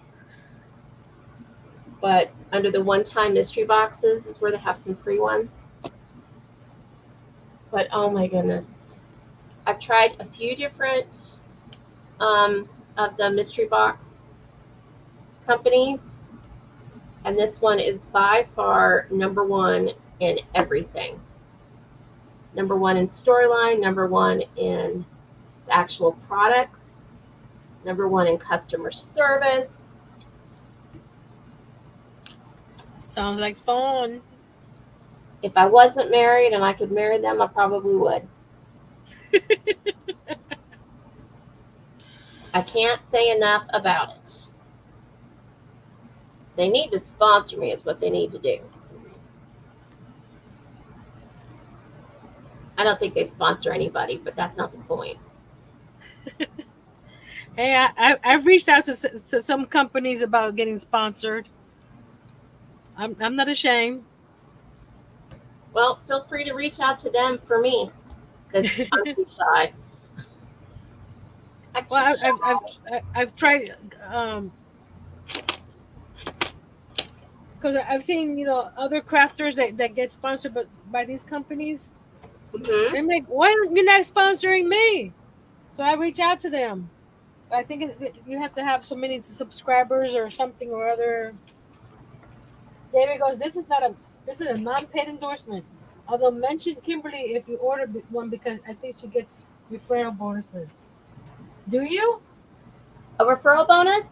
But under the one-time mystery boxes is where they have some free ones. But oh my goodness. I've tried a few different of the mystery box companies. And this one is by far number one in everything. Number one in storyline, number one in the actual products, number one in customer service. Sounds like fun. If I wasn't married and I could marry them, I probably would. I can't say enough about it. They need to sponsor me is what they need to do. I don't think they sponsor anybody, but that's not the point. Hey, I've reached out to some companies about getting sponsored. I'm not ashamed. Well, feel free to reach out to them for me, because I'm too shy. Well, I've tried because I've seen other crafters that get sponsored by these companies. Mm-hmm. They're like, why are you not sponsoring me? So I reach out to them. I think you have to have so many subscribers or something or other. David goes, this is a non-paid endorsement. Although mention Kimberly if you order one because I think she gets referral bonuses. Do you? A referral bonus?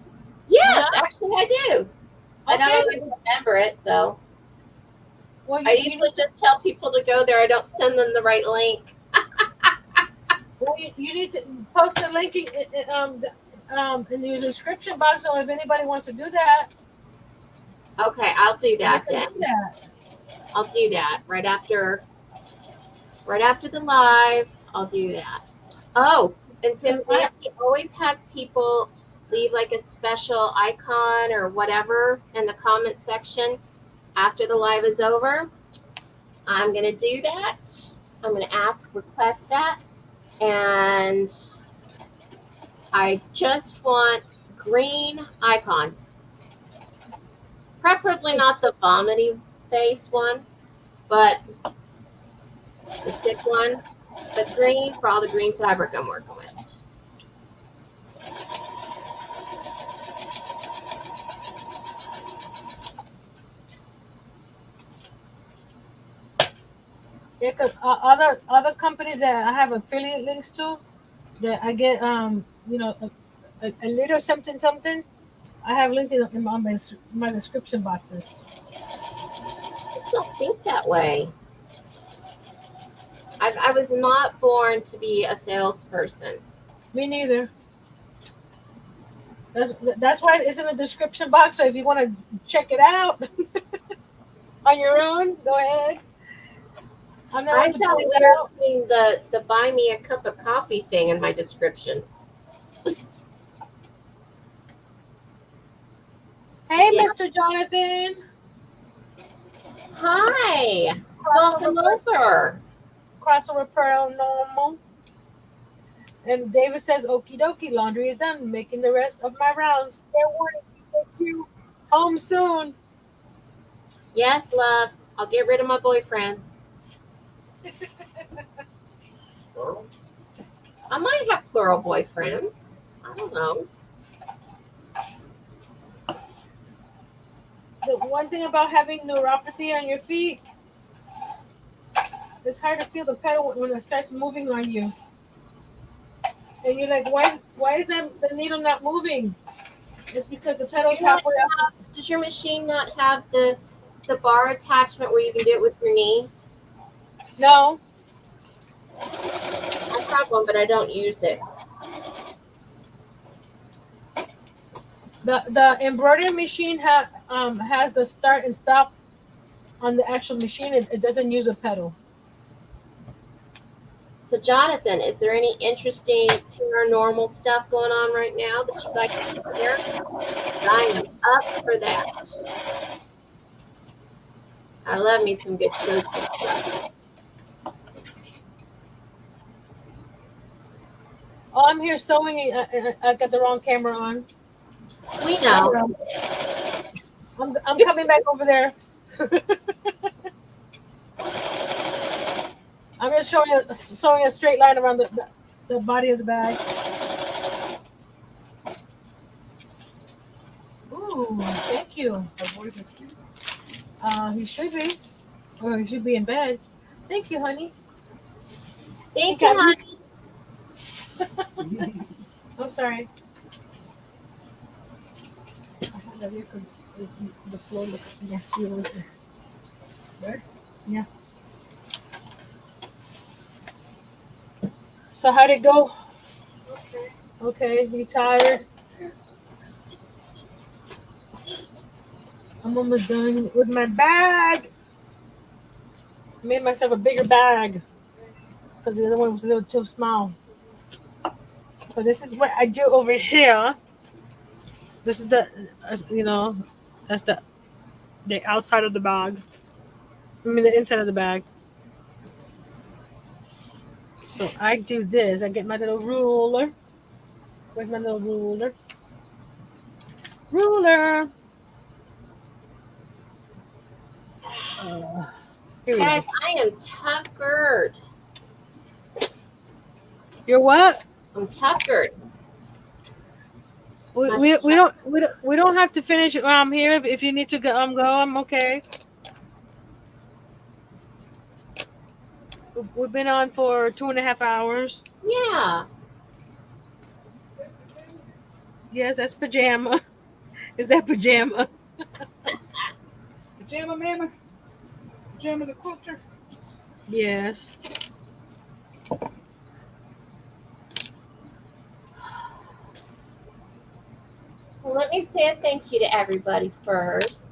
Yes, Uh-huh. actually I do. I don't always remember it, though. Well, I usually just tell people to go there. I don't send them the right link. Well, you need to post a link in the description box, so if anybody wants to do that. Okay, I'll do that then. Do that. I'll do that right after the live. I'll do that. Oh, and since Nancy always has people leave like a special icon or whatever in the comment section after the live is over, I'm going to do that. I'm going to request that. And I just want green icons. Preferably not the vomity face one, but the stick one. But green for all the green fabric I'm working with. Yeah, because other companies that I have affiliate links to, that I get a little something. I have linked in my description boxes. I just don't think that way. I was not born to be a salesperson. Me neither. That's why it's in the description box. So if you want to check it out on your own, go ahead. I thought we were putting the buy me a cup of coffee thing in my description. Hey, yeah. Mr. Jonathan. Hi. Welcome over. Crossover paranormal. And David says, okie dokie, laundry is done. Making the rest of my rounds. Fair warning, thank you. Home soon. Yes, love. I'll get rid of my boyfriends. Plural? I might have plural boyfriends. I don't know. The one thing about having neuropathy on your feet, it's hard to feel the pedal when it starts moving on you. And you're like, why is that the needle not moving? It's because the pedal's halfway up. Does your machine not have the bar attachment where you can do it with your knee? No. I have one, but I don't use it. The embroidery machine has the start and stop on the actual machine. It doesn't use a pedal. So, Jonathan, is there any interesting paranormal stuff going on right now that you'd like to share? I am up for that. I love me some good ghosted stuff. Oh, I'm here sewing. I got the wrong camera on. We know. I'm coming back over there. I'm just sewing a straight line around the body of the bag. Ooh, thank you. He should be. Or he should be in bed. Thank you, honey. Thank you, honey. I'm sorry. The floor looks nasty over there. Where? Yeah. So how'd it go? Okay, you tired? I'm almost done with my bag. I made myself a bigger bag because the other one was a little too small. So this is what I do over here. This is that's the outside of the bag. I mean the inside of the bag. So I do this. I get my little ruler. Where's my little ruler? Ruler. Here we Guys, go. I am tuckered. You're what? I'm tuckered. We don't have to finish here. If you need to go, I'm okay. We've been on for 2.5 hours. Yeah. Yes, that's pajama. Is that pajama? Pajama mama? Pajama the quilter? Yes. Well, let me say a thank you to everybody first.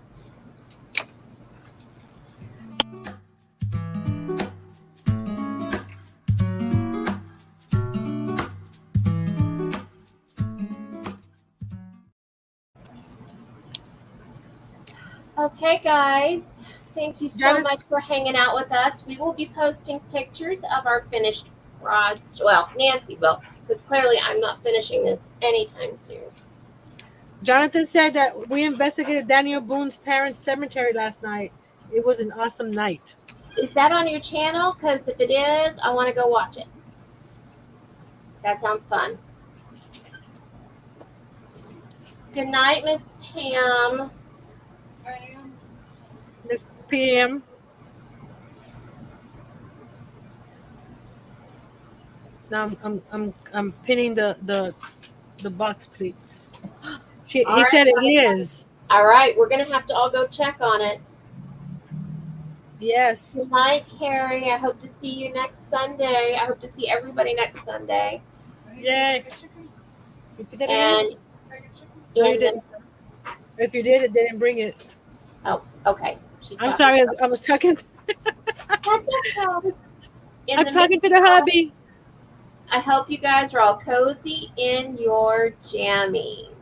Okay, guys. Thank you so much for hanging out with us. We will be posting pictures of our finished project. Well, Nancy will, because clearly I'm not finishing this anytime soon. Jonathan said that we investigated Daniel Boone's parents' cemetery last night. It was an awesome night. Is that on your channel? Because if it is, I want to go watch it. That sounds fun. Good night, Miss Pam. Miss PM. Now I'm pinning the box pleats. He said it is. All right, we're gonna have to all go check on it. Yes. Good night, Carrie. I hope to see you next Sunday. I hope to see everybody next Sunday. Yay. And no, you didn't. If you did, it didn't bring it. Oh, okay. I'm sorry. I was talking. That's okay. I'm talking to the hubby. I hope you guys are all cozy in your jammies.